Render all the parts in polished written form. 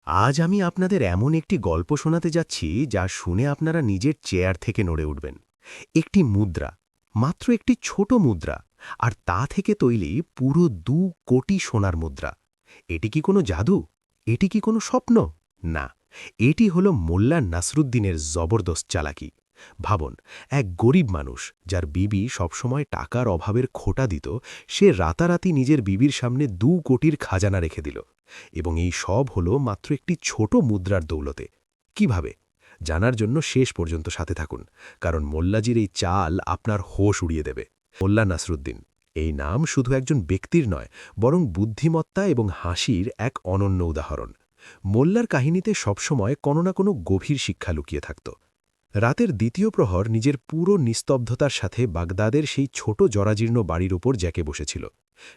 আজ আমি আপনাদের এমন একটি গল্প শোনাতে যাচ্ছি যা শুনে আপনারা নিজের চেয়ার থেকে নড়ে উঠবেন। একটি মুদ্রা, মাত্র একটি ছোট মুদ্রা, আর তা থেকে তৈরি পুরো ২ কোটি সোনার মুদ্রা। এটি কি কোনো জাদু? এটি কি কোনো স্বপ্ন? না, এটি হলো মোল্লা নাসরুদ্দিনের জবরদস্ত চালাকি। ভাবুন, এক গরিব মানুষ যার বিবি সবসময় টাকার অভাবের খোঁটা দিত, সে রাতারাতি নিজের বিবির সামনে ২ কোটির খাজানা রেখে দিল। এবং এই সব হলো মাত্র একটি ছোট মুদ্রার দৌলতে। কিভাবে জানার জন্য শেষ পর্যন্ত সাথে থাকুন, কারণ মোল্লাজির এই চাল আপনার হোশ উড়িয়ে দেবে। মোল্লা নাসরুদ্দিন এই নাম শুধু একজন ব্যক্তির নয়, বরং বুদ্ধিমত্তা এবং হাসির এক অনন্য উদাহরণ। মোল্লার কাহিনীতে সবসময় কোনো না কোনো গভীর শিক্ষা লুকিয়ে থাকত। রাতের দ্বিতীয় প্রহর নিজের পুরো নিস্তব্ধতার সাথে বাগদাদের সেই ছোট জরাজীর্ণ বাড়ির উপর জ্যাকে বসেছিল।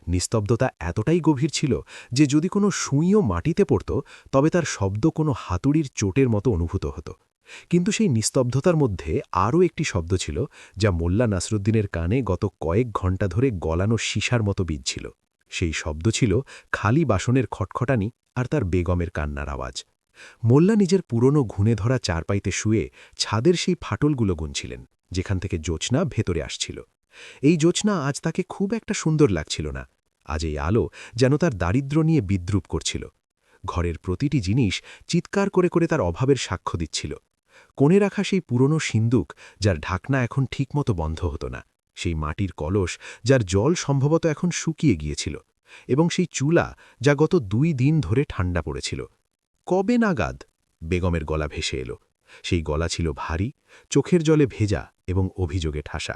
নিস্তব্ধতা এতটাই গভীর ছিল যে যদি কোনো সুঁইও মাটিতে পড়ত, তবে তার শব্দ কোনো হাতুড়ির চোটের মতো অনুভূত হতো। কিন্তু সেই নিস্তব্ধতার মধ্যে আরও একটি শব্দ ছিল, যা মোল্লা নাসরুদ্দিনের কানে গত কয়েক ঘণ্টা ধরে গলানো সীসার মতো বিজছিল। সেই শব্দ ছিল খালি বাসনের খটখটানি আর তার বেগমের কান্নার আওয়াজ। মোল্লা নিজের পুরনো ঘুণে ধরা চারপাইতে শুয়ে ছাদের সেই ফাটলগুলো গুনছিলেন, যেখান থেকে জ্যোৎস্না ভেতরে আসছিল। এই জ্যোৎস্না আজ তাকে খুব একটা সুন্দর লাগছিল না। আজ এই আলো যেন তার দারিদ্র্য নিয়ে বিদ্রূপ করছিল। ঘরের প্রতিটি জিনিস চিৎকার করে করে তার অভাবের সাক্ষ্য দিচ্ছিল। কোণে রাখা সেই পুরনো সিন্দুক, যার ঢাকনা এখন ঠিকমতো বন্ধ হতো না, সেই মাটির কলস যার জল সম্ভবত এখন শুকিয়ে গিয়েছিল, এবং সেই চুলা যা গত ২ দিন ধরে ঠান্ডা পড়েছিল। কবে নাগাদ বেগমের গলা ভেসে এলো। সেই গলা ছিল ভারী, চোখের জলে ভেজা এবং অভিযোগে ঠাসা।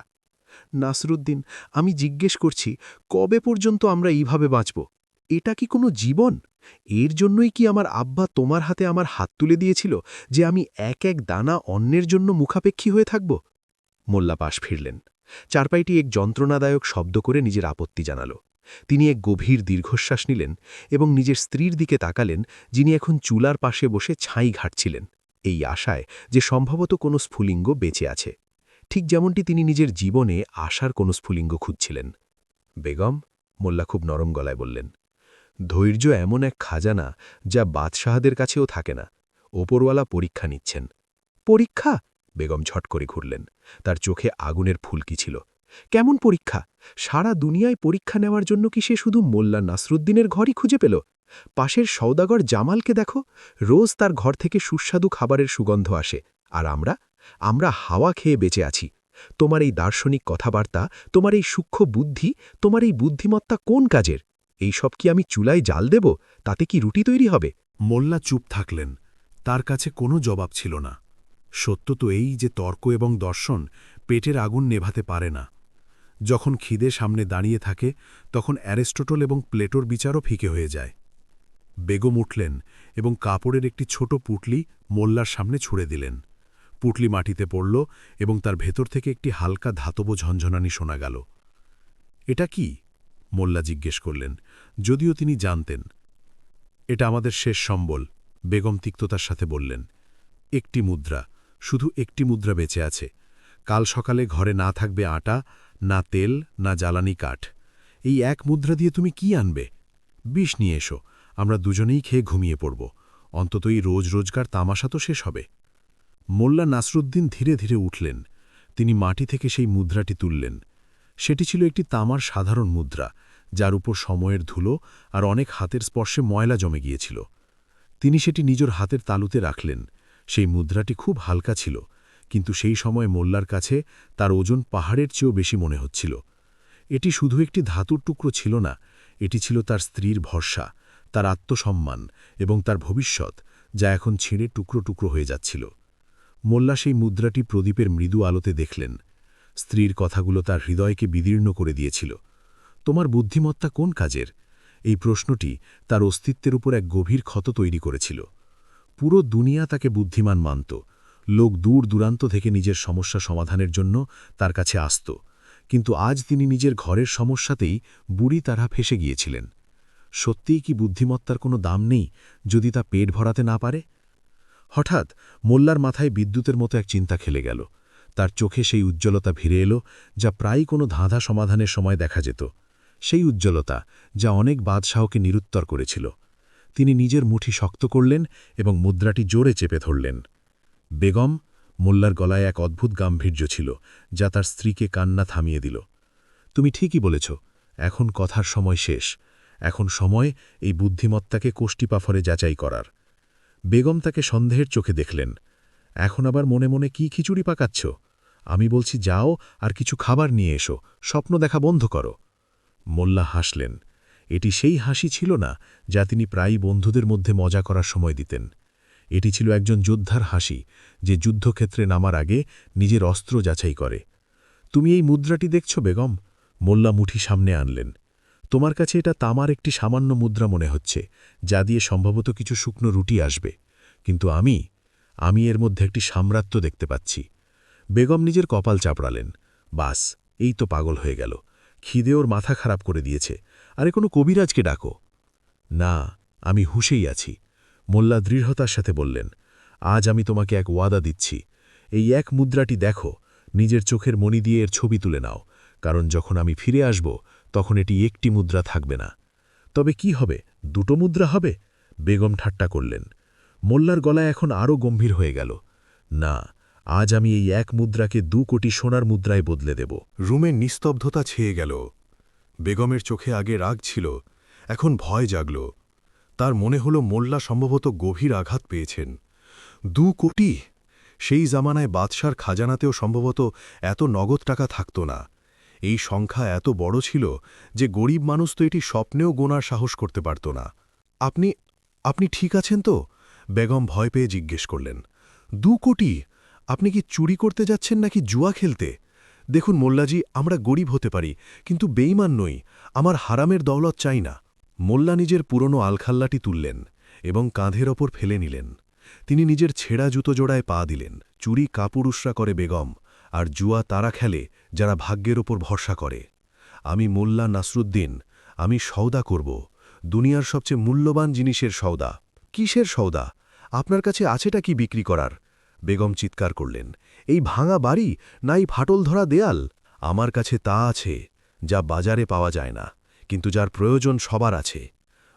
নাসরুদ্দিন, আমি জিজ্ঞেস করছি, কবে পর্যন্ত আমরা এইভাবে বাঁচব? এটা কি কোনো জীবন? এর জন্যই কি আমার আব্বা তোমার হাতে আমার হাত তুলে দিয়েছিল, যে আমি এক এক দানা অন্যের জন্য মুখাপেক্ষী হয়ে থাকব? মোল্লা পাশ ফিরলেন। চারপাইটি এক যন্ত্রণাদায়ক শব্দ করে নিজের আপত্তি জানাল। তিনি এক গভীর দীর্ঘশ্বাস নিলেন এবং নিজের স্ত্রীর দিকে তাকালেন, যিনি এখন চুলার পাশে বসে ছাই ঘাটছিলেন, এই আশায় যে সম্ভবত কোনো স্ফুলিঙ্গ বেঁচে আছে, ঠিক যেমনটি তিনি নিজের জীবনে আশার কোনো স্ফুলিঙ্গ খুঁজছিলেন। বেগম, মোল্লা খুব নরম গলায় বললেন, ধৈর্য এমন এক খাজানা যা বাদশাহদের কাছেও থাকে না। ওপরওয়ালা পরীক্ষা নিচ্ছেন। পরীক্ষা? বেগম ঝট করে ঘুরলেন। তার চোখে আগুনের ফুলকি ছিল। কেমন পরীক্ষা? সারা দুনিয়ায় পরীক্ষা নেওয়ার জন্য কি সে শুধু মোল্লা নাসরুদ্দিনের ঘরই খুঁজে পেল? পাশের সওদাগর জামালকে দেখো, রোজ তার ঘর থেকে সুস্বাদু খাবারের সুগন্ধ আসে, আর আমরা আমরা হাওয়া খেয়ে বেঁচে আছি। তোমার এই দার্শনিক কথাবার্তা, তোমার এই সূক্ষ্ম বুদ্ধি, তোমার এই বুদ্ধিমত্তা কোন কাজের? এই সব কি আমি চুলায় জাল দেব? তাতে কি রুটি তৈরি হবে? মোল্লা চুপ থাকলেন। তার কাছে কোনো জবাব ছিল না। সত্য তো এই যে তর্ক এবং দর্শন পেটের আগুন নেভাতে পারে না। যখন খিদে সামনে দাঁড়িয়ে থাকে, তখন অ্যারিস্টটল এবং প্লেটোর বিচারও ফিকে হয়ে যায়। বেগম উঠলেন এবং কাপড়ের একটি ছোট পুটলি মোল্লার সামনে ছুঁড়ে দিলেন। পুটলি মাটিতে পড়ল এবং তার ভেতর থেকে একটি হালকা ধাতব ঝনঝনানি শোনা গেল। এটা কি? মোল্লা জিজ্ঞেস করলেন, যদিও তিনি জানতেন। এটা আমাদের শেষ সম্বল, বেগম তিক্ততার সাথে বললেন। একটি মুদ্রা, শুধু একটি মুদ্রা বেঁচে আছে। কাল সকালে ঘরে না থাকবে আটা, না তেল, না জ্বালানি কাঠ। এই এক মুদ্রা দিয়ে তুমি কি আনবে? বিষ নিয়ে এসো, আমরা দুজনেই খেয়ে ঘুমিয়ে পড়ব। অন্তত এই রোজ রোজগার তামাশা তো শেষ হবে। মোল্লা নাসরুদ্দিন ধীরে ধীরে উঠলেন। তিনি মাটি থেকে সেই মুদ্রাটি তুললেন। সেটি ছিল একটি তামার সাধারণ মুদ্রা, যার উপর সময়ের ধুলো আর অনেক হাতের স্পর্শে ময়লা জমে গিয়েছিল। তিনি সেটি নিজের হাতের তালুতে রাখলেন। সেই মুদ্রাটি খুব হালকা ছিল, কিন্তু সেই সময় মোল্লার কাছে তার ওজন পাহাড়ের চেয়েও বেশি মনে হচ্ছিল। এটি শুধু একটি ধাতুর টুকরো ছিল না, এটি ছিল তার স্ত্রীর ভরসা, তার আত্মসম্মান এবং তার ভবিষ্যৎ, যা এখন ছিঁড়ে টুকরো টুকরো হয়ে যাচ্ছিল। মোল্লা সেই মুদ্রাটি প্রদীপের মৃদু আলোতে দেখলেন। স্ত্রীর কথাগুলো তার হৃদয়কে বিদীর্ণ করে দিয়েছিল। তোমার বুদ্ধিমত্তা কোন কাজের? এই প্রশ্নটি তার অস্তিত্বের উপর এক গভীর ক্ষত তৈরি করেছিল। পুরো দুনিয়া তাকে বুদ্ধিমান মানত। লোক দূর দূরান্ত থেকে নিজের সমস্যা সমাধানের জন্য তার কাছে আসত, কিন্তু আজ তিনি নিজের ঘরের সমস্যাতেই বুড়ি তারা ফেসে গিয়েছিলেন। সত্যিই কি বুদ্ধিমত্তার কোনো দাম নেই যদি তা পেট ভরাতে না পারে? হঠাৎ মোল্লার মাথায় বিদ্যুতের মতো এক চিন্তা খেলে গেল। তার চোখে সেই উজ্জ্বলতা ভিড়ে এলো, যা প্রায়ই কোনো ধাঁধা সমাধানের সময় দেখা যেত। সেই উজ্জ্বলতা যা অনেক বাদশাহকে নিরুত্তর করেছিল। তিনি নিজের মুঠি শক্ত করলেন এবং মুদ্রাটি জোরে চেপে ধরলেন। বেগম, মোল্লার গলায় এক অদ্ভুত গাম্ভীর্য ছিল, যা তার স্ত্রীকে কান্না থামিয়ে দিল। তুমি ঠিকই বলেছ, এখন কথার সময় শেষ। এখন সময় এই বুদ্ধিমত্তাকে কোষ্ঠীপাফরে যাচাই করার। বেগম তাকে সন্দেহের চোখে দেখলেন। এখন আবার মনে মনে কি খিচুড়ি পাকাচ্ছ? আমি বলছি যাও আর কিছু খাবার নিয়ে এসো, স্বপ্ন দেখা বন্ধ করো। মোল্লা হাসলেন। এটি সেই হাসি ছিল না যা তিনি প্রায়ই বন্ধুদের মধ্যে মজা করার সময় দিতেন। এটি ছিল একজন যোদ্ধার হাসি, যে যুদ্ধক্ষেত্রে নামার আগে নিজের অস্ত্র যাচাই করে। তুমি এই মুদ্রাটি দেখছ বেগম? মোল্লা মুঠি সামনে আনলেন। তোমার কাছে এটা তামার একটি সামান্য মুদ্রা মনে হচ্ছে, যা দিয়ে সম্ভবত কিছু শুকনো রুটি আসবে, কিন্তু আমি এর মধ্যে একটি সাম্রাজ্য দেখতে পাচ্ছি। বেগম নিজের কপাল চাপড়ালেন। বাস, এই তো পাগল হয়ে গেল। খিদে ওর মাথা খারাপ করে দিয়েছে। আরে কোনো কবিরাজকে ডাকো। না, আমি হুঁশেই আছি, মোল্লা দৃঢ়তার সাথে বললেন। আজ আমি তোমাকে এক ওয়াদা দিচ্ছি। এই এক মুদ্রাটি দেখো, নিজের চোখের মণি দিয়ে এর ছবি তুলে নাও, কারণ যখন আমি ফিরে আসব তখন এটি একটি মুদ্রা থাকবে না। তবে কি হবে, দুটো মুদ্রা হবে? বেগম ঠাট্টা করলেন। মোল্লার গলায় এখন আরও গম্ভীর হয়ে গেল। না, আজ আমি এই এক মুদ্রাকে 2 কোটি সোনার মুদ্রায় বদলে দেব। রুমের নিস্তব্ধতা ছেয়ে গেল। বেগমের চোখে আগে রাগ ছিল, এখন ভয় জাগল। তার মনে হল মোল্লা সম্ভবত গভীর আঘাত পেয়েছেন। 2 কোটি! সেই জামানায় বাদশার খাজানাতেও সম্ভবত এত নগদ টাকা থাকত না। এই সংখ্যা এত বড় ছিল যে গরিব মানুষ তো এটি স্বপ্নেও গোনার সাহস করতে পারত না। আপনি আপনি ঠিক আছেন তো? বেগম ভয় পেয়ে জিজ্ঞেস করলেন। 2 কোটি! আপনি কি চুরি করতে যাচ্ছেন নাকি জুয়া খেলতে? দেখুন মোল্লাজি, আমরা গরিব হতে পারি, কিন্তু বেঈমান নই। আমার হারামের দৌলত চাই না। মোল্লা নিজের পুরনো আলখাল্লাটি তুললেন এবং কাঁধের ওপর ফেলে নিলেন। তিনি নিজের ছেঁড়া জুতো জোড়ায় পা দিলেন। চুরি কাপুরুষরা করে বেগম, আর জুয়া তারা খেলে যারা ভাগ্যের ওপর ভরসা করে। আমি মোল্লা নাসরুদ্দিন, আমি সওদা করব, দুনিয়ার সবচেয়ে মূল্যবান জিনিসের সওদা। কিসের সওদা? আপনার কাছে আছেটা কি বিক্রি করার? বেগম চিৎকার করলেন। এই ভাঙা বাড়ি, নাই ফাটল ধরা দেয়াল? আমার কাছে তা আছে যা বাজারে পাওয়া যায় না, কিন্তু যার প্রয়োজন সবার আছে।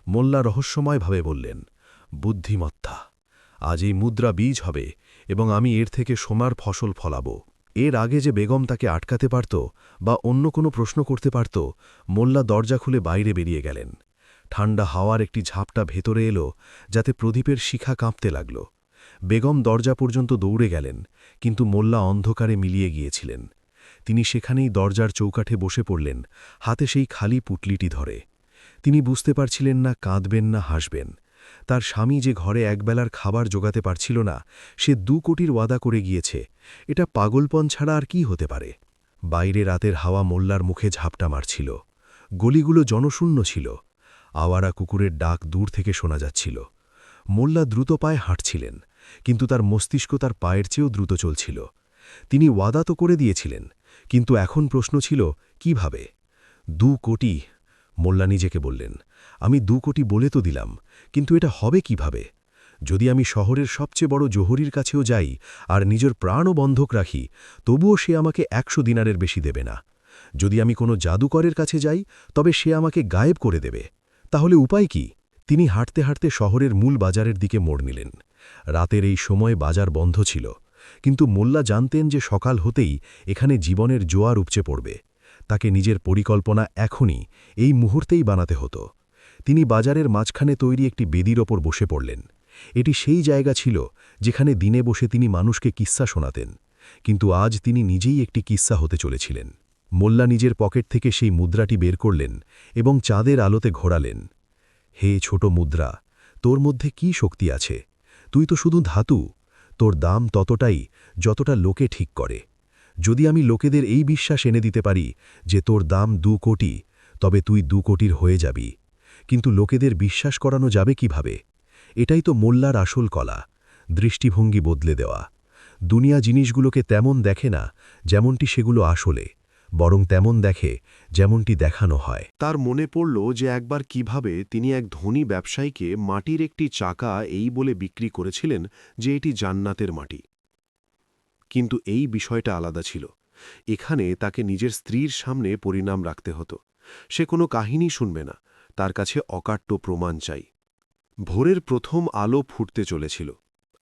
মোল্লা রহস্যময়ভাবে বললেন। বুদ্ধিমত্তা। আজ এই মুদ্রা বীজ হবে এবং আমি এর থেকে সোনার ফসল ফলাব। এর আগে যে বেগম তাকে আটকাতে পারত বা অন্য কোনো প্রশ্ন করতে পারত, মোল্লা দরজা খুলে বাইরে বেরিয়ে গেলেন। ঠান্ডা হাওয়ার একটি ঝাপটা ভেতরে এলো, যাতে প্রদীপের শিখা কাঁপতে লাগল। বেগম দরজা পর্যন্ত দৌড়ে গেলেন, কিন্তু মোল্লা অন্ধকারে মিলিয়ে গিয়েছিলেন। তিনি সেখানেই দরজার চৌকাঠে বসে পড়লেন, হাতে সেই খালি পুটলিটি ধরে। তিনি বুঝতে পারছিলেন না কাঁদবেন না হাসবেন। তার স্বামী যে ঘরে একবেলার খাবার জোগাতে পারছিল না, সে 2 কোটির ওয়াদা করে গিয়েছে। এটা পাগলপন ছাড়া আর কি হতে পারে? বাইরে রাতের হাওয়া মোল্লার মুখে ঝাপটা মারছিল। গলিগুলো জনশূন্য ছিল। আওয়ারা কুকুরের ডাক দূর থেকে শোনা যাচ্ছিল। মোল্লা দ্রুত পায়ে হাঁটছিলেন, কিন্তু তার মস্তিষ্ক তার পায়ের চেয়েও দ্রুত চলছিল। তিনি ওয়াদা তো করে দিয়েছিলেন, কিন্তু এখন প্রশ্ন ছিল কিভাবে? 2 কোটি! মোল্লা নিজেকে বললেন। আমি 2 কোটি বলে তো দিলাম, কিন্তু এটা হবে কিভাবে? যদি আমি শহরের সবচেয়ে বড় জোহরির কাছেও যাই আর নিজের প্রাণও বন্ধক রাখি, তবুও সে আমাকে 100 দিনারের বেশি দেবে না। যদি আমি কোনো জাদুকরের কাছে যাই, তবে সে আমাকে গায়েব করে দেবে। তাহলে উপায় কি? তিনি হাঁটতে হাঁটতে শহরের মূল বাজারের দিকে মোড় নিলেন। রাতের এই সময় বাজার বন্ধ ছিল, কিন্তু মোল্লা জানতেন যে সকাল হতেই এখানে জীবনের জোয়ার উপচে পড়বে। তাকে নিজের পরিকল্পনা এখনই, এই মুহূর্তেই বানাতে হতো। তিনি বাজারের মাঝখানে তৈরি একটি বেদির ওপর বসে পড়লেন। এটি সেই জায়গা ছিল যেখানে দিনে বসে তিনি মানুষকে কিস্সা শোনাতেন, কিন্তু আজ তিনি নিজেই একটি কিস্সা হতে চলেছিলেন। মোল্লা নিজের পকেট থেকে সেই মুদ্রাটি বের করলেন এবং চাঁদের আলোতে ঘোরালেন। হে ছোট মুদ্রা, তোর মধ্যে কি শক্তি আছে? তুই তো শুধু ধাতু। তোর দাম ততটাই যতটা লোকে ঠিক করে। যদি আমি লোকেদের এই বিশ্বাস এনে দিতে পারি যে তোর দাম 2 কোটি, তবে তুই 2 কোটির হয়ে যাবি। কিন্তু লোকেদের বিশ্বাস করানো যাবে কিভাবে? এটাই তো মোল্লার আসল কলা, দৃষ্টিভঙ্গি বদলে দেওয়া। দুনিয়া জিনিসগুলোকে তেমন দেখে না যেমনটি সেগুলো আসলে, বরং তেমন দেখে যেমনটি দেখানো হয়। তার মনে পড়ল যে একবার কিভাবে তিনি এক ধনী ব্যবসায়ীকে মাটির একটি চাকা এই বলে বিক্রি করেছিলেন যে এটি জান্নাতের মাটি। কিন্তু এই বিষয়টা আলাদা ছিল। এখানে তাকে নিজের স্ত্রীর সামনে পরিণাম রাখতে হতো। সে কোনো কাহিনী শুনবে না, তার কাছে অকাট্য প্রমাণ চাই। ভোরের প্রথম আলো ফুটতে চলেছিল।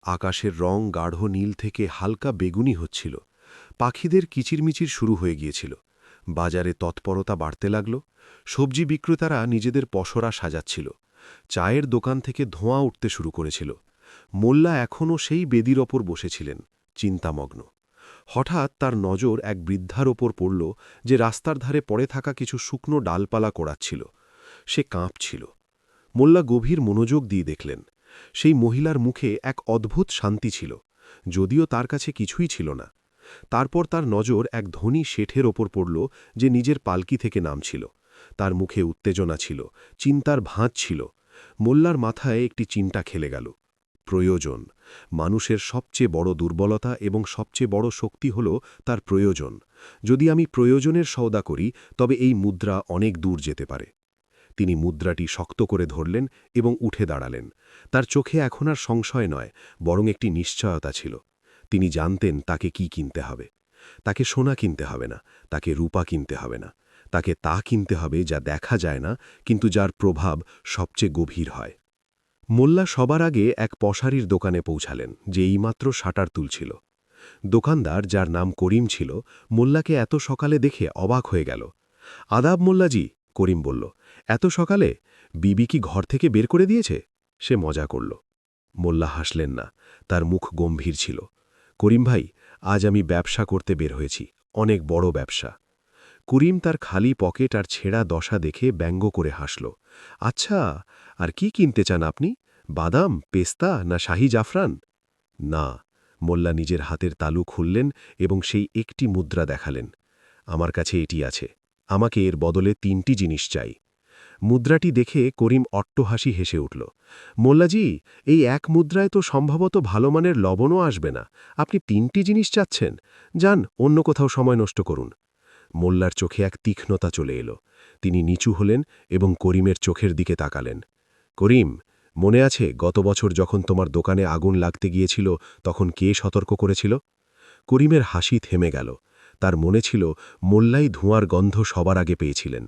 আকাশের রং গাঢ় নীল থেকে হালকা বেগুনি হচ্ছিল। পাখিদের কিচিরমিচির শুরু হয়ে গিয়েছিল। বাজারে তৎপরতা বাড়তে লাগল। সবজি বিক্রেতারা নিজেদের পসরা সাজাচ্ছিল। চায়ের দোকান থেকে ধোঁয়া উঠতে শুরু করেছিল। মোল্লা এখনও সেই বেদির ওপর বসেছিলেন, চিন্তামগ্ন। হঠাৎ তার নজর এক বৃদ্ধার ওপর পড়ল, যে রাস্তার ধারে পড়ে থাকা কিছু শুকনো ডালপালা কোড়াচ্ছিল। সে কাঁপছিল। মোল্লা গভীর মনোযোগ দিয়ে দেখলেন, সেই মহিলার মুখে এক অদ্ভুত শান্তি ছিল, যদিও তার কাছে কিছুই ছিল না। তারপর তার নজর এক ধনী শেঠের ওপর পড়ল, যে নিজের পালকি থেকে নামছিল। তার মুখে উত্তেজনা ছিল, চিন্তার ভাঁজ ছিল। মোল্লার মাথায় একটি চিন্তা খেলে গেল। প্রয়োজন। মানুষের সবচেয়ে বড় দুর্বলতা এবং সবচেয়ে বড় শক্তি হল তার প্রয়োজন। যদি আমি প্রয়োজনের সওদা করি, তবে এই মুদ্রা অনেক দূর যেতে পারে। তিনি মুদ্রাটি শক্ত করে ধরলেন এবং উঠে দাঁড়ালেন। তার চোখে এখন আর সংশয় নয়, বরং একটি নিশ্চয়তা ছিল। তিনি জানতেন তাকে কি কিনতে হবে। তাকে সোনা কিনতে হবে না, তাকে রূপা কিনতে হবে না, তাকে তা কিনতে হবে যা দেখা যায় না, কিন্তু যার প্রভাব সবচেয়ে গভীর হয়। মোল্লা সবার আগে এক পশারির দোকানে পৌঁছালেন, যে এইমাত্র শাটার তুলছিল। দোকানদার, যার নাম করিম ছিল, মোল্লাকে এত সকালে দেখে অবাক হয়ে গেল। আদাব মোল্লাজি, করিম বলল। এত সকালে? বিবি কি ঘর থেকে বের করে দিয়েছে? সে মজা করল। মোল্লা হাসলেন না, তার মুখ গম্ভীর ছিল। করিম ভাই, আজ আমি ব্যবসা করতে বের হয়েছি, অনেক বড় ব্যবসা। করিম তার খালি পকেট আর ছেঁড়া দশা দেখে ব্যঙ্গ করে হাসল। আচ্ছা, আর কি কিনতে চান আপনি? বাদাম, পেস্তা না শাহী জাফরান? না। মোল্লা নিজের হাতের তালু খুললেন এবং সেই একটি মুদ্রা দেখালেন। আমার কাছে এটি আছে, আমাকে এর বদলে 3টি জিনিস চাই। মুদ্রাটি দেখে করিম অট্টহাসি হেসে উঠল। মোল্লাজি, এই এক মুদ্রায় তো সম্ভবত ভালো মানের লবণও আসবে না, আপনি 3টি জিনিস চাচ্ছেন? যান, অন্য কোথাও সময় নষ্ট করুন। মোল্লার চোখে এক তীক্ষ্ণতা চলে এলো। তিনি নিচু হলেন এবং করিমের চোখের দিকে তাকালেন। করিম, মনে আছে গত বছর যখন তোমার দোকানে আগুন লাগতে গিয়েছিল, তখন কে সতর্ক করেছিল? করিমের হাসি থেমে গেল। তার মনে ছিল মোল্লাই ধোঁয়ার গন্ধ সবার আগে পেয়েছিলেন।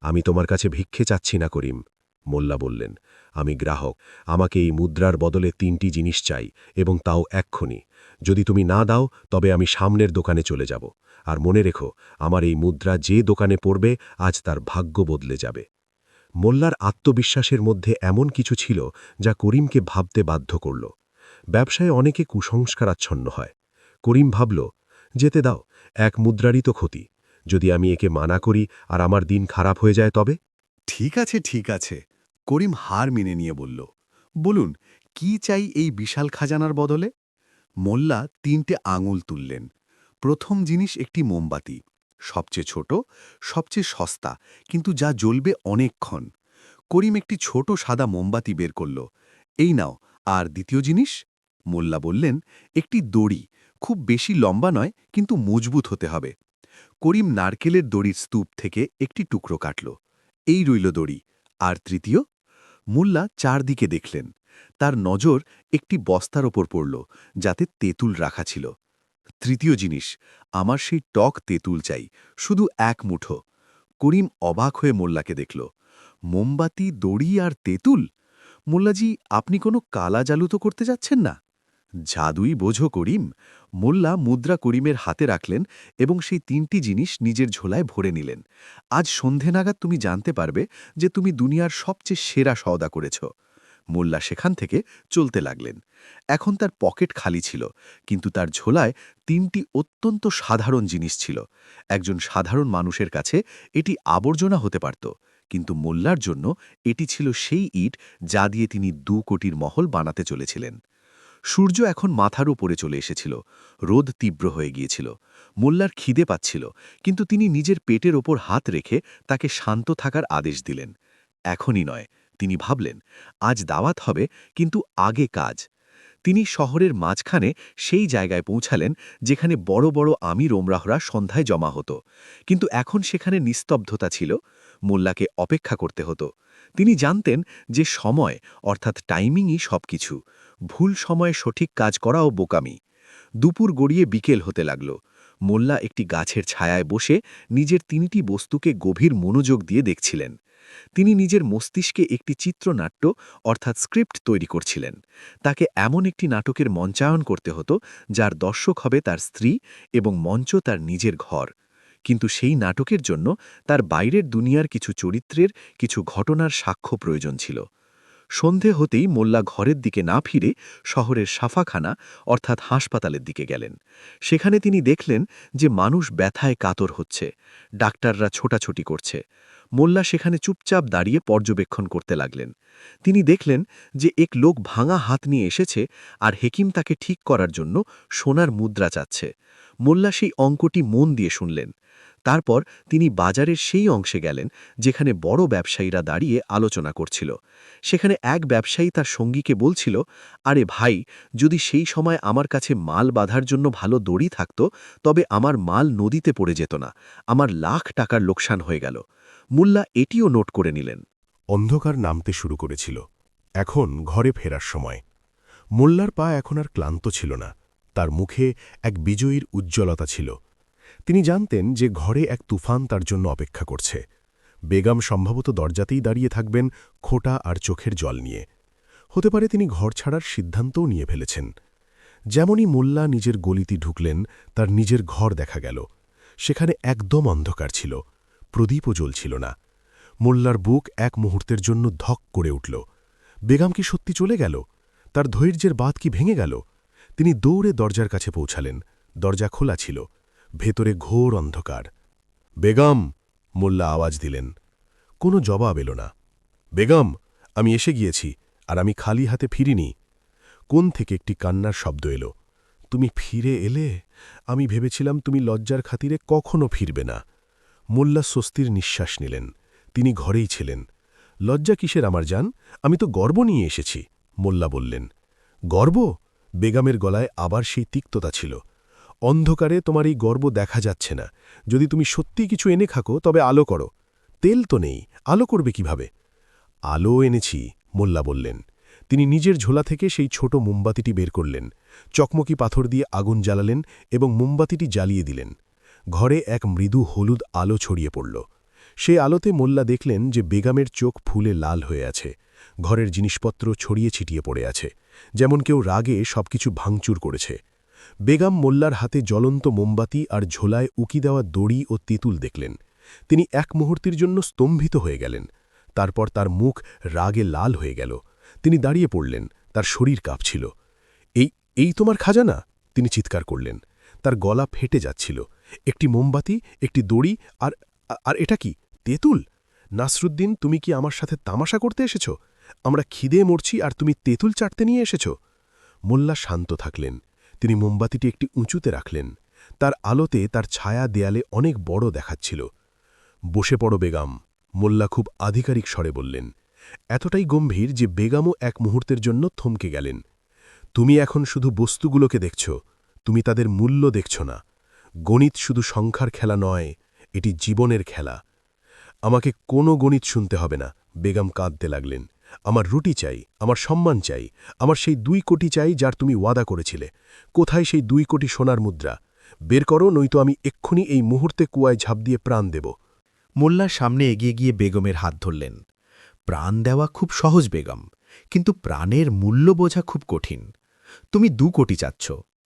আমি তোমার কাছে ভিক্ষে চাচ্ছি না করিম, মোল্লা বললেন। আমি গ্রাহক, আমাকে এই মুদ্রার বদলে 3টি জিনিস চাই, এবং তাও এক্ষুনি। যদি তুমি না দাও, তবে আমি সামনের দোকানে চলে যাব। আর মনে রেখো, আমার এই মুদ্রা যে দোকানে পড়বে, আজ তার ভাগ্য বদলে যাবে। মোল্লার আত্মবিশ্বাসের মধ্যে এমন কিছু ছিল, যা করিমকে ভাবতে বাধ্য করল। ব্যবসায় অনেকে কুসংস্কারাচ্ছন্ন হয়। করিম ভাবল, যেতে দাও, এক মুদ্রারই তো ক্ষতি। যদি আমি একে মানা করি আর আমার দিন খারাপ হয়ে যায় তবে? ঠিক আছে, ঠিক আছে, করিম হার মেনে নিয়ে বলল। বলুন, কি চাই এই বিশাল খাজানার বদলে? মোল্লা 3টে আঙুল তুললেন। প্রথম জিনিস একটি মোমবাতি, সবচেয়ে ছোট, সবচেয়ে সস্তা, কিন্তু যা জ্বলবে অনেকক্ষণ। করিম একটি ছোট সাদা মোমবাতি বের করল। এই নাও। আর দ্বিতীয় জিনিস? মোল্লা বললেন, একটি দড়ি, খুব বেশি লম্বা নয়, কিন্তু মজবুত হতে হবে। করিম নারকেলের দড়ির স্তূপ থেকে একটি টুকরো কাটল। এই রইল দড়ি। আর তৃতীয়? মোল্লা চারদিকে দেখলেন। তার নজর একটি বস্তার ওপর পড়ল, যাতে তেঁতুল রাখা ছিল। তৃতীয় জিনিস, আমার সেই টক তেঁতুল চাই, শুধু 1 মুঠো। করিম অবাক হয়ে মোল্লাকে দেখল। মোমবাতি, দড়ি আর তেঁতুল? মোল্লাজি, আপনি কোনো কালা জাদু তো করতে যাচ্ছেন না? জাদুই বোঝো করিম। মোল্লা মুদ্রা করিমের হাতে রাখলেন এবং সেই 3টি জিনিস নিজের ঝোলায় ভরে নিলেন। আজ সন্ধে নাগাদ তুমি জানতে পারবে যে তুমি দুনিয়ার সবচেয়ে সেরা সওদা করেছ। মোল্লা সেখান থেকে চলতে লাগলেন। এখন তার পকেট খালি ছিল, কিন্তু তার ঝোলায় 3টি অত্যন্ত সাধারণ জিনিস ছিল। একজন সাধারণ মানুষের কাছে এটি আবর্জনা হতে পারত, কিন্তু মোল্লার জন্য এটি ছিল সেই ইট যা দিয়ে তিনি 2 কোটির মহল বানাতে চলেছিলেন। সূর্য এখন মাথার উপরে চলে এসেছিল। রোদ তীব্র হয়ে গিয়েছিল। মোল্লার খিদে পাচ্ছিল, কিন্তু তিনি নিজের পেটের ওপর হাত রেখে তাকে শান্ত থাকার আদেশ দিলেন। এখনই নয়, তিনি ভাবলেন, আজ দাওয়াত হবে, কিন্তু আগে কাজ। তিনি শহরের মাঝখানে সেই জায়গায় পৌঁছালেন যেখানে বড় বড় আমির ওমরাহরা সন্ধ্যায় জমা হতো, কিন্তু এখন সেখানে নিস্তব্ধতা ছিল। মোল্লাকে অপেক্ষা করতে হতো। তিনি জানতেন যে সময়, অর্থাৎ টাইমিংই সবকিছু। ভুল সময়ে সঠিক কাজ করাও বোকামি। দুপুর গড়িয়ে বিকেল হতে লাগল। মোল্লা একটি গাছের ছায়ায় বসে নিজের 3টি বস্তুকে গভীর মনোযোগ দিয়ে দেখছিলেন। তিনি নিজের মস্তিষ্কে একটি চিত্রনাট্য অর্থাৎ স্ক্রিপ্ট তৈরি করছিলেন। তাকে এমন একটি নাটকের মঞ্চায়ন করতে হতো যার দর্শক হবে তার স্ত্রী এবং মঞ্চ তার নিজের ঘর। কিন্তু সেই নাটকের জন্য তার বাইরের দুনিয়ার কিছু চরিত্রের, কিছু ঘটনার সাক্ষ্য প্রয়োজন ছিল। সন্ধে হতেই মোল্লা ঘরের দিকে না ফিরে শহরের সাফাখানা অর্থাৎ হাসপাতালের দিকে গেলেন। সেখানে তিনি দেখলেন যে মানুষ ব্যথায় কাতর হচ্ছে, ডাক্তাররা ছোটাছুটি করছে। মোল্লা সেখানে চুপচাপ দাঁড়িয়ে পর্যবেক্ষণ করতে লাগলেন। তিনি দেখলেন যে এক লোক ভাঙা হাত নিয়ে এসেছে আর হেকিম তাকে ঠিক করার জন্য সোনার মুদ্রা চাচ্ছে। মোল্লা সেই অঙ্কটি মন দিয়ে শুনলেন। তারপর তিনি বাজারের সেই অংশে গেলেন যেখানে বড় ব্যবসায়ীরা দাঁড়িয়ে আলোচনা করছিল। সেখানে এক ব্যবসায়ী তার সঙ্গীকে বলছিল, আরে ভাই, যদি সেই সময় আমার কাছে মাল বাঁধার জন্য ভালো দড়ি থাকত তবে আমার মাল নদীতে পড়ে যেত না, আমার লাখ টাকার লোকসান হয়ে গেল। মোল্লা এটিও নোট করে নিলেন। অন্ধকার নামতে শুরু করেছিল। এখন ঘরে ফেরার সময়। মোল্লার পা এখন আর ক্লান্ত ছিল না, তার মুখে এক বিজয়ীর উজ্জ্বলতা ছিল। তিনি জানতেন যে ঘরে এক তুফান তার জন্য অপেক্ষা করছে। বেগম সম্ভবত দরজাতেই দাঁড়িয়ে থাকবেন, খোঁটা আর চোখের জল নিয়ে। হতে পারে তিনি ঘর ছাড়ার সিদ্ধান্তও নিয়ে ফেলেছেন। যেমনই মোল্লা নিজের গলিতে ঢুকলেন, তার নিজের ঘর দেখা গেল। সেখানে একদম অন্ধকার ছিল, প্রদীপও জ্বলছিল না। মোল্লার বুক এক মুহূর্তের জন্য ধক করে উঠল। বেগম কি সত্যি চলে গেল? তার ধৈর্যের বাঁধ কি ভেঙে গেল? তিনি দৌড়ে দরজার কাছে পৌঁছালেন। দরজা খোলা ছিল, ভেতরে ঘোর অন্ধকার। বেগম, মোল্লা আওয়াজ দিলেন। কোনো জবাব এল না। বেগম, আমি এসে গিয়েছি, আর আমি খালি হাতে ফিরিনি। কোন থেকে একটি কান্নার শব্দ এলো। তুমি ফিরে এলে? আমি ভেবেছিলাম তুমি লজ্জার খাতিরে কখনো ফিরবে না। মোল্লা স্বস্তির নিঃশ্বাস নিলেন। তিনি ঘরেই ছিলেন। লজ্জা কিসের আমার জান, আমি তো গর্ব নিয়ে এসেছি, মোল্লা বললেন। গর্ব? বেগমের গলায় আবার সেই তিক্ততা ছিল। অন্ধকারে তোমার এই গর্ব দেখা যাচ্ছে না। যদি তুমি সত্যি কিছু এনে খাকো তবে আলো করো। তেল তো নেই, আলো করবে কিভাবে? আলো এনেছি, মোল্লা বললেন। তিনি নিজের ঝোলা থেকে সেই ছোট মোমবাতিটি বের করলেন, চকমকি পাথর দিয়ে আগুন জ্বালালেন এবং মোমবাতিটি জ্বালিয়ে দিলেন। ঘরে এক মৃদু হলুদ আলো ছড়িয়ে পড়ল। সেই আলোতে মোল্লা দেখলেন যে বেগমের চোখ ফুলে লাল হয়ে আছে। ঘরের জিনিসপত্র ছড়িয়ে ছিটিয়ে পড়ে আছে, যেমন কেউ রাগে সবকিছু ভাঙচুর করেছে। বেগম মোল্লার হাতে জ্বলন্ত মোমবাতি আর ঝোলায় উকি দেওয়া দড়ি ও তেঁতুল দেখলেন। তিনি এক মুহূর্তের জন্য স্তম্ভিত হয়ে গেলেন। তারপর তার মুখ রাগে লাল হয়ে গেল। তিনি দাঁড়িয়ে পড়লেন, তার শরীর কাঁপছিল। এই তোমার খাজানা? তিনি চিৎকার করলেন। তার গলা ফেটে যাচ্ছিল। একটি মোমবাতি, একটি দড়ি, আর আর এটা কি? তেঁতুল? নাসরুদ্দিন, তুমি কি আমার সাথে তামাশা করতে এসেছ? আমরা খিদে মরছি আর তুমি তেঁতুল চাটতে নিয়ে এসেছ? মোল্লা শান্ত থাকলেন। তিনি মোমবাতিটি একটি উঁচুতে রাখলেন। তার আলোতে তার ছায়া দেয়ালে অনেক বড় দেখাচ্ছিল। বসে পড়ো বেগম, মোল্লা খুব আধিকারিক স্বরে বললেন। এতটাই গম্ভীর যে বেগমও এক মুহূর্তের জন্য থমকে গেলেন। তুমি এখন শুধু বস্তুগুলোকে দেখছ, তুমি তাদের মূল্য দেখছ না। গণিত শুধু সংখ্যার খেলা নয়, এটি জীবনের খেলা। আমাকে কোনো গণিত শুনতে হবে না, বেগম কাঁদতে লাগলেন। আমার রুটি চাই, আমার সম্মান চাই, আমার সেই 2 কোটি চাই যার তুমি ওয়াদা করেছিলে। কোথায় সেই 2 কোটি সোনার মুদ্রা? বের করো, নয়তো আমি এক্ষুনি এই মুহূর্তে কুয়ায় ঝাঁপ দিয়ে প্রাণ দেব। মোল্লার সামনে এগিয়ে গিয়ে বেগমের হাত ধরলেন। প্রাণ দেওয়া খুব সহজ বেগম, কিন্তু প্রাণের মূল্য বোঝা খুব কঠিন। তুমি 2 কোটি চাচ্ছ,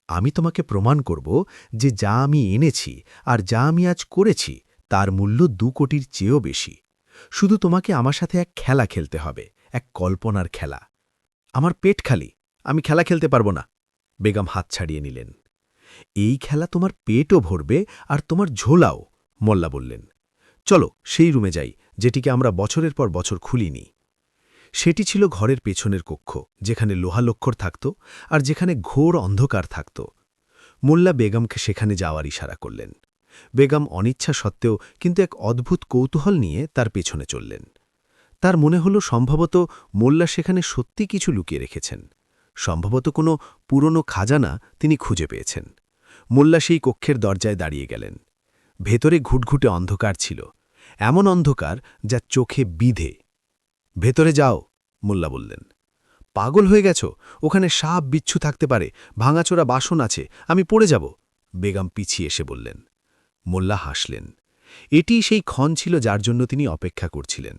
আমি তোমাকে প্রমাণ করব যে যা আমি এনেছি আর যা আমি আজ করেছি তার মূল্য 2 কোটির চেয়েও বেশি। শুধু তোমাকে আমার সাথে এক খেলা খেলতে হবে, এক কল্পনার খেলা। আমার পেট খালি, আমি খেলা খেলতে পারবো না। বেগম হাত ছাড়িয়ে নিলেন। এই খেলা তোমার পেটও ভরবে আর তোমার ঝোলাও, মোল্লা বললেন। চলো সেই রুমে যাই যেটিকে আমরা বছরের পর বছর খুলিনি। সেটি ছিল ঘরের পেছনের কক্ষ, যেখানে লোহালক্ষর থাকত আর যেখানে ঘোর অন্ধকার থাকত। মোল্লা বেগমকে সেখানে যাওয়ার ইশারা করলেন। বেগম অনিচ্ছা সত্ত্বেও কিন্তু এক অদ্ভুত কৌতূহল নিয়ে তার পেছনে চললেন। তার মনে হল সম্ভবত মোল্লা সেখানে সত্যি কিছু লুকিয়ে রেখেছেন। সম্ভবত কোনো পুরনো খাজানা তিনি খুঁজে পেয়েছেন। মোল্লা সেই কক্ষের দরজায় দাঁড়িয়ে গেলেন। ভেতরে ঘুটঘুটে অন্ধকার ছিল, এমন অন্ধকার যা চোখে বিধে। ভেতরে যাও, মোল্লা বললেন। পাগল হয়ে গেছ? ওখানে সাপ বিচ্ছু থাকতে পারে, ভাঙাচোরা বাসন আছে, আমি পড়ে যাব। বেগম পিছিয়ে এসে বললেন। মোল্লা হাসলেন। এটি সেই ক্ষণ ছিল যার জন্য তিনি অপেক্ষা করছিলেন।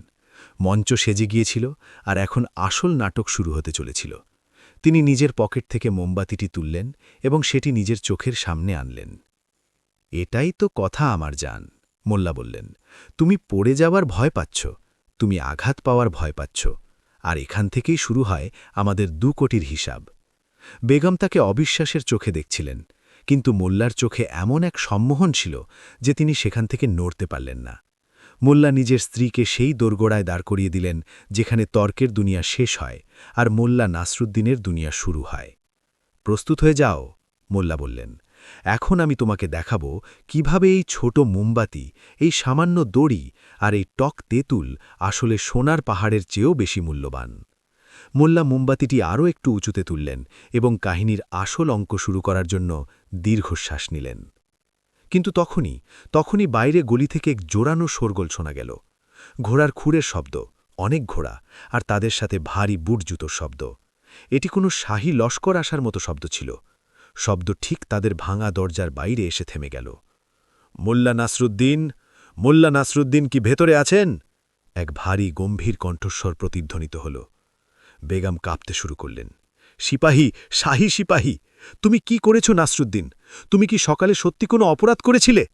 মঞ্চ সেজে গিয়েছিল আর এখন আসল নাটক শুরু হতে চলেছিল। তিনি নিজের পকেট থেকে মোমবাতিটি তুললেন এবং সেটি নিজের চোখের সামনে আনলেন। এটাই তো কথা আমার জান, মোল্লা বললেন। তুমি পড়ে যাওয়ার ভয় পাচ্ছ, তুমি আঘাত পাওয়ার ভয় পাচ্ছ, আর এখান থেকেই শুরু হয় আমাদের 2 কোটির হিসাব। বেগম তাকে অবিশ্বাসের চোখে দেখছিলেন, কিন্তু মোল্লার চোখে এমন এক সম্মোহন ছিল যে তিনি সেখান থেকে নড়তে পারলেন না। মোল্লা নিজের স্ত্রীকে সেই দোরগোড়ায় দাঁড় করিয়ে দিলেন যেখানে তর্কের দুনিয়া শেষ হয় আর মোল্লা নাসরুদ্দিনের দুনিয়া শুরু হয়। প্রস্তুত হয়ে যাও, মোল্লা বললেন। এখন আমি তোমাকে দেখাবো কিভাবে এই ছোট মোমবাতি, এই সামান্য দড়ি আর এই টক তেঁতুল আসলে সোনার পাহাড়ের চেয়েও বেশি মূল্যবান। মোল্লা মোমবাতিটি আরও একটু উঁচুতে তুললেন এবং কাহিনীর আসল অঙ্ক শুরু করার জন্য দীর্ঘশ্বাস নিলেন। কিন্তু তখনই বাইরে গলি থেকে এক জোরানো শোরগোল শোনা গেল। ঘোড়ার খুরের শব্দ, অনেক ঘোড়া, আর তাদের সাথে ভারী বুট জুতোর শব্দ। এটি কোনো শাহী লস্কর আসার মতো শব্দ ছিল। শব্দ ঠিক তাদের ভাঙা দরজার বাইরে এসে থেমে গেল। মোল্লা নাসরুদ্দিন কি ভেতরে আছেন? এক ভারী গম্ভীর কণ্ঠস্বর প্রতিধ্বনিত হল। বেগম কাঁপতে শুরু করলেন। সিপাহী, শাহী সিপাহী, তুমি কি করেছ নাসরুদ্দিন? তুমি কি সকালে সত্যি কোনো অপরাধ করেছিলে?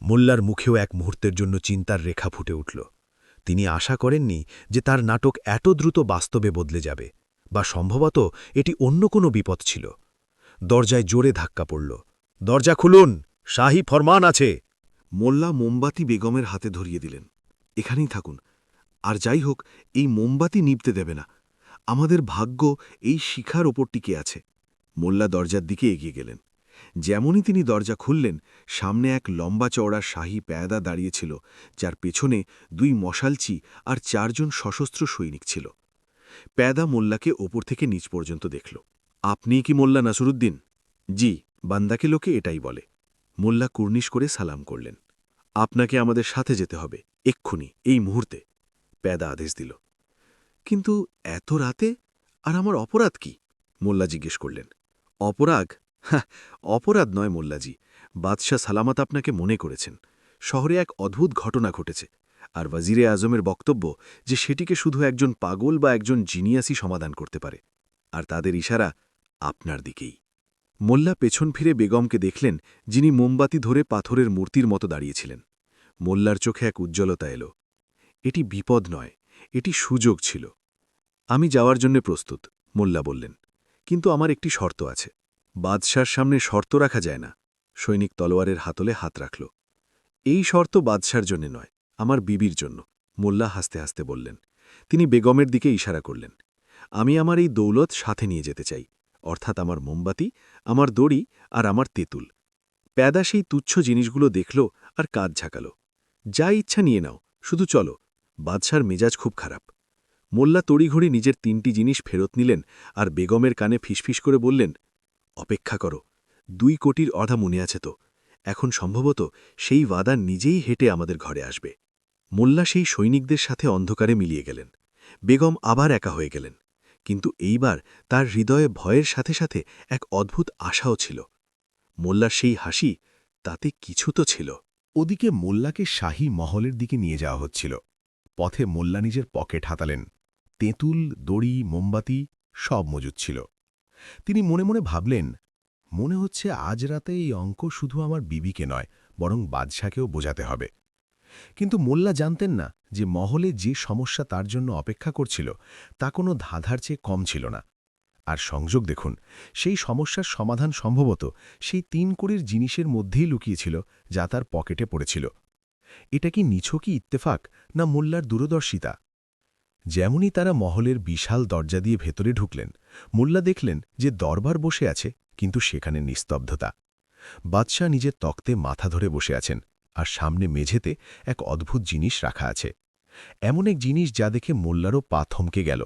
মোল্লার মুখেও এক মুহূর্তের জন্য চিন্তার রেখা ফুটে উঠল। তিনি আশা করেননি যে তার নাটক এত দ্রুত বাস্তবে বদলে যাবে, বা সম্ভবত এটি অন্য কোনো বিপদ ছিল। দরজায় জোরে ধাক্কা পড়ল। দরজা খুলুন, শাহী ফরমান আছে। মোল্লা মোমবাতি বেগমের হাতে ধরিয়ে দিলেন। এখানেই থাকুন, আর যাই হোক এই মোমবাতি নিভতে দেবে না। আমাদের ভাগ্য এই শিখার ওপর টিকে আছে। মোল্লা দরজার দিকে এগিয়ে গেলেন। যেমনই তিনি দরজা খুললেন, সামনে এক লম্বা চওড়া শাহী পেয়াদা দাঁড়িয়েছিল, যার পেছনে 2 মশালচি আর 4 জন সশস্ত্র সৈনিক ছিল। পেয়াদা মোল্লাকে ওপর থেকে নিচ পর্যন্ত দেখল। আপনি কি মোল্লা নাসরুদ্দিন? জি, বান্দাকে লোকে এটাই বলে। মোল্লা কুর্নিশ করে সালাম করলেন। আপনাকে আমাদের সাথে যেতে হবে, এক্ষুনি, এই মুহূর্তে, পেয়াদা আদেশ দিল। কিন্তু এত রাতে? আর আমার অপরাধ কি? মোল্লা জিজ্ঞেস করলেন। অপরাধ নয় মোল্লাজি, বাদশাহ সালামত আপনাকে মনে করেছেন। শহরে এক অদ্ভুত ঘটনা ঘটেছে, আর ওয়াজিরে আজমের বক্তব্য যে সেটিকে শুধু একজন পাগল বা একজন জিনিয়াসই সমাধান করতে পারে, আর তাদের ইশারা আপনার দিকেই। মোল্লা পেছন ফিরে বেগমকে দেখলেন, যিনি মোমবাতি ধরে পাথরের মূর্তির মতো দাঁড়িয়েছিলেন। মোল্লার চোখে এক উজ্জ্বলতা এলো। এটি বিপদ নয়, এটি সুযোগ ছিল। আমি যাওয়ার জন্য প্রস্তুত, মোল্লা বললেন, কিন্তু আমার একটি শর্ত আছে। বাদশার সামনে শর্ত রাখা যায় না। সৈনিক তলোয়ারের হাতলে হাত রাখল। এই শর্ত বাদশার জন্য নয়, আমার বিবির জন্য, মোল্লা হাসতে হাসতে বললেন। তিনি বেগমের দিকে ইশারা করলেন। আমি আমার এই দৌলত সাথে নিয়ে যেতে চাই, অর্থাৎ আমার মোমবাতি, আমার দড়ি আর আমার তেঁতুল। প্যাদা সেই তুচ্ছ জিনিসগুলো দেখল আর কাঁধ ঝাঁকাল। যা ইচ্ছা নিয়ে নাও, শুধু চলো। বাদশার মেজাজ খুব খারাপ। মোল্লা তড়িঘড়ি নিজের 3টি জিনিস ফেরত নিলেন আর বেগমের কানে ফিসফিস করে বললেন, অপেক্ষা করো, 2 কোটির অধা মনে আছে তো? এখন সম্ভবত সেই ওয়াদা নিজেই হেঁটে আমাদের ঘরে আসবে। মোল্লা সেই সৈনিকদের সাথে অন্ধকারে মিলিয়ে গেলেন। বেগম আবার একা হয়ে গেলেন, কিন্তু এইবার তার হৃদয়ে ভয়ের সাথে সাথে এক অদ্ভুত আশাও ছিল। মোল্লার সেই হাসি, তাতে কিছু তো ছিল। ওদিকে মোল্লাকে শাহী মহলের দিকে নিয়ে যাওয়া হচ্ছিল। পথে মোল্লা নিজের পকেট হাতালেন। তেঁতুল, দড়ি, মোমবাতি সব মজুদ ছিল। তিনি মনে মনে ভাবলেন, মনে হচ্ছে আজ রাতে এই অঙ্ক শুধু আমার বিবিকে নয়, বরং বাদশাকেও বোঝাতে হবে। কিন্তু মোল্লা জানতেন না যে মহলে যে সমস্যা তার জন্য অপেক্ষা করছিল তা কোনো ধাঁধার চেয়ে কম ছিল না। আর সংযোগ দেখুন, সেই সমস্যার সমাধান সম্ভবত সেই 3 কোটির জিনিসের মধ্যেই লুকিয়েছিল, যা তার পকেটে পড়েছিল। এটা কি নিছকই ইত্তেফাক, না মোল্লার দূরদর্শিতা? যেমনই তারা মহলের বিশাল দরজা দিয়ে ভেতরে ঢুকলেন, মোল্লা দেখলেন যে দরবার বসে আছে, কিন্তু সেখানে নিস্তব্ধতা। বাদশাহ নিজের তক্তে মাথা ধরে বসে আছেন, আর সামনে মেঝেতে এক অদ্ভুত জিনিস রাখা আছে। এমন এক জিনিস যা দেখে মোল্লারও পা থমকে গেল।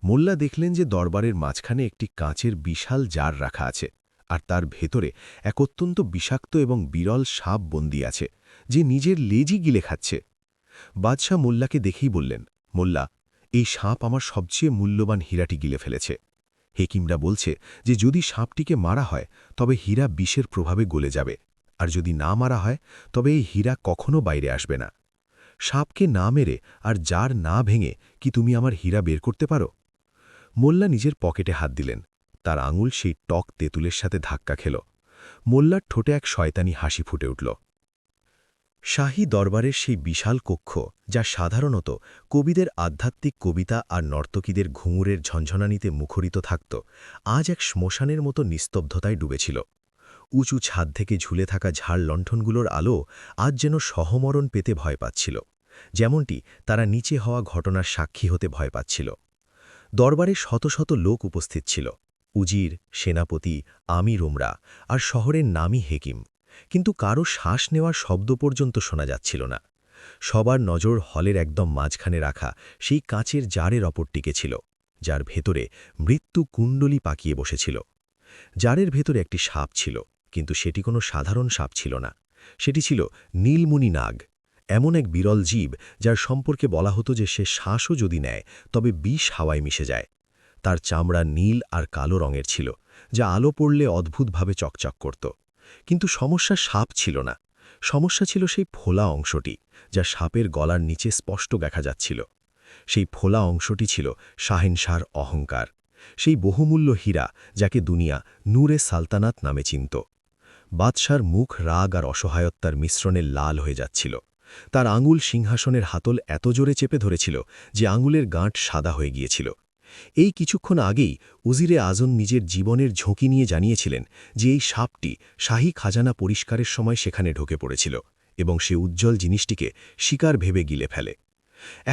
মোল্লা দেখলেন যে দরবারের মাঝখানে একটি কাঁচের বিশাল জার রাখা আছে, আর তার ভেতরে এক অত্যন্ত বিষাক্ত এবং বিরল সাপ বন্দী আছে, যে নিজের লেজই গিলে খাচ্ছে। বাদশাহ মোল্লাকে দেখেই বললেন, মোল্লা, এই সাপ আমার সবচেয়ে মূল্যবান হীরাটি গিলে ফেলেছে। হেকিমরা বলছে যে যদি সাপটিকে মারা হয় তবে হীরা বিষের প্রভাবে গলে যাবে, আর যদি না মারা হয় তবে এই হীরা কখনো বাইরে আসবে না। সাপকে না মেরে আর জার না ভেঙে কি তুমি আমার হীরা বের করতে পারো? মোল্লা নিজের পকেটে হাত দিলেন। তার আঙুল সেই টক তেঁতুলের সাথে ধাক্কা খেল। মোল্লার ঠোঁটে এক শয়তানি হাসি ফুটে উঠল। শাহী দরবারের সেই বিশাল কক্ষ, যা সাধারণত কবিদের আধ্যাত্মিক কবিতা আর নর্তকীদের ঘুঙুরের ঝঞ্ঝনানিতে মুখরিত থাকত, আজ এক শ্মশানের মতো নিস্তব্ধতায় ডুবেছিল। উঁচু ছাদ থেকে ঝুলে থাকা ঝাড় লণ্ঠনগুলোর আলো আজ যেন সহমরণ পেতে ভয় পাচ্ছিল, যেমনটি তারা নিচে হওয়া ঘটনার সাক্ষী হতে ভয় পাচ্ছিল। দরবারে শত শত লোক উপস্থিত ছিল, উজির, সেনাপতি, আমির উমরা আর শহরের নামী হেকিম, কিন্তু কারো শ্বাস নেওয়ার শব্দ পর্যন্ত শোনা যাচ্ছিল না। সবার নজর হলের একদম মাঝখানে রাখা সেই কাঁচের জারের ওপর টিকে ছিল, যার ভেতরে মৃত্যু কুণ্ডলী পাকিয়ে বসেছিল। জারের ভেতরে একটি সাপ ছিল, কিন্তু সেটি কোনো সাধারণ সাপ ছিল না। সেটি ছিল নীলমণি নাগ, এমন এক বিরল জীব যার সম্পর্কে বলা হতো যে সে শ্বাসও যদি নেয় তবে বিষ হাওয়ায় মিশে যায়। তার চামড়া নীল আর কালো রঙের ছিল, যা আলো পড়লে অদ্ভুতভাবে চকচক করত। কিন্তু সমস্যা সাপ ছিল না, সমস্যা ছিল সেই ফোলা অংশটি, যা সাপের গলার নিচে স্পষ্ট দেখা যাচ্ছিল। সেই ফোলা অংশটি ছিল শাহেনশাহর অহংকার, সেই বহুমূল্য হীরা যাকে দুনিয়া নূরে সালতানাত নামে চিনত। বাদশার মুখ রাগ আর অসহায়ত্যার মিশ্রণে লাল হয়ে যাচ্ছিল। তার আঙুল সিংহাসনের হাতল এত জোরে চেপে ধরেছিল যে আঙুলের গাঁট সাদা হয়ে গিয়েছিল। এই কিছুক্ষণ আগেই উজিরে আজম নিজের জীবনের ঝুঁকি নিয়ে জানিয়েছিলেন যে এই সাপটি শাহী খাজানা পরিষ্কারের সময় সেখানে ঢুকে পড়েছিল এবং সে উজ্জ্বল জিনিসটিকে শিকার ভেবে গিলে ফেলে।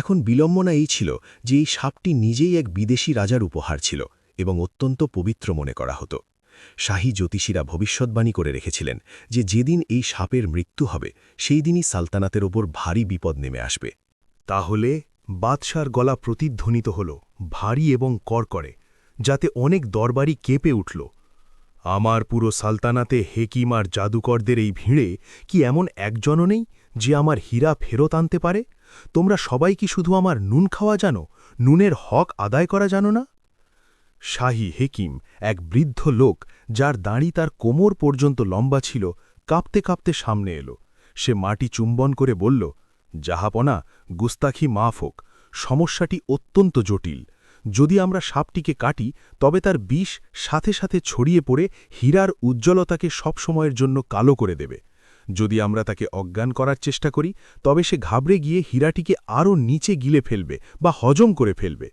এখন বিলম্বনা এই ছিল যে এই সাপটি নিজেই এক বিদেশি রাজার উপহার ছিল এবং অত্যন্ত পবিত্র মনে করা হতো। শাহী জ্যোতিষীরা ভবিষ্যৎবাণী করে রেখেছিলেন যে যেদিন এই সাপের মৃত্যু হবে সেই দিনই সালতানাতের ওপর ভারী বিপদ নেমে আসবে। তাহলে বাদশার গলা প্রতিধ্বনিত হল ভারী এবং কড়কড়ে, যাতে অনেক দরবারি কেঁপে উঠল। আমার পুরো সালতানাতে হেকিম আর জাদুকরদের এই ভিড়ে কি এমন একজনও নেই যে আমার হীরা ফেরত আনতে পারে? তোমরা সবাই কি শুধু আমার নুন খাওয়া জানো, নুনের হক আদায় করা জানো না? শাহী হেকিম, এক বৃদ্ধ লোক যার দাঁড়ি তার কোমর পর্যন্ত লম্বা ছিল, কাঁপতে কাঁপতে সামনে এলো। সে মাটি চুম্বন করে বলল, জাহাপনা, গুস্তাখি মাফ হোক, সমস্যাটি অত্যন্ত জটিল। যদি আমরা সাপটিকে কাটি তবে তার বিষ সাথে সাথে ছড়িয়ে পড়ে হীরার উজ্জ্বলতাকে সবসময়ের জন্য কালো করে দেবে। যদি আমরা তাকে অজ্ঞান করার চেষ্টা করি তবে সে ঘাবড়ে গিয়ে হীরাটিকে আরও নিচে গিলে ফেলবে বা হজম করে ফেলবে।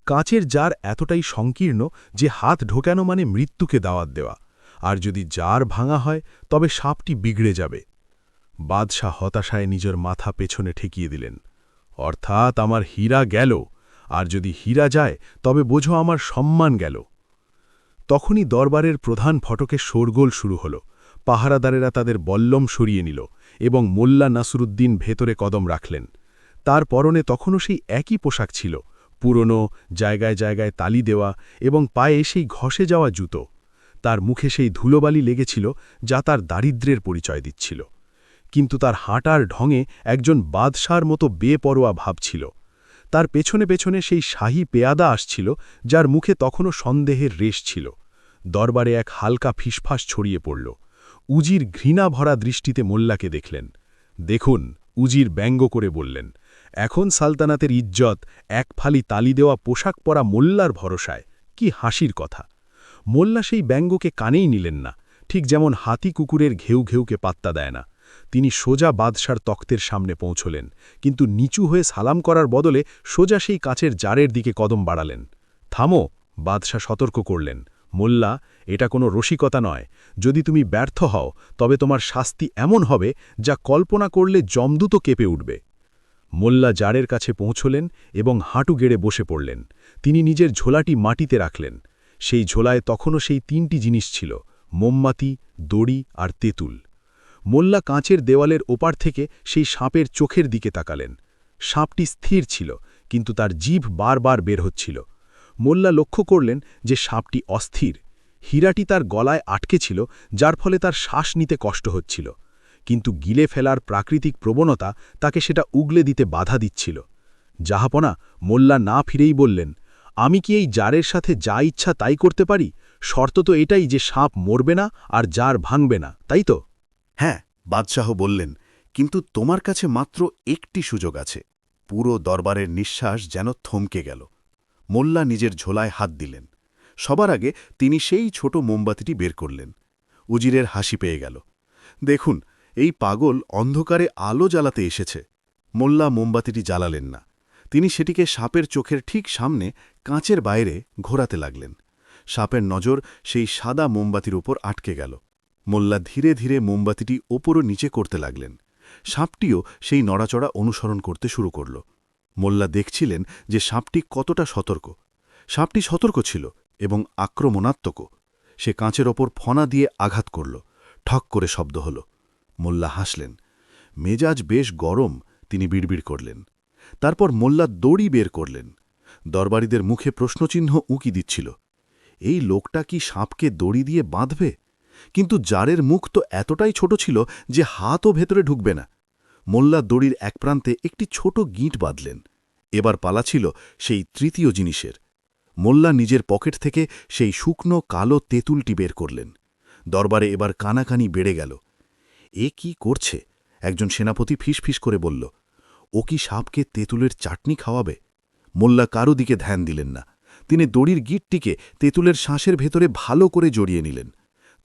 কাঁচের জার এতটাই সংকীর্ণ যে হাত ঢোকানো মানে মৃত্যুকে দাওয়াত দেওয়া, আর যদি জার ভাঙা হয় তবে সাপটি বিগড়ে যাবে। বাদশাহ হতাশায় নিজের মাথা পেছনে ঠেকিয়ে দিলেন। অর্থাৎ আমার হীরা গেল, আর যদি হীরা যায় তবে বোঝো আমার সম্মান গেল। তখনই দরবারের প্রধান ফটকে শোরগোল শুরু হল। পাহারাদারেরা তাদের বল্লম সরিয়ে নিল এবং মোল্লা নাসরুদ্দিন ভেতরে কদম রাখলেন। তার পরনে তখনও সেই একই পোশাক ছিল, পুরনো, জায়গায় জায়গায় তালি দেওয়া এবং পায়ে সেই ঘষে যাওয়া জুতো। তার মুখে সেই ধুলোবালি লেগেছিল যা তার দারিদ্র্যের পরিচয় দিচ্ছিল। কিন্তু তার হাঁটার ঢঙে একজন বাদশার মতো বেপরোয়া ভাব ছিল। তার পেছনে পেছনে সেই শাহী পেয়াদা আসছিল, যার মুখে তখনও সন্দেহের রেশ ছিল। দরবারে এক হালকা ফিসফাস ছড়িয়ে পড়ল। উজির ঘৃণা ভরা দৃষ্টিতে মোল্লাকে দেখলেন। দেখুন, উজির ব্যঙ্গ করে বললেন, এখন সালতানাতের ইজ্জত এক ফালি তালি দেওয়া পোশাক পরা মোল্লার ভরসায়, কি হাসির কথা। মোল্লা সেই ব্যঙ্গকে কানেই নিলেন না, ঠিক যেমন হাতি কুকুরের ঘেউ ঘেউকে পাত্তা দেয় না। তিনি সোজা বাদশার তখ্তের সামনে পৌঁছলেন, কিন্তু নিচু হয়ে সালাম করার বদলে সোজা সেই কাচের জারের দিকে কদম বাড়ালেন। থামো, বাদশা সতর্ক করলেন। মোল্লা, এটা কোনো রসিকতা নয়। যদি তুমি ব্যর্থ হও তবে তোমার শাস্তি এমন হবে যা কল্পনা করলে যমদূত কেঁপে উঠবে। মোল্লা জারের কাছে পৌঁছলেন এবং হাঁটু গেড়ে বসে পড়লেন। তিনি নিজের ঝোলাটি মাটিতে রাখলেন। সেই ঝোলায় তখনও সেই তিনটি জিনিস ছিল, মোমবাতি, দড়ি আর তেঁতুল। মোল্লা কাঁচের দেওয়ালের ওপার থেকে সেই সাপের চোখের দিকে তাকালেন। সাপটি স্থির ছিল, কিন্তু তার জিভ বারবার বের হচ্ছিল। মোল্লা লক্ষ্য করলেন যে সাপটি অস্থির। হীরাটি তার গলায় আটকে ছিল, যার ফলে তার শ্বাস নিতে কষ্ট হচ্ছিল, কিন্তু গিলে ফেলার প্রাকৃতিক প্রবণতা তাকে সেটা উগলে দিতে বাধা দিচ্ছিল। জাহাপনা, মোল্লা না ফিরেই বললেন, আমি কি এই জারের সাথে যা ইচ্ছা তাই করতে পারি? শর্ত তো এটাই যে সাপ মরবে না আর জার ভাঙবে না, তাই তো? হ্যাঁ, বাদশাহ বললেন, কিন্তু তোমার কাছে মাত্র একটি সুযোগ আছে। পুরো দরবারের নিঃশ্বাস যেন থমকে গেল। মোল্লা নিজের ঝোলায় হাত দিলেন। সবার আগে তিনি সেই ছোট মোমবাতিটি বের করলেন। উজিরের হাসি পেয়ে গেল। দেখুন, এই পাগল অন্ধকারে আলো জ্বালাতে এসেছে। মোল্লা মোমবাতিটি জ্বালালেন না। তিনি সেটিকে সাপের চোখের ঠিক সামনে কাঁচের বাইরে ঘোরাতে লাগলেন। সাপের নজর সেই সাদা মোমবাতির উপর আটকে গেল। মোল্লা ধীরে ধীরে মোমবাতিটি ওপরও নিচে করতে লাগলেন। সাপটিও সেই নড়াচড়া অনুসরণ করতে শুরু করল। মোল্লা দেখছিলেন যে সাপটি কতটা সতর্ক। সাপটি সতর্ক ছিল এবং আক্রমণাত্মকও। সে কাঁচের ওপর ফণা দিয়ে আঘাত করল। ঠক করে শব্দ হল। মোল্লা হাসলেন। মেজাজ বেশ গরম, তিনি বিড়বিড় করলেন। তারপর মোল্লা দড়ি বের করলেন। দরবারীদের মুখে প্রশ্নচিহ্ন উঁকি দিচ্ছিল। এই লোকটা কি সাপকে দড়ি দিয়ে বাঁধবে? কিন্তু জারের মুখ তো এতটাই ছোট ছিল যে হাতও ভেতরে ঢুকবে না। মোল্লা দড়ির এক প্রান্তে একটি ছোট গিঁট বাঁধলেন। এবার পালা ছিল সেই তৃতীয় জিনিসের। মোল্লা নিজের পকেট থেকে সেই শুকনো কালো তেঁতুলটি বের করলেন। দরবারে এবার কানাকানি বেড়ে গেল। এ কি করছে? একজন সেনাপতি ফিসফিস করে বলল। ও কি সাপকে তেঁতুলের চাটনি খাওয়াবে? মোল্লা কারো দিকে ধ্যান দিলেন না। তিনি দড়ির গিঁটটিকে তেঁতুলের শ্বাসের ভেতরে ভালো করে জড়িয়ে নিলেন।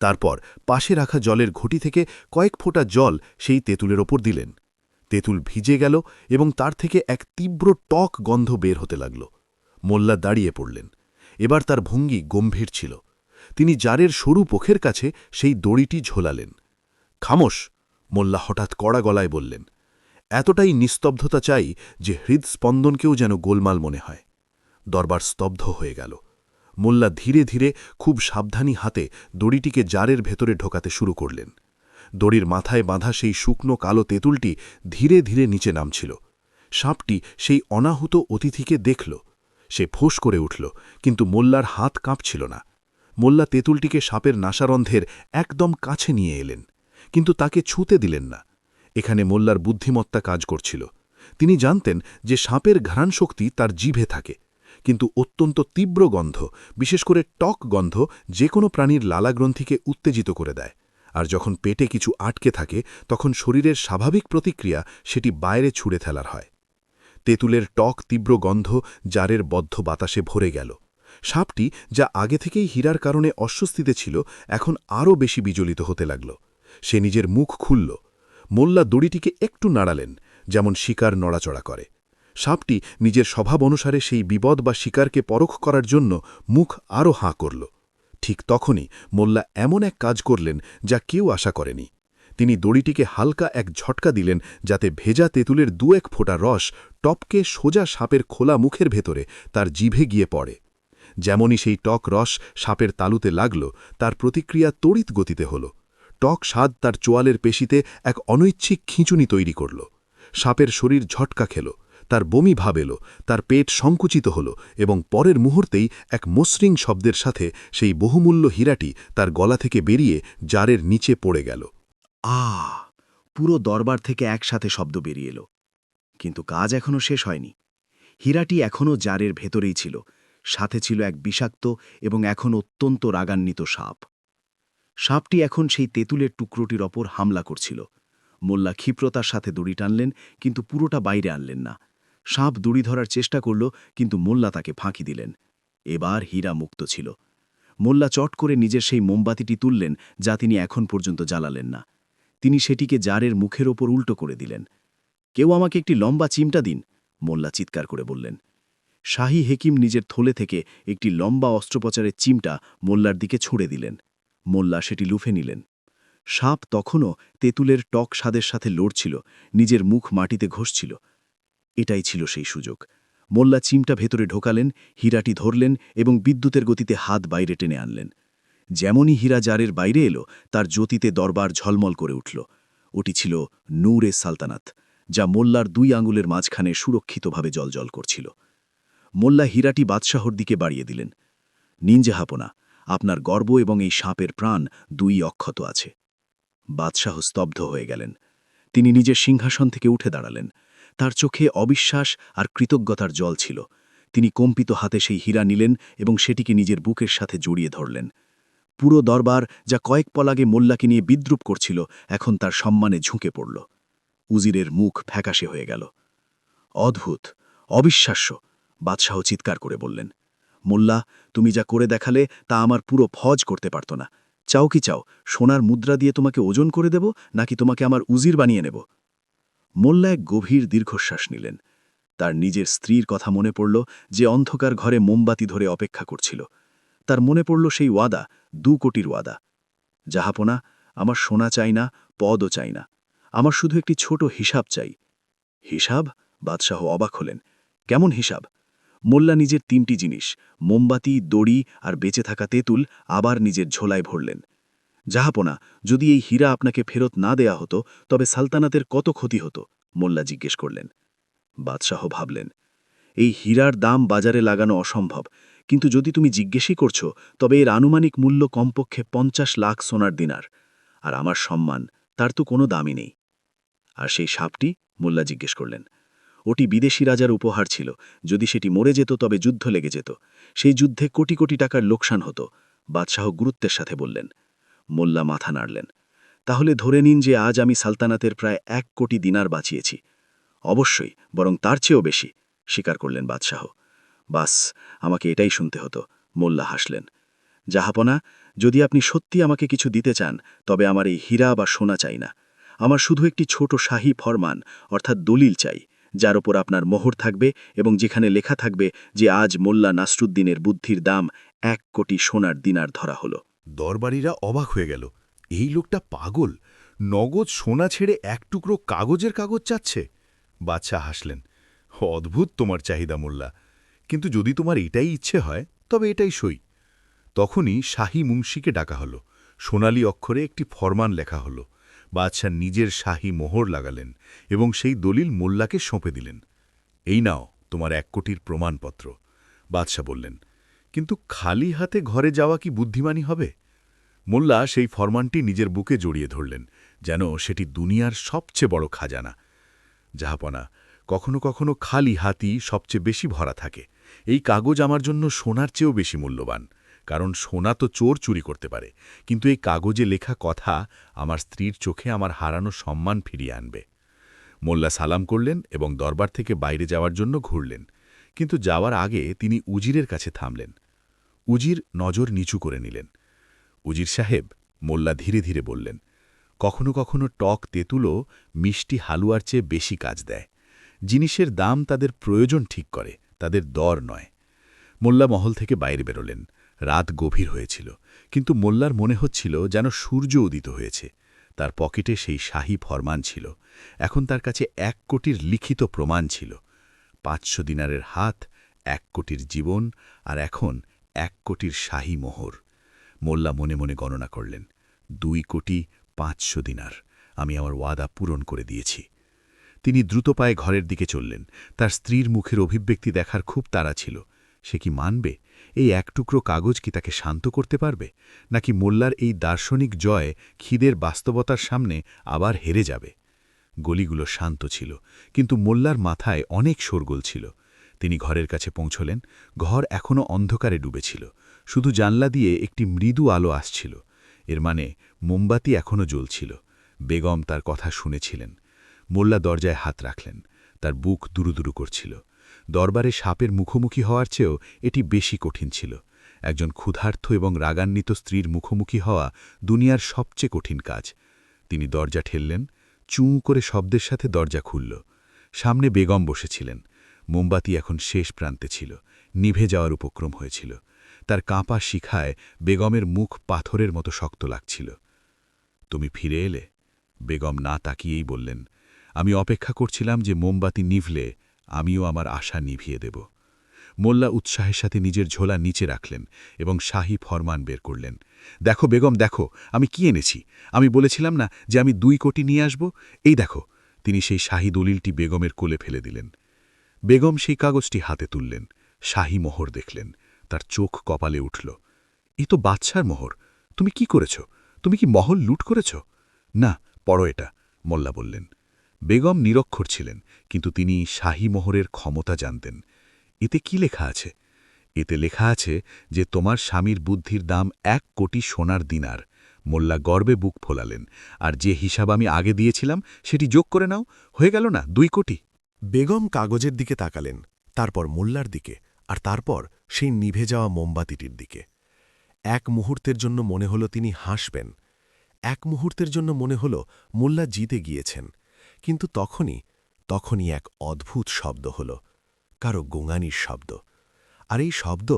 তারপর পাশে রাখা জলের ঘটি থেকে কয়েক ফোঁটা জল সেই তেঁতুলের ওপর দিলেন। তেঁতুল ভিজে গেল এবং তার থেকে এক তীব্র টক গন্ধ বের হতে লাগল। মোল্লা দাঁড়িয়ে পড়লেন। এবার তার ভঙ্গি গম্ভীর ছিল। তিনি জারের সরু পোখের কাছে সেই দড়িটি ঝোলালেন। খামোশ, মোল্লা হঠাৎ কড়া গলায় বললেন। এতটাই নিস্তব্ধতা চাই যে হৃদস্পন্দনকেও যেন গোলমাল মনে হয়। দরবার স্তব্ধ হয়ে গেল। মোল্লা ধীরে ধীরে খুব সাবধানী হাতে দড়িটিকে জারের ভেতরে ঢোকাতে শুরু করলেন। দড়ির মাথায় বাঁধা সেই শুকনো কালো তেঁতুলটি ধীরে ধীরে নিচে নামছিল। সাপটি সেই অনাহুত অতিথিকে দেখল। সে ফোঁস করে উঠল, কিন্তু মোল্লার হাত কাঁপছিল না। মোল্লা তেঁতুলটিকে সাপের নাসারন্ধ্রের একদম কাছে নিয়ে এলেন, কিন্তু তাকে ছুঁতে দিলেন না। এখানে মোল্লার বুদ্ধিমত্তা কাজ করছিল। তিনি জানতেন যে সাপের ঘ্রাণশক্তি তার জিভে থাকে, কিন্তু অত্যন্ত তীব্র গন্ধ, বিশেষ করে টক গন্ধ, যে কোনো প্রাণীর লালাগ্রন্থিকে উত্তেজিত করে দেয়। আর যখন পেটে কিছু আটকে থাকে তখন শরীরের স্বাভাবিক প্রতিক্রিয়া সেটি বাইরে ছুঁড়ে ফেলার হয়। তেঁতুলের টক তীব্র গন্ধ জারের বদ্ধ বাতাসে ভরে গেল। সাপটি, যা আগে থেকেই হীরার কারণে অস্বস্তিতে ছিল, এখন আরও বেশি বিচলিত হতে লাগল। সে নিজের মুখ খুলল। মোল্লা দড়িটিকে একটু নাড়ালেন, যেমন শিকার নড়াচড়া করে। সাপটি নিজের স্বভাব অনুসারে সেই বিপদ বা শিকারকে পরখ করার জন্য মুখ আরও হাঁ করল। ঠিক তখনই মোল্লা এমন এক কাজ করলেন যা কেউ আশা করেনি। তিনি দড়িটিকে হালকা এক ঝটকা দিলেন, যাতে ভেজা তেঁতুলের এক ফোঁটা রস টপকে সোজা সাপের খোলা মুখের ভেতরে তার জিভে গিয়ে পড়ে। যেমনই সেই টক রস সাপের তালুতে লাগল, তার প্রতিক্রিয়া তড়িৎ গতিতে হল। টক স্বাদ তার চোয়ালের পেশিতে এক অনৈচ্ছিক খিঁচুনি তৈরি করল। সাপের শরীর ঝটকা খেল, তার বমি ভাব এল, তার পেট সংকুচিত হল এবং পরের মুহূর্তেই এক মসৃণ শব্দের সাথে সেই বহুমূল্য হীরাটি তার গলা থেকে বেরিয়ে জারের নিচে পড়ে গেল। পুরো দরবার থেকে একসাথে শব্দ বেরিয়ে এলো। কিন্তু কাজ এখনো শেষ হয়নি। হীরাটি এখনও জারের ভেতরেই ছিল। সাথে ছিল এক বিষাক্ত এবং এখন অত্যন্ত রাগান্বিত সাপ। সাপটি এখন সেই তেঁতুলের টুকরোটির ওপর হামলা করছিল। মোল্লা ক্ষিপ্রতার সাথে দড়ি টানলেন, কিন্তু পুরোটা বাইরে আনলেন না। সাপ দড়ি ধরার চেষ্টা করল, কিন্তু মোল্লা তাকে ফাঁকি দিলেন। এবার হীরা মুক্ত ছিল। মোল্লা চট করে নিজের সেই মোমবাতিটি তুললেন, যা তিনি এখন পর্যন্ত জ্বালালেন না। তিনি সেটিকে জারের মুখের ওপর উল্টো করে দিলেন। কেউ আমাকে একটি লম্বা চিমটা দিন, মোল্লা চিৎকার করে বললেন। শাহী হেকিম নিজের থলে থেকে একটি লম্বা অস্ত্রোপচারের চিমটা মোল্লার দিকে ছুঁড়ে দিলেন। মোল্লা সেটি লুফে নিলেন। সাপ তখনও তেঁতুলের টক স্বাদের সাথে লড়ছিল, নিজের মুখ মাটিতে ঘষছিল। এটাই ছিল সেই সুযোগ। মোল্লা চিমটা ভেতরে ঢোকালেন, হীরাটি ধরলেন এবং বিদ্যুতের গতিতে হাত বাইরে টেনে আনলেন। যেমনই হীরা জারের বাইরে এলো, তার জ্যোতিতে দরবার ঝলমল করে উঠল। ওটি ছিল নূরে সালতানাত, যা মোল্লার 2 আঙুলের মাঝখানে সুরক্ষিতভাবে জ্বলজ্বল করছিল। মোল্লা হীরাটি বাদশাহর দিকে বাড়িয়ে দিলেন। নিন জাহাপনা, আপনার গর্ব এবং এই সাপের প্রাণ 2 অক্ষত আছে। বাদশাহ স্তব্ধ হয়ে গেলেন। তিনি নিজের সিংহাসন থেকে উঠে দাঁড়ালেন। তার চোখে অবিশ্বাস আর কৃতজ্ঞতার জল ছিল। তিনি কম্পিত হাতে সেই হীরা নিলেন এবং সেটিকে নিজের বুকের সাথে জড়িয়ে ধরলেন। পুরো দরবার, যা কয়েক পল আগে মোল্লাকে নিয়ে বিদ্রুপ করছিল, এখন তার সম্মানে ঝুঁকে পড়ল। উজিরের মুখ ফ্যাকাশে হয়ে গেল। অদ্ভুত, অবিশ্বাস্য, বাদশাহ চিৎকার করে বললেন। মোল্লা, তুমি যা করে দেখালে তা আমার পুরো ফজ করতে পারত না। চাও কি চাও, সোনার মুদ্রা দিয়ে তোমাকে ওজন করে দেব, নাকি তোমাকে আমার উজির বানিয়ে নেব? মোল্লা এক গভীর দীর্ঘশ্বাস নিলেন। তার নিজের স্ত্রীর কথা মনে পড়ল, যে অন্ধকার ঘরে মোমবাতি ধরে অপেক্ষা করছিল। তার মনে পড়ল সেই ওয়াদা, 2 কোটির ওয়াদা। জাহাপনা, আমার সোনা চাই না, পদও চাই না, আমার শুধু একটি ছোট হিসাব চাই। হিসাব? বাদশাহ অবাক হলেন। কেমন হিসাব? মোল্লা নিজের 3টি জিনিস, মোমবাতি, দড়ি আর বেঁচে থাকা তেঁতুল, আবার নিজের ঝোলায় ভরলেন। জাহাপনা, যদি এই হীরা আপনাকে ফেরত না দেয়া হতো, তবে সালতানাতের কত ক্ষতি হতো? মোল্লা জিজ্ঞেস করলেন। বাদশাহ ভাবলেন, এই হীরার দাম বাজারে লাগানো অসম্ভব, কিন্তু যদি তুমি জিজ্ঞেসই করছো, তবে এর আনুমানিক মূল্য কমপক্ষে 50 লাখ সোনার দিনার। আর আমার সম্মান, তার তো কোনো দামই নেই। আর সেই সাপটি? মোল্লা জিজ্ঞেস করলেন। ওটি বিদেশি রাজার উপহার ছিল, যদি সেটি মরে যেত তবে যুদ্ধ লেগে যেত, সেই যুদ্ধে কোটি কোটি টাকার লোকসান হতো, বাদশাহ গুরুত্বের সাথে বললেন। মোল্লা মাথা নাড়লেন। তাহলে ধরে নিন যে আজ আমি সালতানাতের প্রায় 1 কোটি দিনার বাঁচিয়েছি। অবশ্যই, বরং তার চেয়েও বেশি, স্বীকার করলেন বাদশাহ। বাস, আমাকে এটাই শুনতে হতো। মোল্লা হাসলেন। জাহাপনা, যদি আপনি সত্যি আমাকে কিছু দিতে চান, তবে আমার এই হীরা বা সোনা চাই না। আমার শুধু একটি ছোট শাহী ফরমান, অর্থাৎ দলিল চাই, যার ওপর আপনার মোহর থাকবে এবং যেখানে লেখা থাকবে যে আজ মোল্লা নাসরুদ্দিনের বুদ্ধির দাম 1 কোটি সোনার দিনার ধরা হলো। দরবারীরা অবাক হয়ে গেল। এই লোকটা পাগল, নগদ সোনা ছেড়ে 1 টুকরো কাগজের কাগজ চাচ্ছে। বাদশাহ হাসলেন। অদ্ভুত তোমার চাহিদা মোল্লা, কিন্তু যদি তোমার এটাই ইচ্ছে হয় তবে এটাই সই। তখনই শাহী মুন্সিকে ডাকা হলো। সোনালী অক্ষরে একটি ফরমান লেখা হলো। বাদশাহ নিজের শাহী মোহর লাগালেন এবং সেই দলিল মোল্লাকে সঁপে দিলেন। এই নাও তোমার 1 কোটির প্রমাণপত্র। বাদশাহ বললেন, কিন্তু খালি হাতে ঘরে যাওয়া কি বুদ্ধিমানী হবে? মোল্লা সেই ফরমানটি নিজের বুকে জড়িয়ে ধরলেন, যেন সেটি দুনিয়ার সবচেয়ে বড় খাজানা। জাহাপনা, কখনো কখনো খালি হাতই সবচেয়ে বেশি ভরা থাকে। এই কাগজ আমার জন্য সোনার চেয়েও বেশি মূল্যবান, কারণ সোনা তো চোর চুরি করতে পারে, কিন্তু এই কাগজে লেখা কথা আমার স্ত্রীর চোখে আমার হারানো সম্মান ফিরিয়ে আনবে। মোল্লা সালাম করলেন এবং দরবার থেকে বাইরে যাওয়ার জন্য ঘুরলেন, কিন্তু যাওয়ার আগে তিনি উজিরের কাছে থামলেন। উজির নজর নিচু করে নিলেন। উজির সাহেব, মোল্লা ধীরে ধীরে বললেন, কখনো কখনো টক তেঁতুলও মিষ্টি হালুয়ার চেয়ে বেশি কাজ দেয়। জিনিসের দাম তাদের প্রয়োজন ঠিক করে, তাদের দর নয়। মোল্লা মহল থেকে বাইরে বেরোলেন। রাত গভীর হয়েছিল, কিন্তু মোল্লার মনে হচ্ছিল যেন সূর্য উদিত হয়েছে। তার পকেটে সেই শাহী ফরমান ছিল। এখন তার কাছে 1 কোটির লিখিত প্রমাণ ছিল। 500 দিনারের হাত, 1 কোটির জীবন, আর এখন 1 কোটির শাহী মোহর। মোল্লা মনে মনে গণনা করলেন, 2 কোটি 500 দিনার। আমি আমার ওয়াদা পূরণ করে দিয়েছি। তিনি দ্রুত পায়ে ঘরের দিকে চললেন। তার স্ত্রীর মুখের অভিব্যক্তি দেখার খুব তাড়া ছিল। সে কি মানবে? এই 1 টুকরো কাগজ কি তাকে শান্ত করতে পারবে, নাকি মোল্লার এই দার্শনিক জয় খিদের বাস্তবতার সামনে আবার হেরে যাবে? গলিগুলো শান্ত ছিল, কিন্তু মোল্লার মাথায় অনেক শোরগোল ছিল। তিনি ঘরের কাছে পৌঁছলেন। ঘর এখনও অন্ধকারে ডুবেছিল, শুধু জানলা দিয়ে একটি মৃদু আলো আসছিল। এর মানে মোমবাতি এখনও জ্বলছিল। বেগম তার কথা শুনেছিলেন। মোল্লা দরজায় হাত রাখলেন। তার বুক দুরুদুরু করছিল। দরবারে সাপের মুখোমুখি হওয়ার চেয়েও এটি বেশি কঠিন ছিল। একজন ক্ষুধার্ত এবং রাগান্বিত স্ত্রীর মুখোমুখি হওয়া দুনিয়ার সবচেয়ে কঠিন কাজ। তিনি দরজা ঠেললেন। চুঁ করে শব্দের সাথে দরজা খুলল। সামনে বেগম বসেছিলেন। মোমবাতি এখন শেষ প্রান্তে ছিল, নিভে যাওয়ার উপক্রম হয়েছিল। তার কাঁপা শিখায় বেগমের মুখ পাথরের মতো শক্ত লাগছিল। তুমি ফিরে এলে? বেগম না তাকিয়েই বললেন, আমি অপেক্ষা করছিলাম যে মোমবাতি নিভলে আমিও আমার আশা নিভিয়ে দেব। মোল্লা উৎসাহের সাথে নিজের ঝোলা নিচে রাখলেন এবং শাহী ফরমান বের করলেন। দেখো বেগম, দেখো আমি কি এনেছি। আমি বলেছিলাম না যে আমি 2 কোটি নিয়ে আসব? এই দেখো। তিনি সেই শাহী দলিলটি বেগমের কোলে ফেলে দিলেন। বেগম সেই কাগজটি হাতে তুললেন। শাহী মোহর দেখলেন। তার চোখ কপালে উঠল। এ তো বাদশার মোহর। তুমি কি করেছ? তুমি কি মহল লুট করেছ? না, পড়ো এটা, মোল্লা বললেন। বেগম নিরক্ষর ছিলেন, কিন্তু তিনি শাহী মোহরের ক্ষমতা জানতেন। এতে কি লেখা আছে? এতে লেখা আছে যে তোমার স্বামীর বুদ্ধির দাম 1 কোটি সোনার দিনার, মোল্লা গর্বে বুক ফোলালেন। আর যে হিসাব আমি আগে দিয়েছিলাম সেটি যোগ করে নাও, হয়ে গেল না 2 কোটি। বেগম কাগজের দিকে তাকালেন, তারপর মোল্লার দিকে, আর তারপর সেই নিভে যাওয়া মোমবাতিটির দিকে। এক মুহূর্তের জন্য মনে হল তিনি হাসবেন, এক মুহূর্তের জন্য মনে হল মোল্লা জিতে গিয়েছেন। কিন্তু তখনই এক অদ্ভুত শব্দ হল, কারো গোঙানির শব্দ। আর এই শব্দ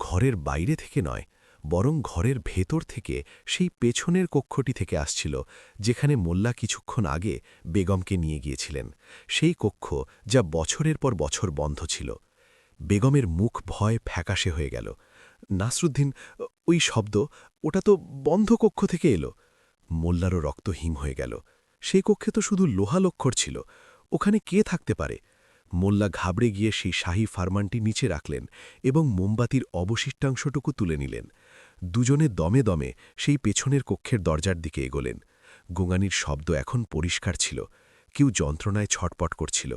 ঘরের বাইরে থেকে নয়, বরং ঘরের ভেতর থেকে, সেই পেছনের কক্ষটি থেকে আসছিল, যেখানে মোল্লা কিছুক্ষণ আগে বেগমকে নিয়ে গিয়েছিলেন। সেই কক্ষ যা বছরের পর বছর বন্ধ ছিল। বেগমের মুখ ভয় ফ্যাকাশে হয়ে গেল। নাসরুদ্দিন, ওই শব্দ, ওটা তো বন্ধ কক্ষ থেকে এলো। মোল্লারও রক্ত হিম হয়ে গেল। সেই কক্ষে তো শুধু লোহালক্ষর ছিল, ওখানে কে থাকতে পারে? মোল্লা ঘাবড়ে গিয়ে সেই শাহী ফারমানটি নিচে রাখলেন এবং মোমবাতির অবশিষ্টাংশটুকু তুলে নিলেন। দুজনে দমে দমে সেই পেছনের কক্ষের দরজার দিকে এগোলেন। গোঙানির শব্দ এখন পরিষ্কার ছিল, কেউ যন্ত্রণায় ছটপট করছিল।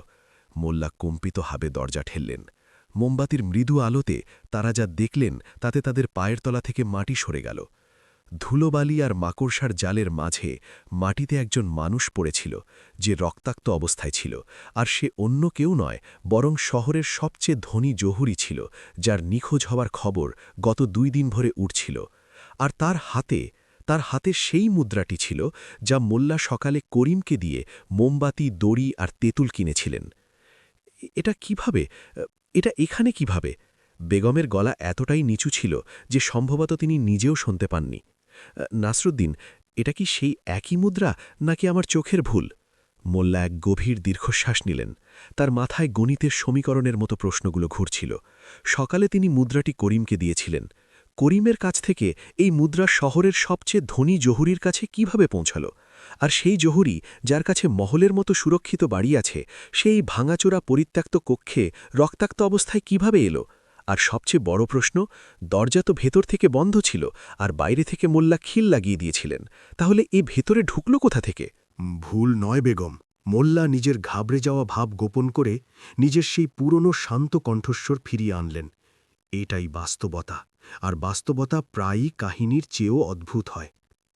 মোল্লা কম্পিত হাবে দরজা ঠেললেন। মোমবাতির মৃদু আলোতে তারা যা দেখলেন তাতে তাদের পায়ের তলা থেকে মাটি সরে গেল। ধুলোবালি আর মাকড়সার জালের মাঝে মাটিতে একজন মানুষ পড়েছিল, যে রক্তাক্ত অবস্থায় ছিল, আর সে অন্য কেউ নয়, বরং শহরের সবচেয়ে ধনী জহুরি ছিল, যার নিখোঁজ হওয়ার খবর গত 2 দিন ভরে উঠছিল। আর তার হাতে সেই মুদ্রাটি ছিল যা মোল্লা সকালে করিমকে দিয়ে মোমবাতি, দড়ি আর তেঁতুল কিনেছিলেন। এটা কিভাবে, এটা এখানে কিভাবে? বেগমের গলা এতটাই নিচু ছিল যে সম্ভবত তিনি নিজেও শুনতে পাননি। নাসরুদ্দিন, এটা কি সেই একই মুদ্রা, নাকি আমার চোখের ভুল? মোল্লা এক গভীর দীর্ঘশ্বাস নিলেন। তার মাথায় গণিতের সমীকরণের মতো প্রশ্নগুলো ঘুরছিল। সকালে তিনি মুদ্রাটি করিমকে দিয়েছিলেন। করিমের কাছ থেকে এই মুদ্রা শহরের সবচেয়ে ধনী জহুরির কাছে কিভাবে পৌঁছাল? আর সেই জহুরি, যার কাছে মহলের মতো সুরক্ষিত বাড়ি আছে, সেই ভাঙাচোরা পরিত্যক্ত কক্ষে রক্তাক্ত অবস্থায় কিভাবে এলো? আর সবচেয়ে বড় প্রশ্ন, দরজা তো ভেতর থেকে বন্ধ ছিল, আর বাইরে থেকে মোল্লা খিল লাগিয়ে দিয়েছিলেন। তাহলে এ ভেতরে ঢুকল কোথা থেকে? ভুল নয় বেগম। মোল্লা নিজের ঘাবড়ে যাওয়া ভাব গোপন করে নিজের সেই পুরনো শান্ত কণ্ঠস্বর ফিরিয়ে আনলেন। এটাই বাস্তবতা, আর বাস্তবতা প্রায়ই কাহিনীর চেয়েও অদ্ভুত হয়।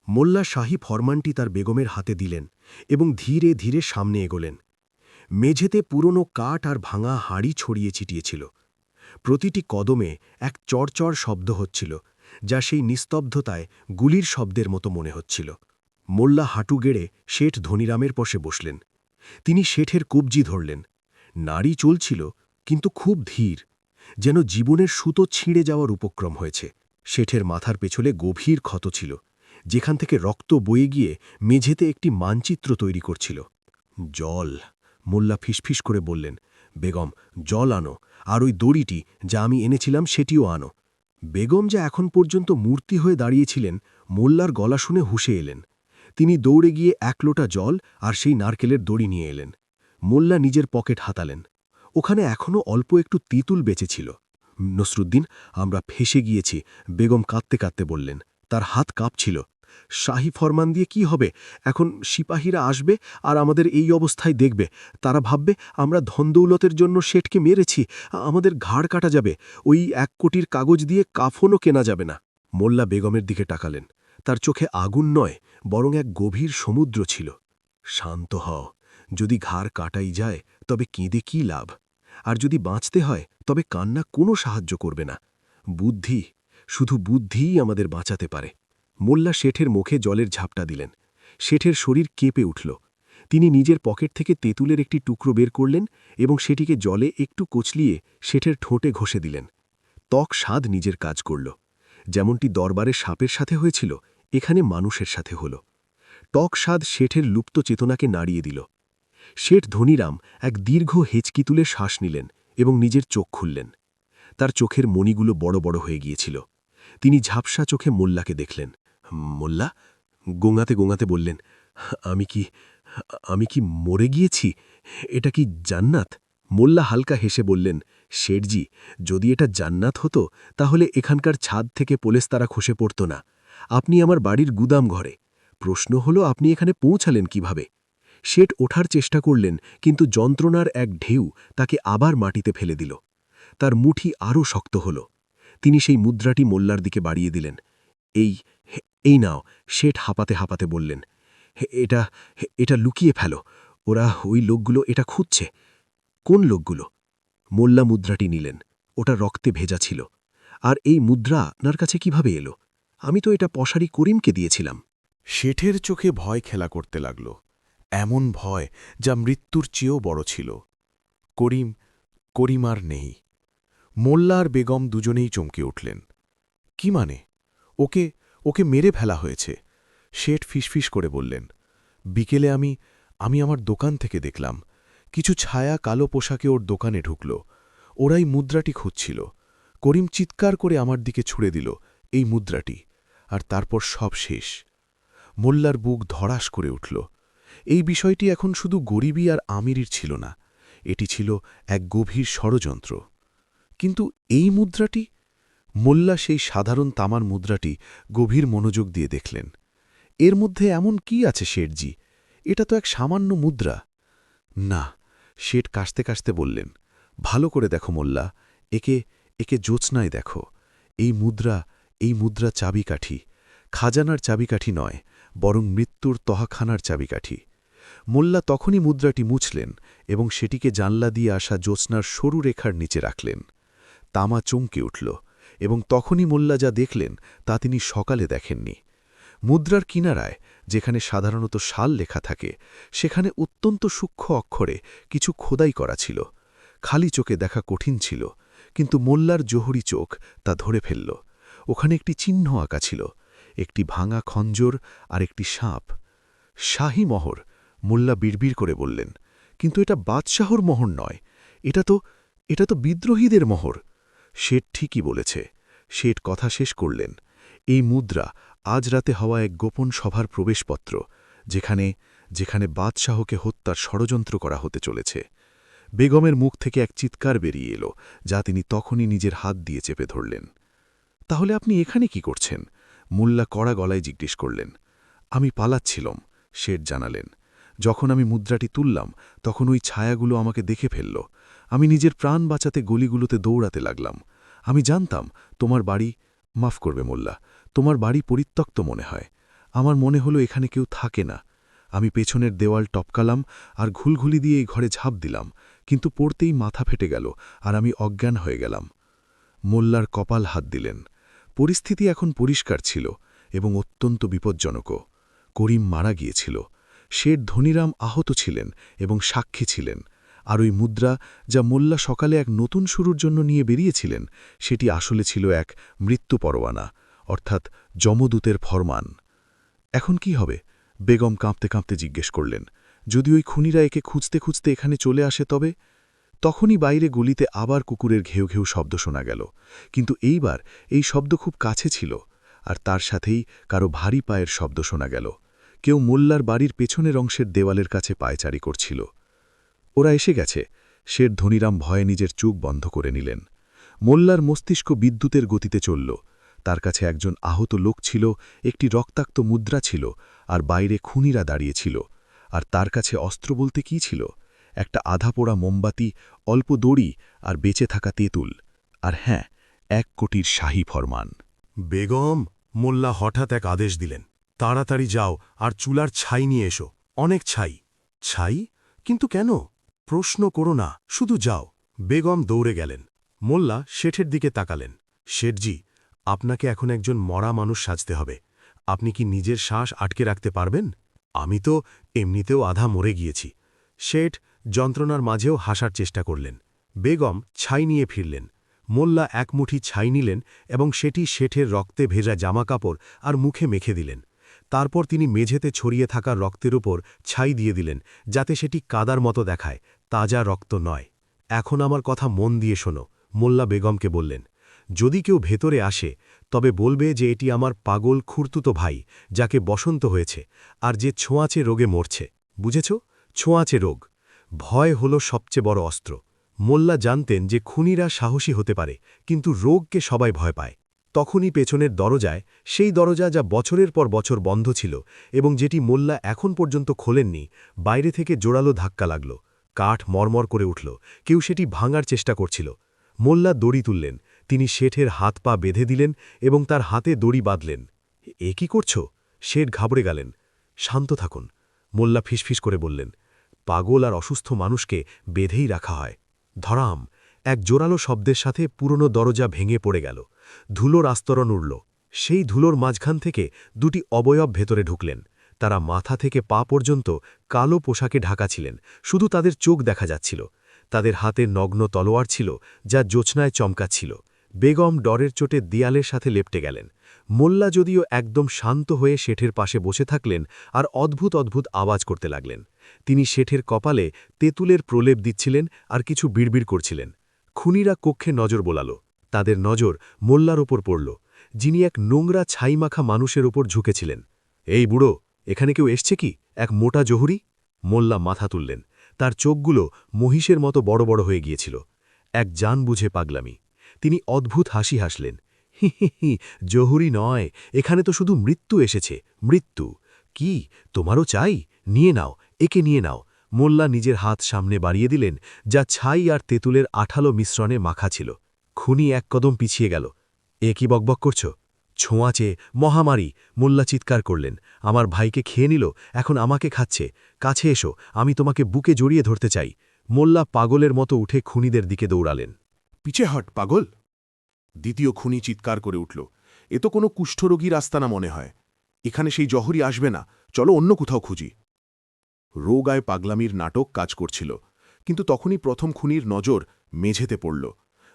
মোল্লা শাহী ফরমানটি তার বেগমের হাতে দিলেন এবং ধীরে ধীরে সামনে এগোলেন। মেঝেতে পুরনো কাঠ আর ভাঙা হাড়ি ছড়িয়ে ছিটিয়েছিল। প্রতিটি কদমে এক চড়চড় শব্দ হচ্ছিল, যা সেই নিস্তব্ধতায় গুলির শব্দের মতো মনে হচ্ছিল। মোল্লা হাঁটু গেড়ে শেঠ ধনীরামের পাশে বসলেন। তিনি শেঠের কবজি ধরলেন। নাড়ি চলছিল, কিন্তু খুব ধীর, যেন জীবনের সুতো ছিঁড়ে যাওয়ার উপক্রম হয়েছে। শেঠের মাথার পেছনে গভীর ক্ষত ছিল, যেখান থেকে রক্ত বয়ে গিয়ে মেঝেতে একটি মানচিত্র তৈরি করছিল। জল, মোল্লা ফিসফিস করে বললেন। বেগম, জল আনো, আর ওই দড়িটি যা আমি এনেছিলাম সেটিও আনো। বেগম যা এখন পর্যন্ত মূর্তি হয়ে দাঁড়িয়েছিলেন, মোল্লার গলা শুনে হুঁশে এলেন। তিনি দৌড়ে গিয়ে 1 লোটা জল আর সেই নারকেলের দড়ি নিয়ে এলেন। মোল্লা নিজের পকেট হাতালেন। ওখানে এখনও অল্প একটু তিতুল বেঁচে ছিল। নসরুদ্দিন, আমরা ফেঁসে গিয়েছি, বেগম কাঁদতে কাঁদতে বললেন। তার হাত কাঁপছিল। শাহী ফরমান দিয়ে কি হবে? এখন সিপাহীরা আসবে আর আমাদের এই অবস্থায় দেখবে। তারা ভাববে আমরা ধনদৌলতের জন্য শেঠকে মেরেছি, আমাদের ঘাড় কাটা যাবে। ওই 1 কোটির কাগজ দিয়ে কাফনও কেনা যাবে না। মোল্লা বেগমের দিকে তাকালেন। তার চোখে আগুন নয়, বরং এক গভীর সমুদ্র ছিল। শান্ত হও। যদি ঘাড় কাটাই যায়, তবে কেঁদে কী লাভ? আর যদি বাঁচতে হয়, তবে কান্না কোনো সাহায্য করবে না। বুদ্ধি, শুধু বুদ্ধিই আমাদের বাঁচাতে পারে। মোল্লা শেঠের মুখে জলের ঝাপটা দিলেন। শেঠের শরীর কেঁপে উঠল। তিনি নিজের পকেট থেকে তেঁতুলের একটি টুকরো বের করলেন এবং সেটিকে জলে একটু কচলিয়ে শেঠের ঠোঁটে ঘষে দিলেন। ত্বক স্বাদ নিজের কাজ করল। যেমনটি দরবারে সাপের সাথে হয়েছিল, এখানে মানুষের সাথে হল। টক স্বাদ শেঠের লুপ্ত চেতনাকে নাড়িয়ে দিল। শেঠ ধনীরাম এক দীর্ঘ হেঁচকি তুলে শ্বাস নিলেন এবং নিজের চোখ খুললেন। তার চোখের মণিগুলো বড় বড় হয়ে গিয়েছিল। তিনি ঝাপসা চোখে মোল্লাকে দেখলেন। মোল্লা গোঙাতে গোঙাতে বললেন, আমি কি মরে গিয়েছি? এটা কি জান্নাত? মোল্লা হালকা হেসে বললেন, শেঠজি, যদি এটা জান্নাত হতো, তাহলে এখানকার ছাদ থেকে পোলেস্তারা খসে পড়ত না। আপনি আমার বাড়ির গুদাম ঘরে। প্রশ্ন হলো, আপনি এখানে পৌঁছালেন কিভাবে? শেঠ ওঠার চেষ্টা করলেন, কিন্তু যন্ত্রণার এক ঢেউ তাকে আবার মাটিতে ফেলে দিল। তার মুঠি আরও শক্ত হল। তিনি সেই মুদ্রাটি মোল্লার দিকে বাড়িয়ে দিলেন। এই নাও, শেঠ হাঁপাতে হাঁপাতে বললেন, এটা এটা লুকিয়ে ফেলো, ওরা ওই লোকগুলো এটা খুঁজছে। কোন লোকগুলো? মোল্লা মুদ্রাটি নিলেন, ওটা রক্তে ভেজা ছিল। আর এই মুদ্রা আপনার কাছে কিভাবে এলো? আমি তো এটা পশারি করিমকে দিয়েছিলাম। শেঠের চোখে ভয় খেলা করতে লাগল, এমন ভয় যা মৃত্যুর চেয়েও বড় ছিল। করিম আর নেই। মোল্লা আর বেগম দুজনেই চমকে উঠলেন। কি মানে? ওকে মেরে ফেলা হয়েছে। শেঠ ফিসফিস করে বললেন, বিকেলে আমি আমার দোকান থেকে দেখলাম কিছু ছায়া কালো পোশাকে ওর দোকানে ঢুকল। ওরাই মুদ্রাটি খুঁজছিল। করিম চিৎকার করে আমার দিকে ছুড়ে দিল এই মুদ্রাটি, আর তারপর সব শেষ। মোল্লার বুক ধড়াস করে উঠল। এই বিষয়টি এখন শুধু গরিবী আর আমিরির ছিল না, এটি ছিল এক গভীর ষড়যন্ত্র। কিন্তু এই মুদ্রাটি? মোল্লা সেই সাধারণ তামার মুদ্রাটি গভীর মনোযোগ দিয়ে দেখলেন। এর মধ্যে এমন কি আছে শেঠজি? এটা তো এক সামান্য মুদ্রা। না, শেঠ কাশতে কাশতে বললেন, ভালো করে দেখো মোল্লা, একে জ্যোৎস্নায় দেখো। এই মুদ্রা চাবিকাঠি, খাজানার চাবিকাঠি নয়, বরং মৃত্যুর তহাখানার চাবিকাঠি। মোল্লা তখনই মুদ্রাটি মুছলেন এবং সেটিকে জানলা দিয়ে আসা জ্যোৎস্নার সরু রেখার নিচে রাখলেন। তামা চমকে উঠল, এবং তখনই মোল্লা যা দেখলেন তা তিনি সকালে দেখেননি। মুদ্রার কিনারায়, যেখানে সাধারণত শাল লেখা থাকে, সেখানে অত্যন্ত সূক্ষ্ম অক্ষরে কিছু খোদাই করা ছিল। খালি চোখে দেখা কঠিন ছিল, কিন্তু মোল্লার জোহরি চোখ তা ধরে ফেলল। ওখানে একটি চিহ্ন আঁকা ছিল, একটি ভাঙা খঞ্জর আর একটি সাপ। শাহী মোহর, মোল্লা বিড়বিড় করে বললেন, কিন্তু এটা বাদশাহর মোহর নয়, এটা তো বিদ্রোহীদের মোহর। শেঠ ঠিকই বলেছে। শেঠ কথা শেষ করলেন, এই মুদ্রা আজ রাতে হওয়া এক গোপন সভার প্রবেশপত্র, যেখানে বাদশাহকে হত্যার ষড়যন্ত্র করা হতে চলেছে। বেগমের মুখ থেকে এক চিৎকার বেরিয়ে এলো, যা তিনি তখনই নিজের হাত দিয়ে চেপে ধরলেন। তাহলে আপনি এখানে কি করছেন? মোল্লা কড়া গলায় জিজ্ঞেস করলেন। আমি পালাচ্ছিলাম, শেঠ জানালেন। যখন আমি মুদ্রাটি তুললাম, তখন ওই ছায়াগুলো আমাকে দেখে ফেলল। আমি নিজের প্রাণ বাঁচাতে গলিগুলোতে দৌড়াতে লাগলাম। আমি জানতাম তোমার বাড়ি, মাফ করবে মোল্লা, তোমার বাড়ি পরিত্যক্ত মনে হয়। আমার মনে হলো এখানে কেউ থাকে না। আমি পেছনের দেওয়াল টপকালাম আর ঘুলঘুলি দিয়ে এই ঘরে ঝাঁপ দিলাম, কিন্তু পড়তেই মাথা ফেটে গেল আর আমি অজ্ঞান হয়ে গেলাম। মোল্লার কপাল হাত দিলেন। পরিস্থিতি এখন পরিষ্কার ছিল এবং অত্যন্ত বিপজ্জনকও। করিম মারা গিয়েছিল, শেঠ ধনীরাম আহত ছিলেন এবং সাক্ষী ছিলেন, আর ওই মুদ্রা যা মোল্লা সকালে এক নতুন শুরুর জন্য নিয়ে বেরিয়েছিলেন, সেটি আসলে ছিল এক মৃত্যু পরোয়ানা, অর্থাৎ যমদূতের ফরমান। এখন কি হবে? বেগম কাঁপতে কাঁপতে জিজ্ঞেস করলেন। যদি ওই খুনিরা একে খুঁজতে খুঁজতে এখানে চলে আসে তবে? তখনই বাইরে গলিতে আবার কুকুরের ঘেউ ঘেউ শব্দ শোনা গেল, কিন্তু এইবার এই শব্দ খুব কাছে ছিল, আর তার সাথেই কারো ভারী পায়ের শব্দ শোনা গেল। কেউ মোল্লার বাড়ির পেছনের অংশের দেওয়ালের কাছে পায়চারি করছিল। ওরা এসে গেছে, শেঠ ধনীরাম ভয়ে নিজের চোখ বন্ধ করে নিলেন। মোল্লার মস্তিষ্ক বিদ্যুতের গতিতে চলল। তার কাছে একজন আহত লোক ছিল, একটি রক্তাক্ত মুদ্রা ছিল, আর বাইরে খুনিরা দাঁড়িয়েছিল। আর তার কাছে অস্ত্র বলতে কি ছিল? একটা আধা পোড়া মোমবাতি, অল্প দড়ি আর বেঁচে থাকা তেঁতুল। আর হ্যাঁ, 1 কোটির শাহী ফরমান। বেগম, মোল্লা হঠাৎ এক আদেশ দিলেন, তাড়াতাড়ি যাও আর চুলার ছাই নিয়ে এসো, অনেক ছাই। ছাই? কিন্তু কেন? প্রশ্ন করো না, শুধু যাও। বেগম দৌড়ে গেলেন। মোল্লা শেঠের দিকে তাকালেন। শেঠজি, আপনাকে এখন একজন মরা মানুষ সাজতে হবে। আপনি কি নিজের শ্বাস আটকে রাখতে পারবেন? আমি তো এমনিতেও আধা মরে গিয়েছি। শেঠ যন্ত্রণার মাঝেও হাসার চেষ্টা করলেন। বেগম ছাই নিয়ে ফিরলেন। মোল্লা এক মুঠি ছাই নিলেন এবং সেটি শেঠের রক্তে ভেজা জামাকাপড় আর মুখে মেখে দিলেন। তারপর তিনি মেঝেতে ছড়িয়ে থাকা রক্তের উপর ছাই দিয়ে দিলেন, যাতে সেটি কাদার মতো দেখায়, তাজা রক্ত নয়। এখন আমার কথা মন দিয়ে শোনো, মোল্লা বেগমকে বললেন। যদি কেউ ভেতরে আসে, তবে বলবে যে এটি আমার পাগল খুড়তুতো ভাই, যাকে বসন্ত হয়েছে, আর যে ছোঁয়াচে রোগে মরছে। বুঝেছ? ছোঁয়াচে রোগ। ভয় হল সবচেয়ে বড় অস্ত্র। মোল্লা জানতেন যে খুনিরা সাহসী হতে পারে, কিন্তু রোগকে সবাই ভয় পায়। তখনই পেছনের দরজায়, সেই দরজা যা বছরের পর বছর বন্ধ ছিল এবং যেটি মোল্লা এখন পর্যন্ত খোলেননি, বাইরে থেকে জোরালো ধাক্কা লাগল। কাঠ মরমর করে উঠল, কেউ সেটি ভাঙার চেষ্টা করছিল। মোল্লা দড়ি তুললেন, তিনি শেঠের হাত পা বেঁধে দিলেন এবং তার হাতে দড়ি বাঁধলেন। এ কি করছ? শেঠ ঘাবড়ে গেলেন। শান্ত থাকুন, মোল্লা ফিসফিস করে বললেন। পাগল আর অসুস্থ মানুষকে বেঁধেই রাখা হয়। ধরাম! এক জোরালো শব্দের সাথে পুরনো দরজা ভেঙে পড়ে গেল। ধুলোর আস্তরণ উড়ল। সেই ধুলোর মাঝখান থেকে দুটি অবয়ব ভেতরে ঢুকলেন। তারা মাথা থেকে পা পর্যন্ত কালো পোশাকে ঢাকা ছিলেন, শুধু তাদের চোখ দেখা যাচ্ছিল। তাদের হাতে নগ্ন তলোয়ার ছিল, যা জ্যোৎস্নায় চমকাচ্ছিল। বেগম ডরের চোটে দেয়ালের সাথে লেপটে গেলেন। মোল্লা যদিও একদম শান্ত হয়ে শেঠের পাশে বসে থাকলেন আর অদ্ভুত অদ্ভুত আওয়াজ করতে লাগলেন। তিনি শেঠের কপালে তেঁতুলের প্রলেপ দিচ্ছিলেন আর কিছু বিড়বিড় করছিলেন। খুনিরা কক্ষে নজর বোলাল। তাদের নজর মোল্লার ওপর পড়ল, যিনি এক নোংরা ছাইমাখা মানুষের ওপর ঝুঁকেছিলেন। এই বুড়ো, এখানে কেউ এসছে কি? এক মোটা জহুরি? মোল্লা মাথা তুললেন। তার চোখগুলো মহিষের মতো বড় বড় হয়ে গিয়েছিল। এক জান বুঝে পাগলামি। তিনি অদ্ভুত হাসি হাসলেন। হি হি হি, জহুরি নয়, এখানে তো শুধু মৃত্যু এসেছে, মৃত্যু। কি, তোমারও চাই? নিয়ে নাও, একে নিয়ে নাও। মোল্লা নিজের হাত সামনে বাড়িয়ে দিলেন, যা ছাই আর তেঁতুলের আঠালো মিশ্রণে মাখা ছিল। খুনি এক কদম পিছিয়ে গেল। এ কি বকবক করছ? ছোঁয়াচে, মহামারী! মোল্লা চিৎকার করলেন। আমার ভাইকে খেয়ে নিল, এখন আমাকে খাচ্ছে। কাছে এসো, আমি তোমাকে বুকে জড়িয়ে ধরতে চাই। মোল্লা পাগলের মতো উঠে খুনিদের দিকে দৌড়ালেন। পিছে হট, পাগল! দ্বিতীয় খুনি চিৎকার করে উঠল। এ তো কোনো কুষ্ঠরোগীর আস্তানা মনে হয়। এখানে সেই জহরি আসবে না, চলো অন্য কোথাও খুঁজি। রোগায় পাগলামির নাটক কাজ করছিল, কিন্তু তখনই প্রথম খুনির নজর মেঝেতে পড়ল।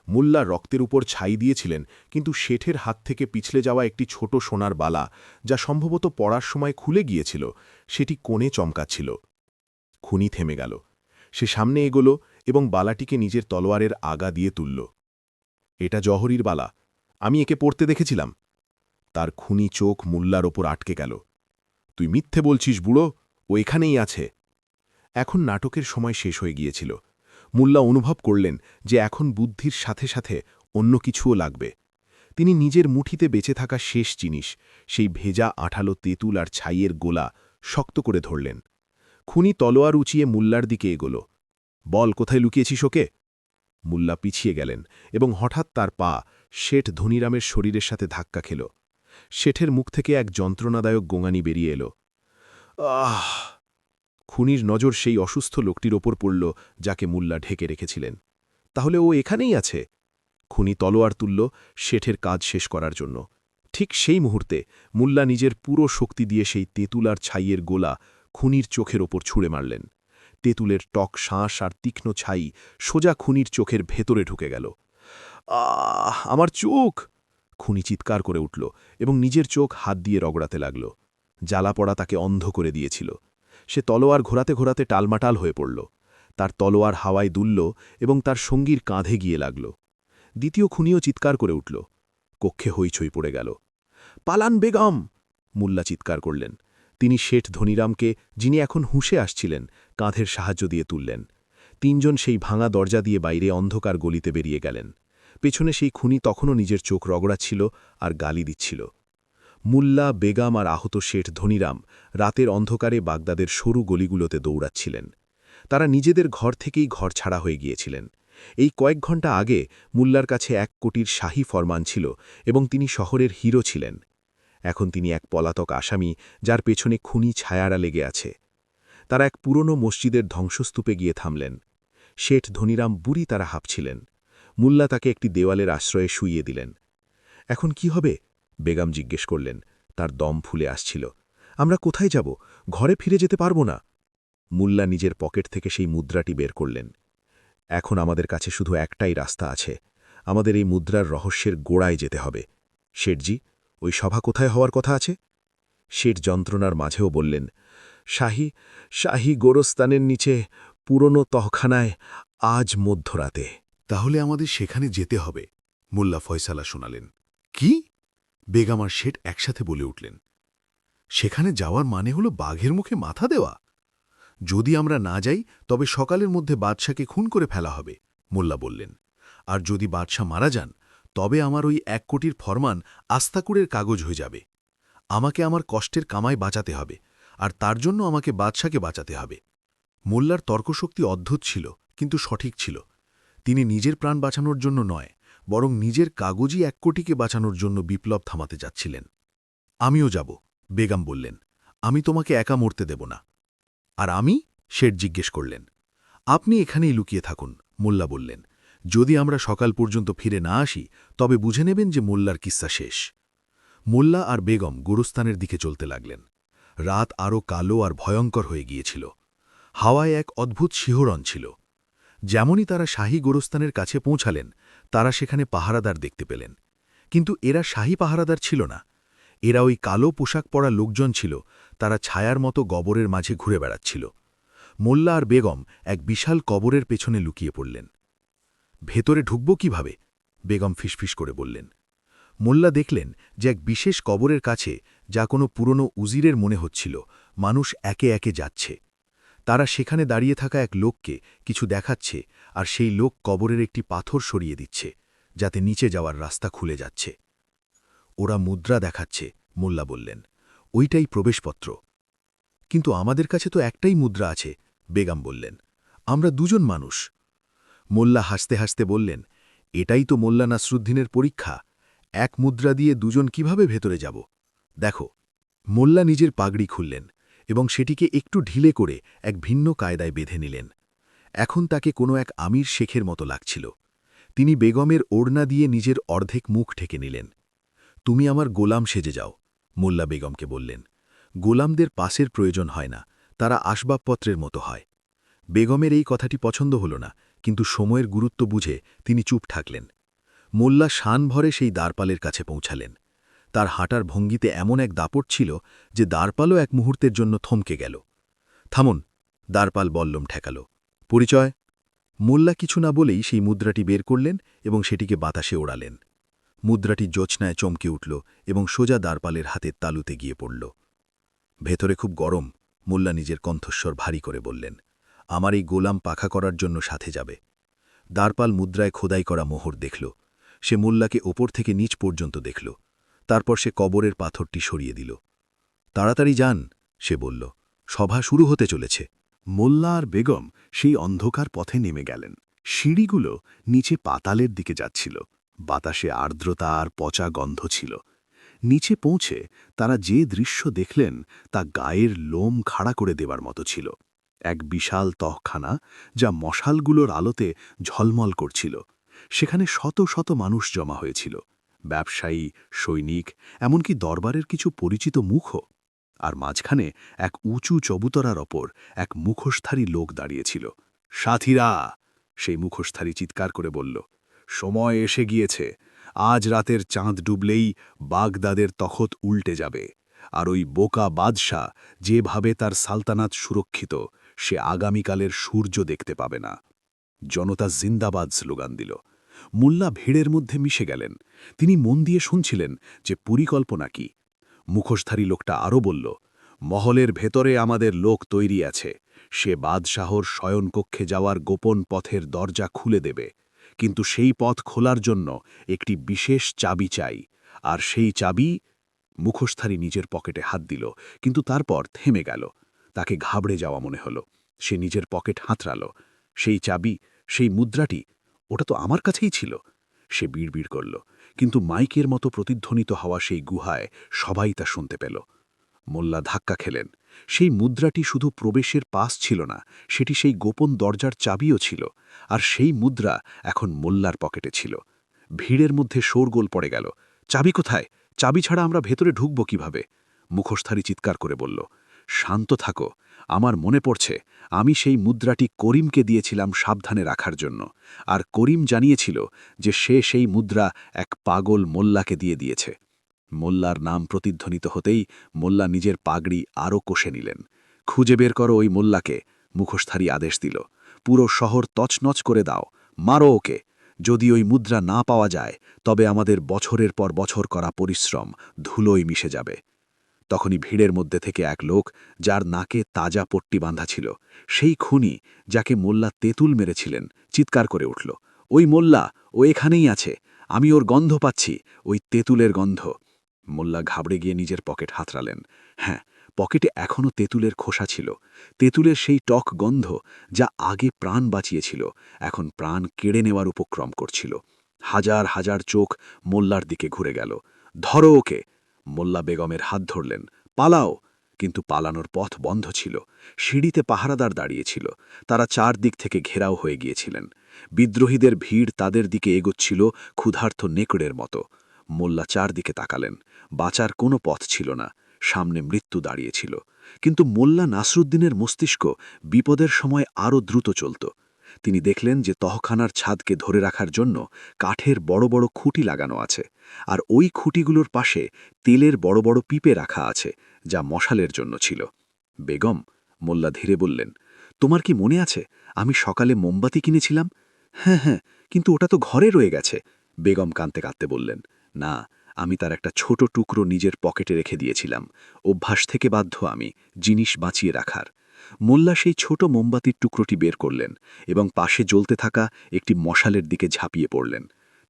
মোল্লা রক্তের উপর ছাই দিয়েছিলেন, কিন্তু শেঠের হাত থেকে পিছলে যাওয়া একটি ছোট সোনার বালা, যা সম্ভবত পড়ার সময় খুলে গিয়েছিল, সেটি কোণে চমকাচ্ছিল। খুনি থেমে গেল। সে সামনে এগোল এবং বালাটিকে নিজের তলোয়ারের আগা দিয়ে তুলল। এটা জহরির বালা, আমি একে পড়তে দেখেছিলাম। তার খুনি চোখ মোল্লার ওপর আটকে গেল। তুই মিথ্যে বলছিস বুড়ো, ও এখানেই আছে। এখন নাটকের সময় শেষ হয়ে গিয়েছিল। মোল্লা অনুভব করলেন যে এখন বুদ্ধির সাথে সাথে অন্য কিছুও লাগবে। তিনি নিজের মুঠিতে বেঁচে থাকা শেষ জিনিস, সেই ভেজা আঠালো তেঁতুল আর ছাইয়ের গোলা, শক্ত করে ধরলেন। খুনি তলোয়ার উঁচিয়ে মোল্লার দিকে এগোল। বল, কোথায় লুকিয়েছিস ওকে? মোল্লা পিছিয়ে গেলেন এবং হঠাৎ তার পা শেঠ ধনিরামের শরীরের সাথে ধাক্কা খেল। শেঠের মুখ থেকে এক যন্ত্রণাদায়ক গোঙানি বেরিয়ে এলো। আহ! খুনির নজর সেই অসুস্থ লোকটির ওপর পড়ল, যাকে মোল্লা ঢেকে রেখেছিলেন। তাহলে ও এখানেই আছে? খুনি তলোয়ার তুলল শেঠের কাজ শেষ করার জন্য। ঠিক সেই মুহূর্তে মোল্লা নিজের পুরো শক্তি দিয়ে সেই তেঁতুল আর ছাইয়ের গোলা খুনির চোখের ওপর ছুঁড়ে মারলেন। তেঁতুলের টক শাঁস আর তীক্ষ্ণ ছাই সোজা খুনির চোখের ভেতরে ঢুকে গেল। আহ, আমার চোখ! খুনি চিৎকার করে উঠল এবং নিজের চোখ হাত দিয়ে রগড়াতে লাগল। জ্বালা পড়া তাকে অন্ধ করে দিয়েছিল। সে তলোয়ার ঘোরাতে ঘোরাতে টালমাটাল হয়ে পড়ল। তার তলোয়ার হাওয়ায় দুলল এবং তার সঙ্গীর কাঁধে গিয়ে লাগল। দ্বিতীয় খুনিও চিৎকার করে উঠল। কক্ষে হইচই পড়ে গেল। পালান বেগম! মোল্লা চিৎকার করলেন। তিনি শেঠ ধনিরামকে, যিনি এখন হুঁশে আসছিলেন, কাঁধের সাহায্য দিয়ে তুললেন। তিনজন সেই ভাঙা দরজা দিয়ে বাইরে অন্ধকার গলিতে বেরিয়ে গেলেন। পেছনে সেই খুনি তখনও নিজের চোখ রগড়াচ্ছিল আর গালি দিচ্ছিল। মোল্লা, বেগম আর আহত শেঠ ধনিরাম রাতের অন্ধকারে বাগদাদের সরু গলিগুলোতে দৌড়াচ্ছিলেন। তারা নিজেদের ঘর থেকেই ঘর ছাড়া হয়ে গিয়েছিলেন। এই কয়েক ঘণ্টা আগে মোল্লার কাছে 1 কোটির শাহী ফরমান ছিল এবং তিনি শহরের হিরো ছিলেন। এখন তিনি এক পলাতক আসামি, যার পেছনে খুনি ছায়ারা লেগে আছে। তারা এক পুরনো মসজিদের ধ্বংসস্তূপে গিয়ে থামলেন। শেঠ ধনিরাম বুড়ি তারা হাঁপছিলেন। মোল্লা তাকে একটি দেওয়ালের আশ্রয়ে শুইয়ে দিলেন। এখন কি হবে? বেগম জিজ্ঞেস করলেন। তার দম ফুলে আসছিল। আমরা কোথায় যাব? ঘরে ফিরে যেতে পারব না। মোল্লা নিজের পকেট থেকে সেই মুদ্রাটি বের করলেন। এখন আমাদের কাছে শুধু একটাই রাস্তা আছে। আমাদের এই মুদ্রার রহস্যের গোড়ায় যেতে হবে। শেঠজি, ওই সভা কোথায় হওয়ার কথা আছে? শেঠ যন্ত্রণার মাঝেও বললেন, শাহী গোরস্তানের নিচে পুরনো তহখানায়, আজ মধ্যরাতে। তাহলে আমাদের সেখানে যেতে হবে, মোল্লা ফয়সালা শোনালেন। কি? বেগম আর শেঠ একসাথে বলে উঠলেন। সেখানে যাওয়ার মানে হলো বাঘের মুখে মাথা দেওয়া। যদি আমরা না যাই তবে সকালের মধ্যে বাদশাকে খুন করে ফেলা হবে, মোল্লা বললেন। আর যদি বাদশাহ মারা যান, তবে আমার ওই 1 কোটির ফরমান আস্তাকুরের কাগজ হয়ে যাবে। আমাকে আমার কষ্টের কামাই বাঁচাতে হবে, আর তার জন্য আমাকে বাদশাকে বাঁচাতে হবে। মোল্লার তর্কশক্তি অদ্ভুত ছিল, কিন্তু সঠিক ছিল। তিনি নিজের প্রাণ বাঁচানোর জন্য নয়, বরং নিজের কাগজই 1 কোটিকে বাঁচানোর জন্য বিপ্লব থামাতে যাচ্ছিলেন। আমিও যাব, বেগম বললেন, আমি তোমাকে একা মরতে দেব না। আর আমি? শেঠ জিজ্ঞেস করলেন। আপনি এখানেই লুকিয়ে থাকুন, মোল্লা বললেন। যদি আমরা সকাল পর্যন্ত ফিরে না আসি তবে বুঝে নেবেন যে মোল্লার কিস্সা শেষ। মোল্লা আর বেগম গোরস্থানের দিকে চলতে লাগলেন। রাত আরও কালো আর ভয়ঙ্কর হয়ে গিয়েছিল। হাওয়ায় এক অদ্ভুত শিহরণ ছিল। যেমনই তারা শাহী গোরস্থানের কাছে পৌঁছালেন তারা সেখানে পাহারাদার দেখতে পেলেন। কিন্তু এরা শাহী পাহারাদার ছিল না। এরা ওই কালো পোশাক পরা লোকজন ছিল, তারা ছায়ার মতো গবরের মাঝে ঘুরে বেড়াচ্ছিল। মোল্লা আর বেগম এক বিশাল কবরের পেছনে লুকিয়ে পড়লেন। ভেতরে ঢুকব কিভাবে? বেগম ফিসফিস করে বললেন। মোল্লা দেখলেন যে এক বিশেষ কবরের কাছে, যা কোনো পুরনো উজিরের মনে হচ্ছিল, মানুষ একে একে যাচ্ছে। তারা সেখানে দাঁড়িয়ে থাকা এক লোককে কিছু দেখাচ্ছে, আর সেই লোক কবরের একটি পাথর সরিয়ে দিচ্ছে, যাতে নিচে যাওয়ার রাস্তা খুলে যাচ্ছে। ওরা মুদ্রা দেখাচ্ছে, মোল্লা বললেন। ওইটাই প্রবেশপত্র। কিন্তু আমাদের কাছে তো একটাই মুদ্রা আছে, বেগম বললেন। আমরা দুজন মানুষ। মোল্লা হাসতে হাসতে বললেন, এটাই তো মোল্লা নাসরুদ্দিনের পরীক্ষা। এক মুদ্রা দিয়ে দুজন কিভাবে ভেতরে যাব? দেখো। মোল্লা নিজের পাগড়ি খুললেন এবং সেটিকে একটু ঢিলে করে এক ভিন্ন কায়দায় বেঁধে নিলেন। এখন তাকে কোনো এক আমির শেখের মতো লাগছিল। তিনি বেগমের ওড়না দিয়ে নিজের অর্ধেক মুখ ঢেকে নিলেন। তুমি আমার গোলাম সেজে যাও, মোল্লা বেগমকে বললেন। গোলামদের পাসের প্রয়োজন হয় না, তারা আসবাবপত্রের মতো হয়। বেগমের এই কথাটি পছন্দ হল না, কিন্তু সময়ের গুরুত্ব বুঝে তিনি চুপ থাকলেন। মোল্লা শান ভরে সেই দ্বারপালের কাছে পৌঁছালেন। তার হাঁটার ভঙ্গিতে এমন এক দাপট ছিল যে দ্বারপালও এক মুহূর্তের জন্য থমকে গেল। থামুন, দ্বারপাল বল্লম ঠেকাল। পরিচয়? মোল্লা কিছু না বলেই সেই মুদ্রাটি বের করলেন এবং সেটিকে বাতাসে ওড়ালেন। মুদ্রাটি জ্যোৎস্নায় চমকে উঠল এবং সোজা দ্বারপালের হাতের তালুতে গিয়ে পড়ল। ভেতরে খুব গরম, মোল্লা নিজের কণ্ঠস্বর ভারী করে বললেন। আমার এই গোলাম পাখা করার জন্য সাথে যাবে। দ্বারপাল মুদ্রায় খোদাই করা মোহর দেখল। সে মোল্লাকে ওপর থেকে নিচ পর্যন্ত দেখল। তারপর সে কবরের পাথরটি সরিয়ে দিল। তাড়াতাড়ি যান, সে বলল। সভা শুরু হতে চলেছে। মোল্লা আর বেগম সেই অন্ধকার পথে নেমে গেলেন। সিঁড়িগুলো নিচে পাতালের দিকে যাচ্ছিল। বাতাসে আর্দ্রতা আর পচা গন্ধ ছিল। নিচে পৌঁছে তারা যে দৃশ্য দেখলেন তা গায়ের লোম খাড়া করে দেবার মতো ছিল। এক বিশাল তহখানা, যা মশালগুলোর আলোতে ঝলমল করছিল। সেখানে শত শত মানুষ জমা হয়েছিল, ব্যবসায়ী, সৈনিক, এমনকি দরবারের কিছু পরিচিত মুখও। আর মাঝখানে এক উঁচু চবুতরার ওপর এক মুখোশধারী লোক দাঁড়িয়েছিল। সাথীরা, সেই মুখোশধারী চিৎকার করে বলল, সময় এসে গিয়েছে। আজ রাতের চাঁদ ডুবলেই বাগদাদের তখত উল্টে যাবে। আর ওই বোকা বাদশাহ যেভাবে তার সালতানাত সুরক্ষিত, সে আগামীকালের সূর্য দেখতে পাবে না। জনতা জিন্দাবাদ স্লোগান দিল। মোল্লা ভিড়ের মধ্যে মিশে গেলেন। তিনি মন দিয়ে শুনছিলেন যে পরিকল্পনা কি। মুখোশধারী লোকটা আরও বলল, মহলের ভেতরে আমাদের লোক তৈরি আছে। সে বাদশাহর শয়নকক্ষে যাওয়ার গোপন পথের দরজা খুলে দেবে। কিন্তু সেই পথ খোলার জন্য একটি বিশেষ চাবি চাই। আর সেই চাবি... মুখোশধারী নিজের পকেটে হাত দিল, কিন্তু তারপর থেমে গেল। তাকে ঘাবড়ে যাওয়া মনে হল। সে নিজের পকেট হাতড়াল। সেই চাবি, সেই মুদ্রাটি, ওটা তো আমার কাছেই ছিল। সে বিড়বিড় করল, কিন্তু মাইকের মতো প্রতিধ্বনিত হওয়া সেই গুহায় সবাই তা শুনতে পেল। মোল্লা ধাক্কা খেলেন। সেই মুদ্রাটি শুধু প্রবেশের পাস ছিল না, সেটি সেই গোপন দরজার চাবিও ছিল। আর সেই মুদ্রা এখন মোল্লার পকেটে ছিল। ভিড়ের মধ্যে শোরগোল পড়ে গেল। চাবি কোথায়? চাবি ছাড়া আমরা ভেতরে ঢুকব কিভাবে? মুখোশধারী চিৎকার করে বলল, শান্ত থাকো। আমার মনে পড়ছে, আমি সেই মুদ্রাটি করিমকে দিয়েছিলাম সাবধানে রাখার জন্য। আর করিম জানিয়েছিল যে সে সেই মুদ্রা এক পাগল মোল্লাকে দিয়ে দিয়েছে। মোল্লার নাম প্রতিধ্বনিত হতেই মোল্লা নিজের পাগড়ি আরও কষে নিলেন। খুঁজে বের করো ওই মোল্লাকে, মুখোশধারী আদেশ দিল। পুরো শহর তছনছ করে দাও, মারো ওকে। যদি ওই মুদ্রা না পাওয়া যায় তবে আমাদের বছরের পর বছর করা পরিশ্রম ধুলোয় মিশে যাবে। তখনই ভিড়ের মধ্যে থেকে এক লোক, যার নাকে তাজা পট্টি বাঁধা ছিল, সেই খুনি যাকে মোল্লা তেঁতুল মেরেছিলেন, চিৎকার করে উঠল, ওই মোল্লা, ও এখানেই আছে। আমি ওর গন্ধ পাচ্ছি, ওই তেঁতুলের গন্ধ। মোল্লা ঘাবড়ে গিয়ে নিজের পকেট হাতড়ালেন। হ্যাঁ, পকেটে এখনও তেঁতুলের খোসা ছিল। তেঁতুলের সেই টক গন্ধ, যা আগে প্রাণ বাঁচিয়েছিল, এখন প্রাণ কেড়ে নেওয়ার উপক্রম করছিল। হাজার হাজার চোখ মোল্লার দিকে ঘুরে গেল। ধরো ওকে! মোল্লা বেগমের হাত ধরলেন, পালাও! কিন্তু পালানোর পথ বন্ধ ছিল। সিঁড়িতে পাহারাদার দাঁড়িয়েছিল। তারা চারদিক থেকে ঘেরাও হয়ে গিয়েছিলেন। বিদ্রোহীদের ভিড় তাদের দিকে এগোচ্ছিল ক্ষুধার্ত নেকড়ের মতো। মোল্লা চারদিকে তাকালেন। বাঁচার কোনো পথ ছিল না। সামনে মৃত্যু দাঁড়িয়েছিল। কিন্তু মোল্লা নাসরুদ্দিনের মস্তিষ্ক বিপদের সময় আরও দ্রুত চলত। তিনি দেখলেন যে তহখানার ছাদকে ধরে রাখার জন্য কাঠের বড় বড় খুঁটি লাগানো আছে, আর ওই খুঁটিগুলোর পাশে তেলের বড় বড় পিপে রাখা আছে, যা মশালের জন্য ছিল। বেগম, মোল্লা ধীরে বললেন, তোমার কি মনে আছে আমি সকালে মোমবাতি কিনেছিলাম? হ্যাঁ হ্যাঁ, কিন্তু ওটা তো ঘরে রয়ে গেছে। বেগম কাঁদতে কাঁদতে বললেন, না, আমি তার একটা ছোট টুকরো নিজের পকেটে রেখে দিয়েছিলাম। অভ্যাস থেকে বাধ্য আমি জিনিস বাঁচিয়ে রাখার। মোল্লা সেই ছোট মোমবাতির টুকরোটি বের করলেন এবং পাশে জ্বলতে থাকা একটি মশালের দিকে ঝাঁপিয়ে পড়লেন।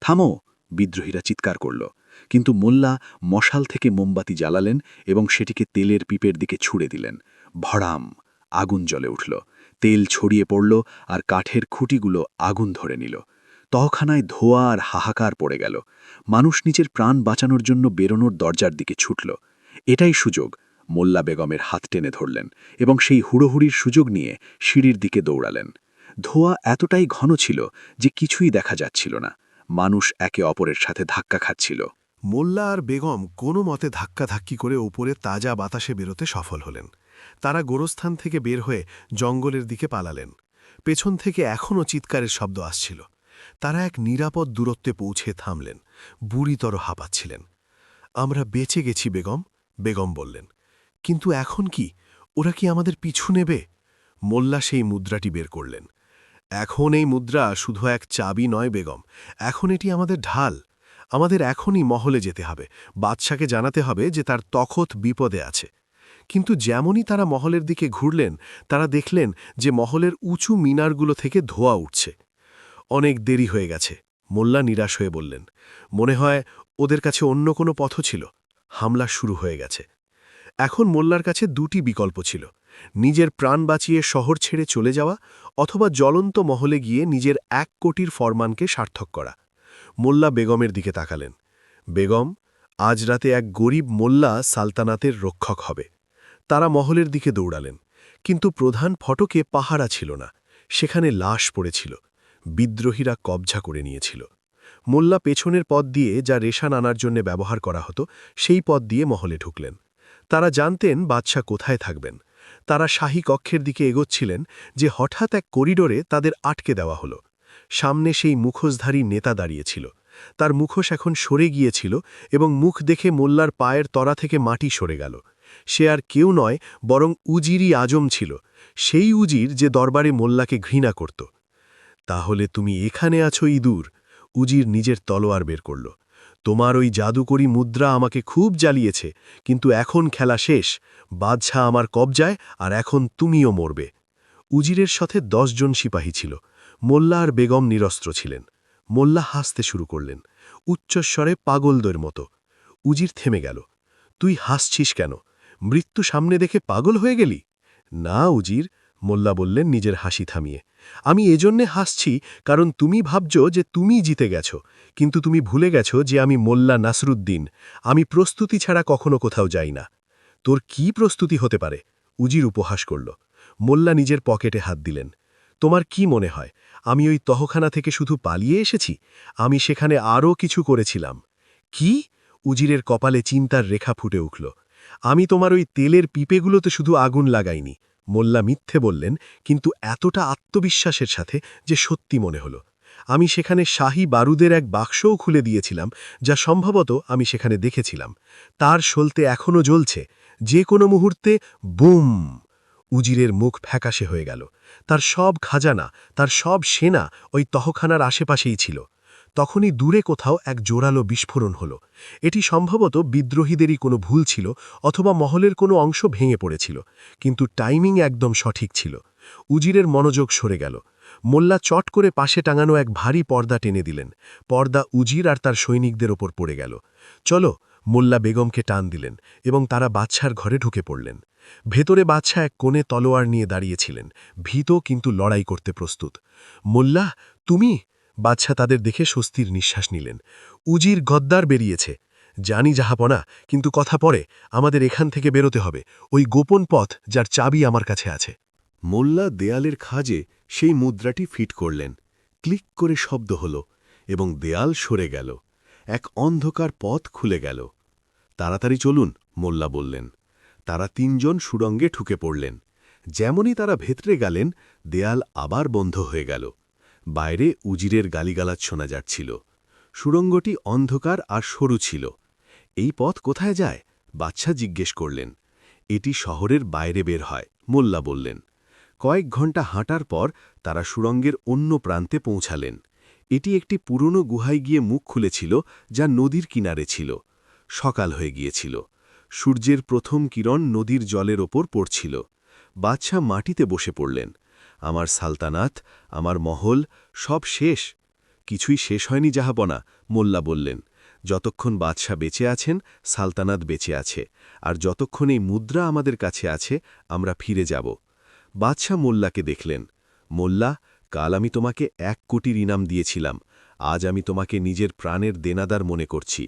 থামো! বিদ্রোহীরা চিৎকার করল। কিন্তু মোল্লা মশাল থেকে মোমবাতি জ্বালালেন এবং সেটিকে তেলের পিপের দিকে ছুড়ে দিলেন। ভড়াম! আগুন জ্বলে উঠল। তেল ছড়িয়ে পড়ল আর কাঠের খুঁটিগুলো আগুন ধরে নিল। তহখানায় ধোঁয়া আর হাহাকার পড়ে গেল। মানুষ নিজের প্রাণ বাঁচানোর জন্য বেরোনোর দরজার দিকে ছুটল। এটাই সুযোগ। মোল্লা বেগমের হাত টেনে ধরলেন এবং সেই হুড়োহুড়ির সুযোগ নিয়ে সিঁড়ির দিকে দৌড়ালেন। ধোঁয়া এতটাই ঘন ছিল যে কিছুই দেখা যাচ্ছিল না। মানুষ একে অপরের সাথে ধাক্কা খাচ্ছিল। মোল্লা আর বেগম কোনো মতে ধাক্কাধাক্কি করে ওপরে তাজা বাতাসে বেরোতে সফল হলেন। তারা গোরস্থান থেকে বের হয়ে জঙ্গলের দিকে পালালেন। পেছন থেকে এখনও চিৎকারের শব্দ আসছিল। তারা এক নিরাপদ দূরত্বে পৌঁছে থামলেন। বুড়িতর হাঁপাচ্ছিলেন। আমরা বেঁচে গেছি বেগম, বেগম বললেন। কিন্তু এখন কি? ওরা কি আমাদের পিছু নেবে? মোল্লা সেই মুদ্রাটি বের করলেন। এখন এই মুদ্রা শুধু এক চাবি নয় বেগম, এখন এটি আমাদের ঢাল। আমাদের এখনই মহলে যেতে হবে। বাদশাকে জানাতে হবে যে তার তখত বিপদে আছে। কিন্তু যেমনই তারা মহলের দিকে ঘুরলেন, তারা দেখলেন যে মহলের উঁচু মিনারগুলো থেকে ধোঁয়া উঠছে। অনেক দেরি হয়ে গেছে, মোল্লা নিরাশ হয়ে বললেন। মনে হয় ওদের কাছে অন্য কোনো পথ ছিল। হামলা শুরু হয়ে গেছে। এখন মোল্লার কাছে দুটি বিকল্প ছিল, নিজের প্রাণ বাঁচিয়ে শহর ছেড়ে চলে যাওয়া অথবা জ্বলন্ত মহলে গিয়ে নিজের 1 কোটির ফরমানকে সার্থক করা। মোল্লা বেগমের দিকে তাকালেন। বেগম, আজ রাতে এক গরিব মোল্লা সালতানাতের রক্ষক হবে। তারা মহলের দিকে দৌড়ালেন। কিন্তু প্রধান ফটকে পাহারা ছিল না। সেখানে লাশ পড়েছিল। বিদ্রোহীরা কবজা করে নিয়েছিল। মোল্লা পেছনের পথ দিয়ে, যা রেশান আনার জন্য ব্যবহার করা হতো, সেই পথ দিয়ে মহলে ঢুকলেন। তারা জানতেন বাদশা কোথায় থাকবেন। তারা শাহী কক্ষের দিকে এগোচ্ছিলেন যে হঠাৎ এক করিডোরে তাদের আটকে দেওয়া হলো। সামনে সেই মুখোশধারী নেতা দাঁড়িয়েছিল। তার মুখোশ এখন সরে গিয়েছিল এবং মুখ দেখে মোল্লার পায়ের তরা থেকে মাটি সরে গেল। সে আর কেউ নয়, বরং উজিরই আজম ছিল, সেই উজির যে দরবারে মোল্লাকে ঘৃণা করত। তাহলে তুমি এখানে আছো ইঁদুর? উজির নিজের তলোয়ার বের করল। তোমার ওই জাদুকরি মুদ্রা আমাকে খুব জ্বালিয়েছে, কিন্তু এখন খেলা শেষ। বাদশাহ আমার কবজায়, আর এখন তুমিও মরবে। উজিরের সাথে 10 জন সিপাহী ছিল। মোল্লা আর বেগম নিরস্ত্র ছিলেন। মোল্লা হাসতে শুরু করলেন, উচ্চস্বরে পাগলদের মতো। উজির থেমে গেল। তুই হাসছিস কেন? মৃত্যু সামনে দেখে পাগল হয়ে গেলি? না উজির, মোল্লা বললেন নিজের হাসি থামিয়ে। আমি এজন্যে হাসছি কারণ তুমি ভাবছ যে তুমি জিতে গেছ, কিন্তু তুমি ভুলে গেছ যে আমি মোল্লা নাসরুদ্দিন। আমি প্রস্তুতি ছাড়া কখনো কোথাও যাই না। তোর কি প্রস্তুতি হতে পারে? উজির উপহাস করল। মোল্লা নিজের পকেটে হাত দিলেন। তোমার কি মনে হয় আমি ওই তহখানা থেকে শুধু পালিয়ে এসেছি? আমি সেখানে আরও কিছু করেছিলাম। কি? উজিরের কপালে চিন্তার রেখা ফুটে উঠল। আমি তোমার ওই তেলের পিপেগুলোতে শুধু আগুন লাগাইনি। মোল্লা মিথ্যে বললেন, কিন্তু এতটা আত্মবিশ্বাসের সাথে যে সত্যি মনে হল। আমি সেখানে শাহী বারুদের এক বাক্সও খুলে দিয়েছিলাম, যা সম্ভবত আমি সেখানে দেখেছিলাম। তার সলতে এখনও জ্বলছে। যে কোনো মুহূর্তে বুম! উজিরের মুখ ফ্যাকাশে হয়ে গেল। তার সব খাজানা, তার সব সেনা ওই তহখানার আশেপাশেই ছিল। তখনই দূরে কোথাও এক জোরালো বিস্ফোরণ হল। এটি সম্ভবত বিদ্রোহীদেরই কোনো ভুল ছিল, অথবা মহলের কোনো অংশ ভেঙে পড়েছিল, কিন্তু টাইমিং একদম সঠিক ছিল। উজিরের মনোযোগ সরে গেল। মোল্লা চট করে পাশে টাঙানো এক ভারী পর্দা টেনে দিলেন। পর্দা উজির আর তার সৈনিকদের ওপর পড়ে গেল। চলো, মোল্লা বেগমকে টান দিলেন এবং তারা বাদশার ঘরে ঢুকে পড়লেন। ভেতরে বাদশা এক কোণে তলোয়ার নিয়ে দাঁড়িয়েছিলেন, ভীত কিন্তু লড়াই করতে প্রস্তুত। মোল্লা, তুমি? বাদশা তাদের দেখে স্বস্তির নিঃশ্বাস নিলেন। উজির গদ্দার বেরিয়েছে। জানি জাহাপনা, কিন্তু কথা পরে আমাদের এখান থেকে বেরোতে হবে। ওই গোপন পথ যার চাবি আমার কাছে আছে। মোল্লা দেয়ালের খাজে সেই মুদ্রাটি ফিট করলেন। ক্লিক করে শব্দ হল এবং দেয়াল সরে গেল। এক অন্ধকার পথ খুলে গেল। তাড়াতাড়ি চলুন, মোল্লা বললেন। তারা তিনজন সুড়ঙ্গে ঢুকে পড়লেন। যেমনই তারা ভেতরে গেলেন, দেয়াল আবার বন্ধ হয়ে গেল। বাইরে উজিরের গালিগালাজ শোনা যাচ্ছিল। সুড়ঙ্গটি অন্ধকার আর সরু ছিল। এই পথ কোথায় যায়? বাদশা জিজ্ঞেস করলেন। এটি শহরের বাইরে বের হয়, মোল্লা বললেন। কয়েক ঘণ্টা হাঁটার পর তারা সুড়ঙ্গের অন্য প্রান্তে পৌঁছালেন। এটি একটি পুরনো গুহায় গিয়ে মুখ খুলেছিল, যা নদীর কিনারে ছিল। সকাল হয়ে গিয়েছিল। সূর্যের প্রথম কিরণ নদীর জলের ওপর পড়ছিল। বাদশা মাটিতে বসে পড়লেন। আমার সালতানাত, আমার মহল, সব শেষ। কিছুই শেষ হয়নি জাহাপনা, মোল্লা বললেন। যতক্ষণ বাদশা বেঁচে আছেন, সালতানাত বেঁচে আছে, আর যতক্ষণ এই মুদ্রা আমাদের কাছে আছে, আমরা ফিরে যাব। বাদশা মোল্লাকে দেখলেন। মোল্লা, কাল আমি তোমাকে 1 কোটির ইনাম দিয়েছিলাম। আজ আমি তোমাকে নিজের প্রাণের দেনাদার মনে করছি।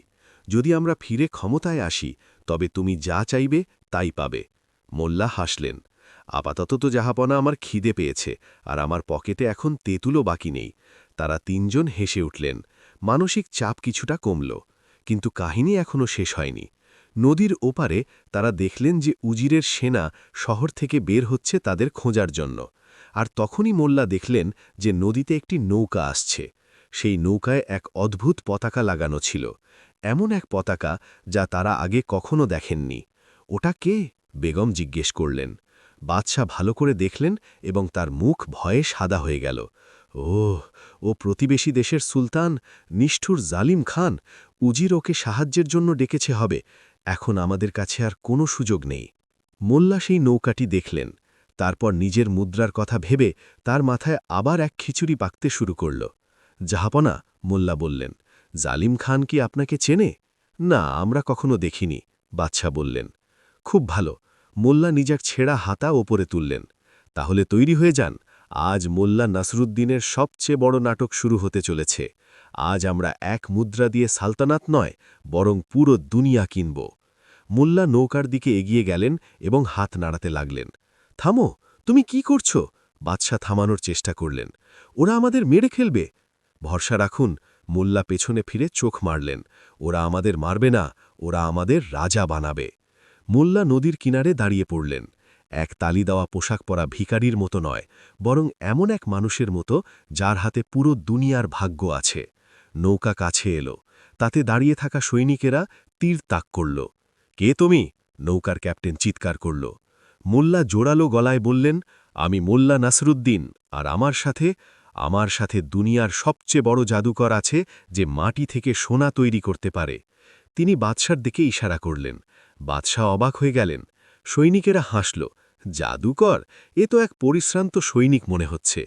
যদি আমরা ফিরে ক্ষমতায় আসি, তবে তুমি যা চাইবে তাই পাবে। মোল্লা হাসলেন। আপাতত তো জাহাপনা আমার খিদে পেয়েছে, আর আমার পকেটে এখন তেঁতুলও বাকি নেই। তারা তিনজন হেসে উঠলেন। মানসিক চাপ কিছুটা কমল। কিন্তু কাহিনী এখনও শেষ হয়নি। নদীর ওপারে তারা দেখলেন যে উজিরের সেনা শহর থেকে বের হচ্ছে তাদের খোঁজার জন্য। আর তখনই মোল্লা দেখলেন যে নদীতে একটি নৌকা আসছে। সেই নৌকায় এক অদ্ভুত পতাকা লাগানো ছিল, এমন এক পতাকা যা তারা আগে কখনো দেখেননি। ওটা কে? বেগম জিজ্ঞেস করলেন। বাদশা ভালো করে দেখলেন এবং তার মুখ ভয়ে সাদা হয়ে গেল। ও প্রতিবেশী দেশের সুলতান, নিষ্ঠুর জালিম খান। উজির ওকে সাহায্যের জন্য ডেকেছে হবে। এখন আমাদের কাছে আর কোনো সুযোগ নেই। মোল্লা সেই নৌকাটি দেখলেন। তারপর নিজের মুদ্রার কথা ভেবে তার মাথায় আবার এক খিচুড়ি পাকতে শুরু করল। জাহাপনা, মোল্লা বললেন, জালিম খান কি আপনাকে চেনে? না, আমরা কখনো দেখিনি, বাদশা বললেন। খুব ভালো। মোল্লা নিজের ছেঁড়া হাতা ওপরে তুললেন। তাহলে তৈরি হয়ে যান। আজ মোল্লা নাসরুদ্দিনের সবচেয়ে বড় নাটক শুরু হতে চলেছে। আজ আমরা 1 মুদ্রা দিয়ে সালতানাত নয়, বরং পুরো দুনিয়া কিনব। মোল্লা নৌকার দিকে এগিয়ে গেলেন এবং হাত নাড়াতে লাগলেন। থামো, তুমি কি করছো? বাদশা থামানোর চেষ্টা করলেন। ওরা আমাদের মেরে ফেলবে। ভরসা রাখুন, মোল্লা পেছনে ফিরে চোখ মারলেন। ওরা আমাদের মারবে না, ওরা আমাদের রাজা বানাবে। মোল্লা নদীর কিনারে দাঁড়িয়ে পড়লেন। এক তালি দেওয়া পোশাক পরা ভিখারির মতো নয়, বরং এমন এক মানুষের মতো যার হাতে পুরো দুনিয়ার ভাগ্য আছে। নৌকা কাছে এলো। তাতে দাঁড়িয়ে থাকা সৈনিকেরা তীর তাক করল। কে তুমি? নৌকার ক্যাপ্টেন চিৎকার করল। মোল্লা জোরালো গলায় বললেন, আমি মোল্লা নাসরুদ্দিন, আর আমার সাথে দুনিয়ার সবচেয়ে বড় জাদুকর আছে যে মাটি থেকে সোনা তৈরি করতে পারে। তিনি বাদশার দিকে ইশারা করলেন। বাদশাহ অবাক হয়ে গেলেন। সৈনিকেরা হাসল। জাদুকর? এ তো এক পরিশ্রান্ত সৈনিক মনে হচ্ছে।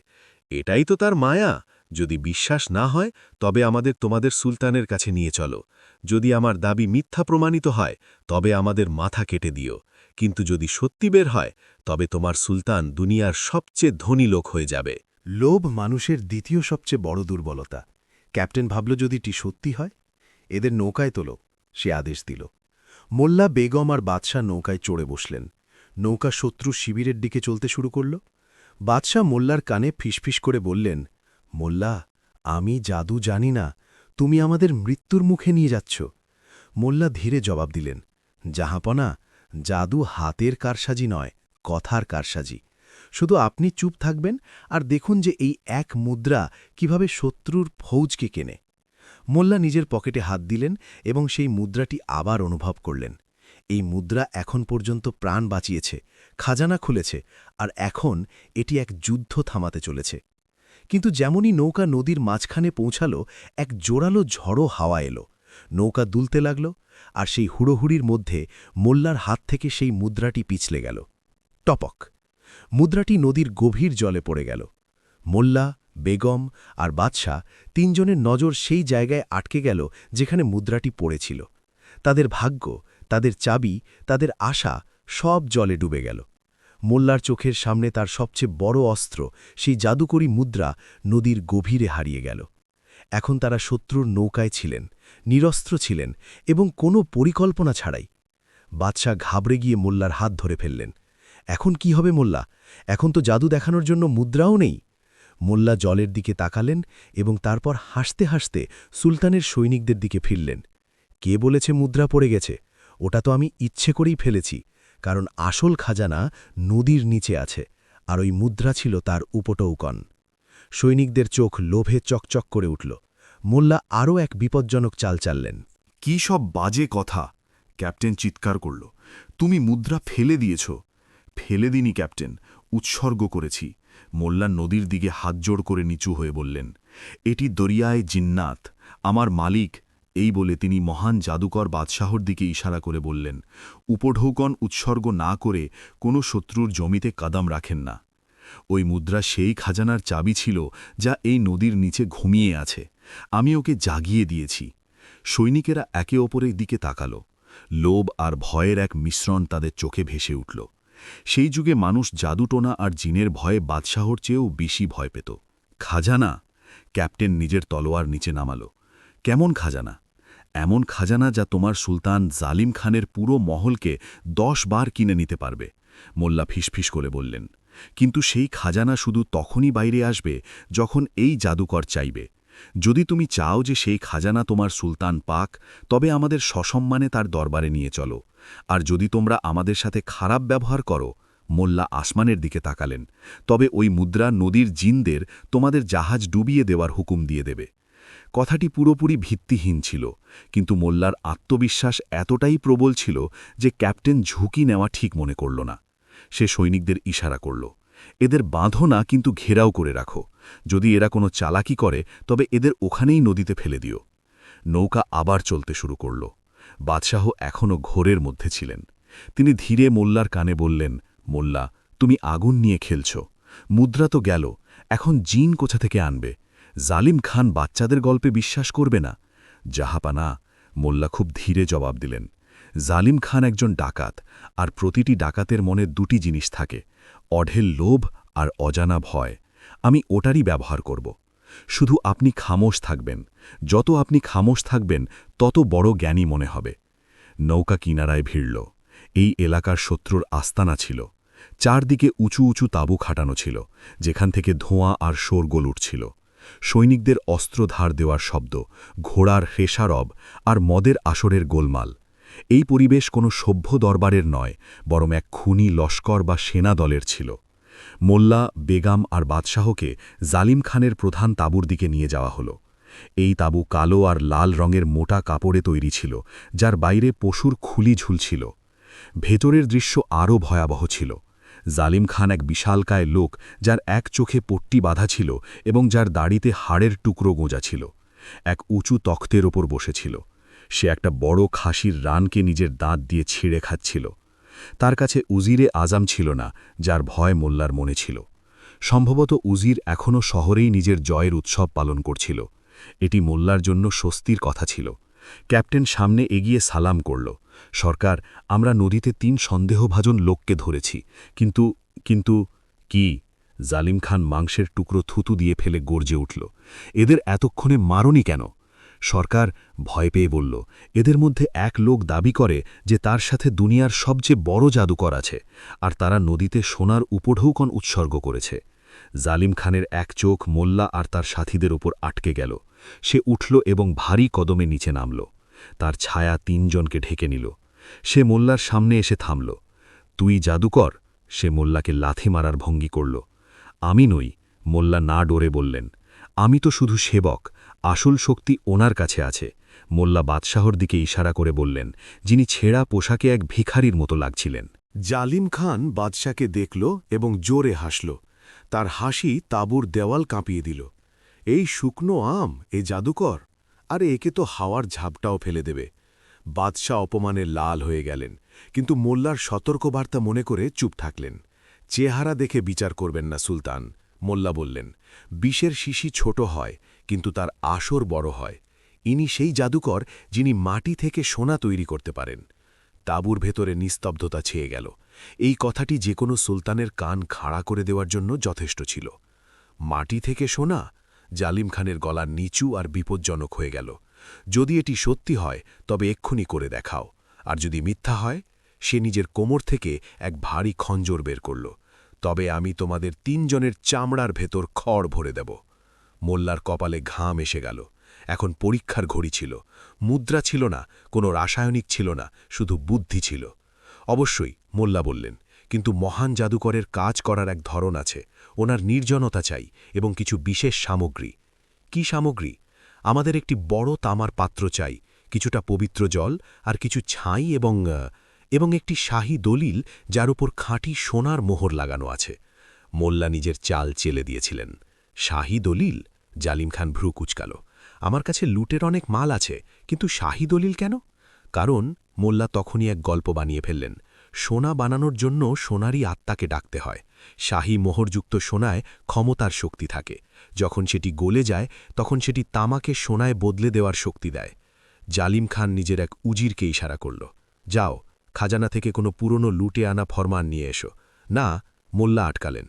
এটাই তো তার মায়া। যদি বিশ্বাস না হয়, তবে আমাদের তোমাদের সুলতানের কাছে নিয়ে চলো। যদি আমার দাবি মিথ্যা প্রমাণিত হয়, তবে আমাদের মাথা কেটে দিও। কিন্তু যদি সত্যি বের হয়, তবে তোমার সুলতান দুনিয়ার সবচেয়ে ধনী লোক হয়ে যাবে। লোভ মানুষের দ্বিতীয় সবচেয়ে বড় দুর্বলতা। ক্যাপ্টেন ভাবল যদি টি সত্যি হয়। এদের নৌকায় তোলো, সে আদেশ দিল। মোল্লা, বেগম আর বাদশাহ নৌকায় চড়ে বসলেন। নৌকা শত্রু শিবিরের দিকে চলতে শুরু করল। বাদশাহ মোল্লার কানে ফিসফিস করে বললেন, মোল্লা, আমি জাদু জানি না, তুমি আমাদের মৃত্যুর মুখে নিয়ে যাচ্ছ। মোল্লা ধীরে জবাব দিলেন, জাহাপনা, জাদু হাতের কারসাজি নয়, কথার কারসাজি। শুধু আপনি চুপ থাকবেন আর দেখুন যে এই 1 মুদ্রা কিভাবে শত্রুর ফৌজকে কেনে। মোল্লা নিজের পকেটে হাত দিলেন এবং সেই মুদ্রাটি আবার অনুভব করলেন। এই মুদ্রা এখন পর্যন্ত প্রাণ বাঁচিয়েছে, খাজানা খুলেছে, আর এখন এটি এক যুদ্ধ থামাতে চলেছে। কিন্তু যেমনই নৌকা নদীর মাঝখানে পৌঁছাল, এক জোরালো ঝড়ো হাওয়া এলো। নৌকা দুলতে লাগল, আর সেই হুড়োহুড়ির মধ্যে মোল্লার হাত থেকে সেই মুদ্রাটি পিছলে গেল। টপক! মুদ্রাটি নদীর গভীর জলে পড়ে গেল। মোল্লা, বেগম আর বাদশাহ তিনজনের নজর সেই জায়গায় আটকে গেল যেখানে মুদ্রাটি পড়েছিল। তাদের ভাগ্য, তাদের চাবি, তাদের আশা সব জলে ডুবে গেল। মোল্লার চোখের সামনে তার সবচেয়ে বড় অস্ত্র, সেই জাদুকরী মুদ্রা, নদীর গভীরে হারিয়ে গেল। এখন তারা শত্রুর নৌকায় ছিলেন, নিরস্ত্র ছিলেন এবং কোনো পরিকল্পনা ছাড়াই। বাদশাহ ঘাবড়ে গিয়ে মোল্লার হাত ধরে ফেললেন। এখন কি হবে মোল্লা? এখন তো জাদু দেখানোর জন্য মুদ্রাও নেই। মোল্লা জলের দিকে তাকালেন এবং তারপর হাসতে হাসতে সুলতানের সৈনিকদের দিকে ফিরলেন। কে বলেছে মুদ্রা পড়ে গেছে? ওটা তো আমি ইচ্ছে করেই ফেলেছি, কারণ আসল খাজানা নদীর নিচে আছে, আর ওই মুদ্রা ছিল তার উপটৌকন। সৈনিকদের চোখ লোভে চকচক করে উঠল। মোল্লা আরও এক বিপজ্জনক চাল চাললেন। কি সব বাজে কথা! ক্যাপ্টেন চিৎকার করল। তুমি মুদ্রা ফেলে দিয়েছ। ফেলে দিনি ক্যাপ্টেন, উৎসর্গ করেছি। মোল্লা নদীর দিকে হাত জোড় করে নিচু হয়ে বললেন, এটি দরিয়ায় জিন্নাত, আমার মালিক। এই বলে তিনি মহান জাদুকর বাদশাহর দিকে ইশারা করে বললেন, উপঢৌকন উৎসর্গ না করে কোনো শত্রুর জমিতে কাদাম রাখেন না। ওই মুদ্রা সেই খাজানার চাবি ছিল যা এই নদীর নিচে ঘুমিয়ে আছে। আমি ওকে জাগিয়ে দিয়েছি। সৈনিকেরা একে অপরের দিকে তাকাল। লোভ আর ভয়ের এক মিশ্রণ তাদের চোখে ভেসে উঠল। সেই যুগে মানুষ জাদুটোনা আর জিনের ভয়ে বাদশাহর চেয়েও বেশি ভয় পেত। খাজানা! ক্যাপ্টেন নিজের তলোয়ার নিচে নামাল। কেমন খাজানা? এমন খাজানা যা তোমার সুলতান জালিম খানের পুরো মহলকে 10 বার কিনে নিতে পারবে। মোল্লা ফিসফিস করে বললেন, কিন্তু সেই খাজানা শুধু তখনই বাইরে আসবে যখন এই জাদুকর চাইবে। যদি তুমি চাও যে সেই খাজানা তোমার সুলতান পাক, তবে আমাদের সসম্মানে তার দরবারে নিয়ে চলো। আর যদি তোমরা আমাদের সাথে খারাপ ব্যবহার করো, মোল্লা আসমানের দিকে তাকালেন, তবে ওই মুদ্রা নদীর জিনদের তোমাদের জাহাজ ডুবিয়ে দেওয়ার হুকুম দিয়ে দেবে। কথাটি পুরোপুরি ভিত্তিহীন ছিল, কিন্তু মোল্লার আত্মবিশ্বাস এতটাই প্রবল ছিল যে ক্যাপ্টেন ঝুঁকি নেওয়া ঠিক মনে করল না। সে সৈনিকদের ইশারা করল, এদের বাঁধো না, কিন্তু ঘেরাও করে রাখো। যদি এরা কোনো চালাকি করে তবে এদের ওখানেই নদীতে ফেলে দিও। নৌকা আবার চলতে শুরু করল। বাদশাহ এখনও ঘোরের মধ্যে ছিলেন। তিনি ধীরে মোল্লার কানে বললেন, মোল্লা, তুমি আগুন নিয়ে খেলছ। মুদ্রা তো গেল, এখন জিন কোথা থেকে আনবে? জালিম খান বাচ্চাদের গল্পে বিশ্বাস করবে না। জাহাপানা, মোল্লা খুব ধীরে জবাব দিলেন, জালিম খান একজন ডাকাত, আর প্রতিটি ডাকাতের মনে দুটি জিনিস থাকে, অঢেল লোভ আর অজানা ভয়। আমি ওটারই ব্যবহার করব। শুধু আপনি খামোশ থাকবেন। যত আপনি খামোশ থাকবেন তত বড় জ্ঞানী মনে হবে। নৌকা কিনারায় ভিড়ল। এই এলাকার শত্রুর আস্তানা ছিল। চারদিকে উঁচু উঁচু তাঁবু খাটানো ছিল, যেখান থেকে ধোঁয়া আর শোরগোল উঠছিল। সৈনিকদের অস্ত্র ধার দেওয়ার শব্দ, ঘোড়ার হেসারব আর মদের আসরের গোলমাল। এই পরিবেশ কোনো সভ্য দরবারের নয়, বরং এক খুনি লস্কর বা সেনা দলের ছিল। মোল্লা, বেগাম আর বাদশাহকে জালিম খানের প্রধান তাঁবুর দিকে নিয়ে যাওয়া হলো। এই তাঁবু কালো আর লাল রঙের মোটা কাপড়ে তৈরি ছিল, যার বাইরে পশুর খুলি ঝুলছিল। ভেতরের দৃশ্য আরও ভয়াবহ ছিল। জালিম খান এক বিশালকায় লোক, যার এক চোখে পট্টি বাঁধা ছিল এবং যার দাড়িতে হাড়ের টুকরো গোঁজা ছিল। এক উঁচু তখ্তের ওপর বসেছিল। সে একটা বড় খাসির রানকে নিজের দাঁত দিয়ে ছিঁড়ে খাচ্ছিল। তার কাছে উজিরে আজাম ছিল না, যার ভয় মোল্লার মনে ছিল। সম্ভবত উজির এখনও শহরেই নিজের জয়ের উৎসব পালন করছিল। এটি মোল্লার জন্য স্বস্তির কথা ছিল। ক্যাপ্টেন সামনে এগিয়ে সালাম করল, সরকার, আমরা নদীতে 3 সন্দেহভাজন লোককে ধরেছি, কিন্তু কি? জালিম খান মাংসের টুকরো থুতু দিয়ে ফেলে গর্জে উঠল, এদের এতক্ষণে মারনি কেন? সরকার ভয় পেয়ে বলল, এদের মধ্যে এক লোক দাবি করে যে তার সাথে দুনিয়ার সবচেয়ে বড় জাদুকর আছে, আর তারা নদীতে সোনার উপঢৌকন উৎসর্গ করেছে। জালিম খানের এক চোখ মোল্লা আর তার সাথীদের ওপর আটকে গেল। সে উঠল এবং ভারী কদমে নিচে নামল। তার ছায়া 3 জনকে ঢেকে নিল। সে মোল্লার সামনে এসে থামল। তুই জাদুকর? সে মোল্লাকে লাথি মারার ভঙ্গি করল। আমি নই, মোল্লা না ডরে বললেন, আমি তো শুধু সেবক, আসল শক্তি ওনার কাছে আছে। মোল্লা বাদশাহর দিকে ইশারা করে বললেন, যিনি ছেঁড়া পোশাকে এক ভিখারির মতো লাগছিলেন। জালিম খান বাদশাকে দেখল এবং জোরে হাসল। তার হাসি তাঁবুর দেওয়াল কাঁপিয়ে দিল। এই শুকনো আম, এ জাদুকর? আরে একে তো হাওয়ার ঝাপটাও ফেলে দেবে। বাদশাহ অপমানে লাল হয়ে গেলেন, কিন্তু মোল্লার সতর্কবার্তা মনে করে চুপ থাকলেন। চেহারা দেখে বিচার করবেন না সুলতান, মোল্লা বললেন। বিষের শিশি ছোট হয়, কিন্তু তার আসর বড় হয়। ইনি সেই জাদুকর যিনি মাটি থেকে সোনা তৈরি করতে পারেন। তাঁবুর ভেতরে নিস্তব্ধতা ছেয়ে গেল। এই কথাটি যে কোনো সুলতানের কান খাড়া করে দেওয়ার জন্য যথেষ্ট ছিল। মাটি থেকে সোনা? জালিম খানের গলা নিচু আর বিপজ্জনক হয়ে গেল। যদি এটি সত্যি হয় তবে এক্ষুনি করে দেখাও, আর যদি মিথ্যা হয়। সে নিজের কোমর থেকে এক ভারী খঞ্জর বের করল। তবে আমি তোমাদের 3 জনের চামড়ার ভেতর খড় ভরে দেব। মোল্লার কপালে ঘাম এসে গেল। এখন পরীক্ষার ঘড়ি ছিল। মুদ্রা ছিল না, কোনো রাসায়নিক ছিল না, শুধু বুদ্ধি ছিল। অবশ্যই, মোল্লা বললেন, কিন্তু মহান জাদুকরের কাজ করার এক ধরন আছে। ওনার নির্জনতা চাই এবং কিছু বিশেষ সামগ্রী। কি সামগ্রী? আমাদের একটি বড় তামার পাত্র চাই, কিছুটা পবিত্র জল, আর কিছু ছাই এবং একটি শাহী দলিল যার উপর খাঁটি সোনার মোহর লাগানো আছে। মোল্লা নিজের চাল চেলে দিয়েছিলেন। শাহী দলিল? জালিম খান ভ্রু কুচকাল। আমার কাছে লুটের অনেক মাল আছে, কিন্তু শাহী দলিল কেন? কারণ মোল্লা তখনই এক গল্প বানিয়ে ফেললেন। সোনা বানানোর জন্য সোনারই আত্মাকে ডাকতে হয়। শাহী মোহরযুক্ত সোনায় ক্ষমতার শক্তি থাকে। যখন সেটি গলে যায় তখন সেটি তামাকে সোনায় বদলে দেওয়ার শক্তি দেয়। জালিম খান নিজের এক উজিরকে ইশারা করল। যাও, খাজানা থেকে কোনো পুরনো লুটে আনা ফরমান নিয়ে এসো। না, মোল্লা আটকালেন।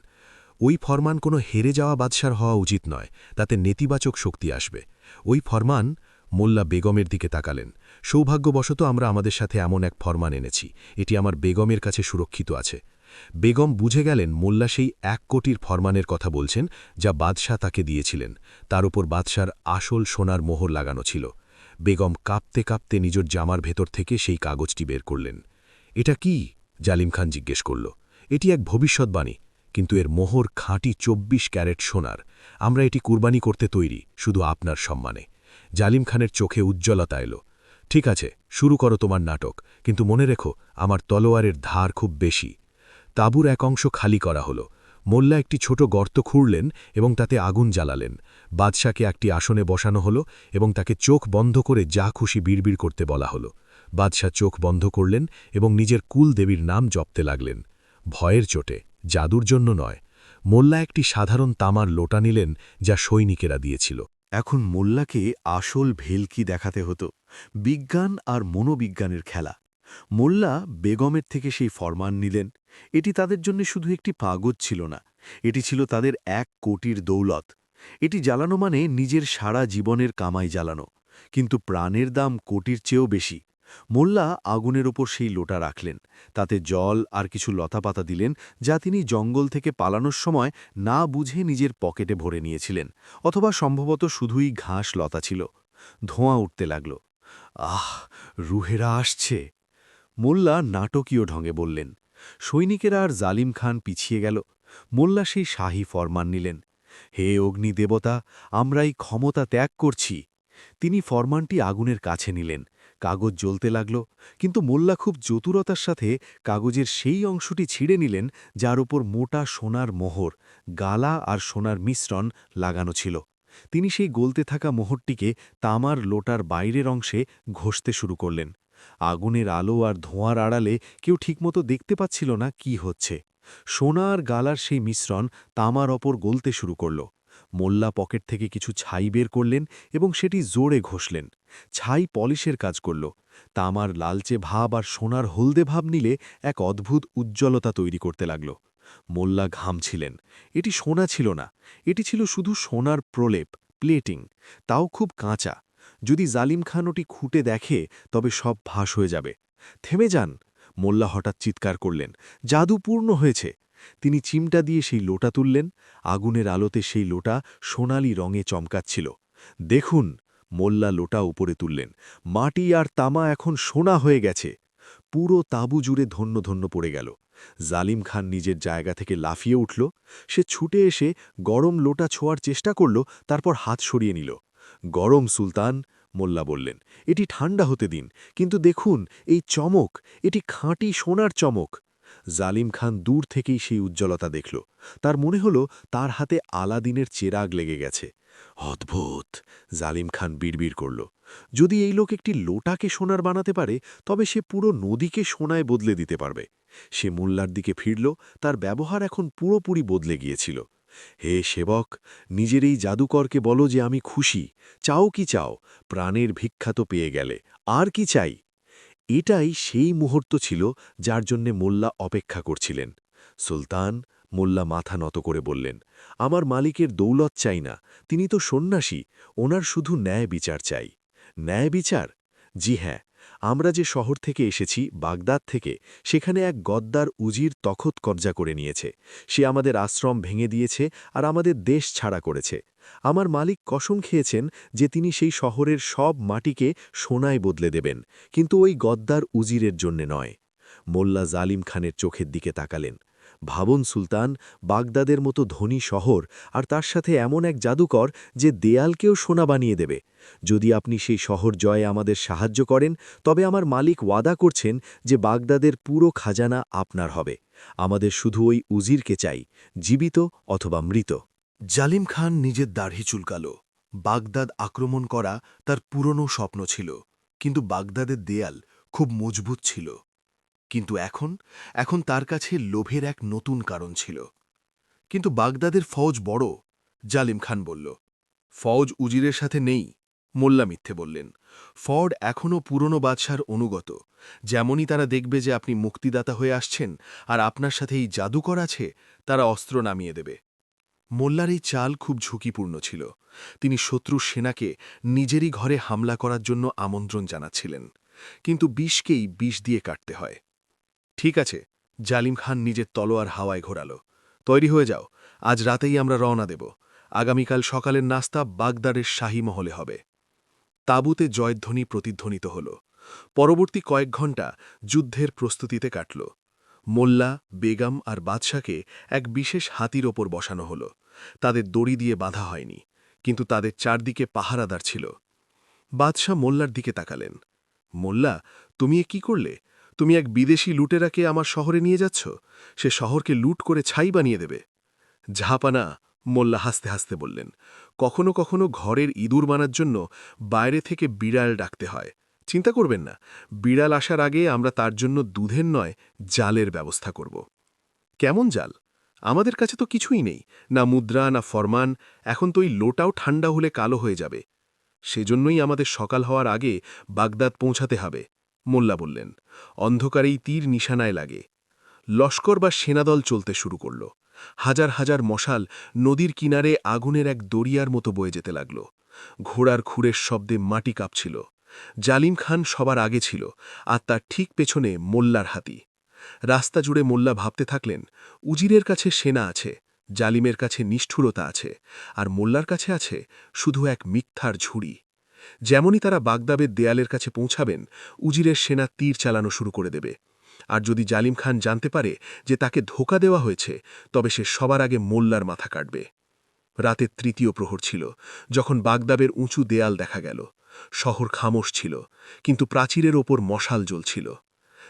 ওই ফরমান কোনো হেরে যাওয়া বাদশার হওয়া উচিত নয়, তাতে নেতিবাচক শক্তি আসবে। ওই ফরমান। মোল্লা বেগমের দিকে তাকালেন। সৌভাগ্যবশত আমরা আমাদের সাথে এমন এক ফরমান এনেছি, এটি আমার বেগমের কাছে সুরক্ষিত আছে। বেগম বুঝে গেলেন মোল্লা সেই 1 কোটির ফরমানের কথা বলছেন, যা বাদশাহ তাকে দিয়েছিলেন। তার উপর বাদশার আসল সোনার মোহর লাগানো ছিল। বেগম কাঁপতে কাঁপতে নিজের জামার ভেতর থেকে সেই কাগজটি বের করলেন। এটা কি? জালিম খান জিজ্ঞেস করল। এটি এক ভবিষ্যৎবাণী, কিন্তু এর মোহর খাঁটি 24 ক্যারেট সোনার। আমরা এটি কুরবানি করতে তৈরি, শুধু আপনার সম্মানে। জালিম খানের চোখে উজ্জ্বলতা এলো। ঠিক আছে, শুরু করো তোমার নাটক, কিন্তু মনে রেখো আমার তলোয়ারের ধার খুব বেশি। তাঁবুর এক অংশ খালি করা হলো। মোল্লা একটি ছোট গর্ত খুঁড়লেন এবং তাতে আগুন জ্বালালেন। বাদশাকে একটি আসনে বসানো হলো এবং তাকে চোখ বন্ধ করে যা খুশি বিড়বিড় করতে বলা হলো। বাদশাহ চোখ বন্ধ করলেন এবং নিজের কুল দেবীর নাম জপতে লাগলেন। ভয়ের চোটে, জাদুর জন্য নয়। মোল্লা একটি সাধারণ তামার লোটা নিলেন, যা সৈনিকেরা দিয়েছিল। এখন মোল্লাকে আসল ভেলকি দেখাতে হতো। বিজ্ঞান আর মনোবিজ্ঞানের খেলা। মোল্লা বেগমের থেকে সেই ফরমান নিলেন। এটি তাদের জন্য শুধু একটি কাগজ ছিল না, এটি ছিল তাদের 1 কোটির দৌলত। এটি জ্বালানো মানে নিজের সারা জীবনের কামাই জ্বালানো, কিন্তু প্রাণের দাম কোটির চেয়েও বেশি। মোল্লা আগুনের ওপর সেই লোটা রাখলেন, তাতে জল আর কিছু লতাপাতা দিলেন, যা তিনি জঙ্গল থেকে পালানোর সময় না বুঝে নিজের পকেটে ভরে নিয়েছিলেন, অথবা সম্ভবত শুধুই ঘাস লতা ছিল। ধোঁয়া উঠতে লাগল। আহ, রুহেরা আসছে, মোল্লা নাটকীয় ঢঙে বললেন। সৈনিকেরা আর জালিম খান পিছিয়ে গেল। মোল্লা সেই শাহী ফরমান নিলেন। হে অগ্নি দেবতা, আমরা এই ক্ষমতা ত্যাগ করছি। তিনি ফরমানটি আগুনের কাছে নিলেন। কাগজ জ্বলতে লাগল, কিন্তু মোল্লা খুব চতুরতার সাথে কাগজের সেই অংশটি ছিঁড়ে নিলেন যার উপর মোটা সোনার মোহর, গালা আর সোনার মিশ্রণ লাগানো ছিল। তিনি সেই গলতে থাকা মোহরটিকে তামার লোটার বাইরের অংশে ঘষতে শুরু করলেন। আগুনের আলো আর ধোঁয়ার আড়ালে কেউ ঠিকমতো দেখতে পাচ্ছিল না কি হচ্ছে। সোনা আর গালার সেই মিশ্রণ তামার ওপর গলতে শুরু করল। মোল্লা পকেট থেকে কিছু ছাই বের করলেন এবং সেটি জোরে ঘষলেন। ছাই পলিশের কাজ করল। তামার লালচে ভাব আর সোনার হলদে ভাব নিলে এক অদ্ভুত উজ্জ্বলতা তৈরি করতে লাগল। মোল্লা ঘামছিলেন। এটি সোনা ছিল না, এটি ছিল শুধু সোনার প্রলেপ, প্লেটিং, তাও খুব কাঁচা। যদি জালিম খান ওটি খুঁটে দেখে তবে সব ফাঁস হয়ে যাবে। থেমে যান, মোল্লা হঠাৎ চিৎকার করলেন। জাদু পূর্ণ হয়েছে। তিনি চিমটা দিয়ে সেই লোটা তুললেন। আগুনের আলোতে সেই লোটা সোনালি রঙে চমকাচ্ছিল। দেখুন, মোল্লা লোটা উপরে তুললেন। মাটি আর তামা এখন সোনা হয়ে গেছে। পুরো তাঁবু জুড়ে ধন্য ধন্য পড়ে গেল। জালিম খান নিজের জায়গা থেকে লাফিয়ে উঠল। সে ছুটে এসে গরম লোটা ছোঁয়ার চেষ্টা করল, তারপর হাত সরিয়ে নিল। গরম সুলতান, মোল্লা বললেন, এটি ঠান্ডা হতে দিন, কিন্তু দেখুন এই চমক, এটি খাঁটি সোনার চমক। জালিম খান দূর থেকেই সেই উজ্জ্বলতা দেখল। তার মনে হল তার হাতে আলাদিনের চেরাগ লেগে গেছে। অদ্ভুত, জালিম খান বিড়বিড় করল। যদি এই লোক একটি লোটাকে সোনার বানাতে পারে, তবে সে পুরো নদীকে সোনায় বদলে দিতে পারবে। সে মোল্লার দিকে ফিরল। তার ব্যবহার এখন পুরোপুরি বদলে গিয়েছিল। হে সেবক, নিজের এই জাদুকরকে বলো যে আমি খুশি। চাও কি চাও? প্রাণের ভিক্ষা তো পেয়ে গেলে, আর কি চাই? এটাই সেই মুহূর্ত ছিল যার জন্যে মোল্লা অপেক্ষা করছিলেন। সুলতান, মোল্লা মাথা নত করে বললেন, আমার মালিকের দৌলত চাই না, তিনি তো সন্ন্যাসী, ওনার শুধু ন্যায় বিচার চাই। ন্যায় বিচার? জি হ্যাঁ, আমরা যে শহর থেকে এসেছি বাগদাদ থেকে, সেখানে এক গদ্দার উজির তখত কবজা করে নিয়েছে। সে আমাদের আশ্রম ভেঙে দিয়েছে আর আমাদের দেশ ছাড়া করেছে। আমার মালিক কসম খেয়েছেন যে তিনি সেই শহরের সব মাটিকে সোনায় বদলে দেবেন, কিন্তু ওই গদ্দার উজিরের জন্যে নয়। মোল্লা জালিম খানের চোখের দিকে তাকালেন। ভাবুন সুলতান, বাগদাদের মতো ধনী শহর, আর তার সাথে এমন এক জাদুকর যে দেয়ালকেও সোনা বানিয়ে দেবে। যদি আপনি সেই শহর জয়ে আমাদের সাহায্য করেন, তবে আমার মালিক ওয়াদা করছেন যে বাগদাদের পুরো খাজানা আপনার হবে। আমাদের শুধু ওই উজিরকে চাই, জীবিত অথবা মৃত। জালিম খান নিজের দাড়ি চুলকাল। বাগদাদ আক্রমণ করা তার পুরনো স্বপ্ন ছিল, কিন্তু বাগদাদের দেয়াল খুব মজবুত ছিল। কিন্তু এখন তার কাছে লোভের এক নতুন কারণ ছিল। কিন্তু বাগদাদের ফৌজ বড়, জালিম খান বলল। ফৌজ উজিরের সাথে নেই, মোল্লা মিথ্যে বললেন। ফর্ড এখনও পুরনো বাদশার অনুগত। যেমনই তারা দেখবে যে আপনি মুক্তিদাতা হয়ে আসছেন আর আপনার সাথে এই জাদুকর আছে, তারা অস্ত্র নামিয়ে দেবে। মোল্লার এই চাল খুব ঝুঁকিপূর্ণ ছিল। তিনি শত্রুর সেনাকে নিজেরই ঘরে হামলা করার জন্য আমন্ত্রণ জানাচ্ছিলেন, কিন্তু বিষকেই বিষ দিয়ে কাটতে হয়। ঠিক আছে, জালিম খান নিজের তলোয়ার হাওয়ায় ঘোরাল। তৈরি হয়ে যাও, আজ রাতেই আমরা রওনা দেব। আগামীকাল সকালের নাস্তা বাগদারের শাহী মহলে হবে। তাঁবুতে জয়ধ্বনি প্রতিধ্বনিত হল। পরবর্তী কয়েক ঘণ্টা যুদ্ধের প্রস্তুতিতে কাটল। মোল্লা, বেগম আর বাদশাকে এক বিশেষ হাতির ওপর বসানো হল। তাদের দড়ি দিয়ে বাঁধা হয়নি, কিন্তু তাদের চারদিকে পাহারাদার ছিল। বাদশাহ মোল্লার দিকে তাকালেন। মোল্লা, তুমি এ কি করলে? তুমি এক বিদেশি লুটেরাকে আমার শহরে নিয়ে যাচ্ছ। সে শহরকে লুট করে ছাই বানিয়ে দেবে। ঝাঁপানা, মোল্লা হাসতে হাসতে বললেন। কখনো কখনো ঘরের ইঁদুর মানার জন্য বাইরে থেকে বিড়াল ডাকতে হয়। চিন্তা করবেন না, বিড়াল আসার আগে আমরা তার জন্য দুধের নয়, জালের ব্যবস্থা করব। কেমন জাল? আমাদের কাছে তো কিছুই নেই, না মুদ্রা না ফরমান। এখন তো এই লোটাও ঠান্ডা হলে কালো হয়ে যাবে। সেজন্যই আমাদের সকাল হওয়ার আগে বাগদাদ পৌঁছাতে হবে, মোল্লা বললেন। অন্ধকারেই তীর নিশানায় লাগে। লস্কর বা সেনাদল চলতে শুরু করল। হাজার হাজার মশাল নদীর কিনারে আগুনের এক দরিয়ার মতো বয়ে যেতে লাগল। ঘোড়ার খুরের শব্দে মাটি কাঁপছিল। জালিম খান সবার আগে ছিল, আর তার ঠিক পেছনে মোল্লার হাতি। রাস্তা জুড়ে মোল্লা ভাবতে থাকলেন, উজিরের কাছে সেনা আছে, জালিমের কাছে নিষ্ঠুরতা আছে, আর মোল্লার কাছে আছে শুধু এক মিথ্যার ঝুড়ি। যেমনই তারা বাগদাদের দেয়ালের কাছে পৌঁছাবেন, উজিরের সেনা তীর চালানো শুরু করে দেবে। আর যদি জালিম খান জানতে পারে যে তাকে ধোঁকা দেওয়া হয়েছে, তবে সে সবার আগে মোল্লার মাথা কাটবে। রাতের তৃতীয় প্রহর ছিল, যখন বাগদাদের উঁচু দেয়াল দেখা গেল। শহর খামোশ ছিল, কিন্তু প্রাচীরের ওপর মশাল জ্বলছিল।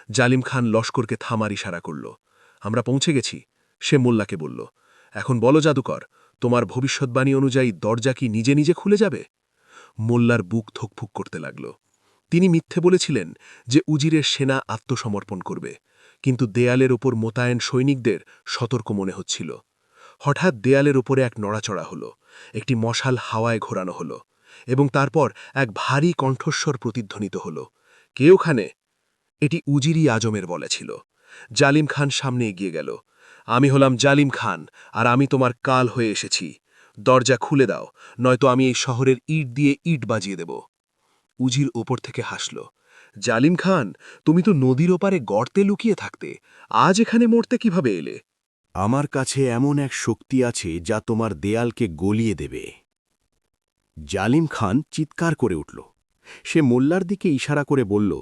জালিম খান লস্করকে থামার ইশারা করল। আমরা পৌঁছে গেছি, সে মোল্লাকে বলল। এখন বলো জাদুকর, তোমার ভবিষ্যৎবাণী অনুযায়ী দরজা কি নিজে নিজে খুলে যাবে? মোল্লার বুক ধুকফুক করতে লাগল। তিনি মিথ্যে বলেছিলেন যে উজিরের সেনা আত্মসমর্পণ করবে, কিন্তু দেয়ালের ওপর মোতায়েন সৈনিকদের সতর্ক মনে হচ্ছিল। হঠাৎ দেয়ালের ওপরে এক নড়াচড়া হল, একটি মশাল হাওয়ায় ঘোরানো হল, এবং তারপর এক ভারী কণ্ঠস্বর প্রতিধ্বনিত হল। কে ওখানে? এটি উজিরি আজমের বলে ছিল। জালিম খান সামনে এগিয়ে গেল। আমি হলাম জালিম খান, আর আমি তোমার কাল হয়ে এসেছি। দরজা খুলে দাও, নয়তো আমি এই শহরের ইট দিয়ে ইট বাজিয়ে দেব। উজির ওপর থেকে হাসল। জালিম খান, তুমি তো নদীর ওপারে গর্তে লুকিয়ে থাকতে, আজ এখানে মরতে কিভাবে এলে? আমার কাছে এমন এক শক্তি আছে যা তোমার দেয়ালকে গলিয়ে দেবে। জালিম খান চিৎকার করে উঠল। সে মোল্লার দিকে ইশারা করে বলল,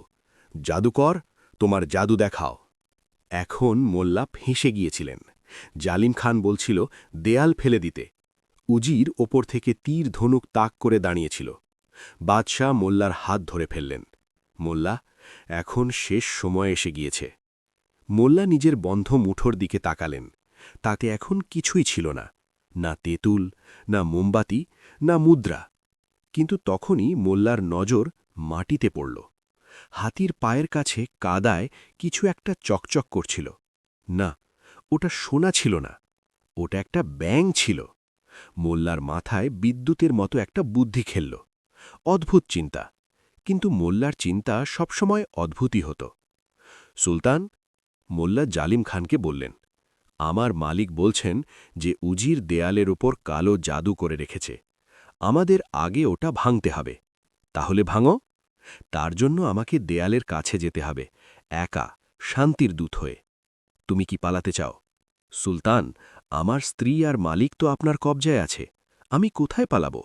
জাদুকর, তোমার জাদু দেখাও। এখন মোল্লা ফেঁসে গিয়েছিলেন। জালিম খান বলছিল দেয়াল ফেলে দিতে। উজির ওপর থেকে তীর ধনুক তাক করে দাঁড়িয়েছিল। বাদশাহ মোল্লার হাত ধরে ফেললেন। মোল্লা, এখন শেষ সময় এসে গিয়েছে। মোল্লা নিজের বন্ধ মুঠোর দিকে তাকালেন। তাতে এখন কিছুই ছিল না, না তেঁতুল, না মোমবাতি, না মুদ্রা। কিন্তু তখনই মোল্লার নজর মাটিতে পড়ল। হাতির পায়ের কাছে কাদায় কিছু একটা চকচক করছিল। না, ওটা সোনা ছিল না, ওটা একটা ব্যাঙ ছিল। মোল্লার মাথায় বিদ্যুতের মতো একটা বুদ্ধি খেলল। অদ্ভুত চিন্তা, কিন্তু মোল্লার চিন্তা সবসময় অদ্ভুতই হতো। সুলতান, মোল্লা জালিম খানকে বললেন, আমার মালিক বলছেন যে উজির দেয়ালের ওপর কালো জাদু করে রেখেছে। আমাদের আগে ওটা ভাঙতে হবে, তাহলে ভাঙো। তার জন্য আমাকে দেয়ালের কাছে যেতে হবে, একা, শান্তির দূত হয়ে। তুমি কি পালাতে চাও? সুলতান, আমার স্ত্রী আর মালিক তো আপনার কবজায় আছে। আমি কোথায় পালাবো?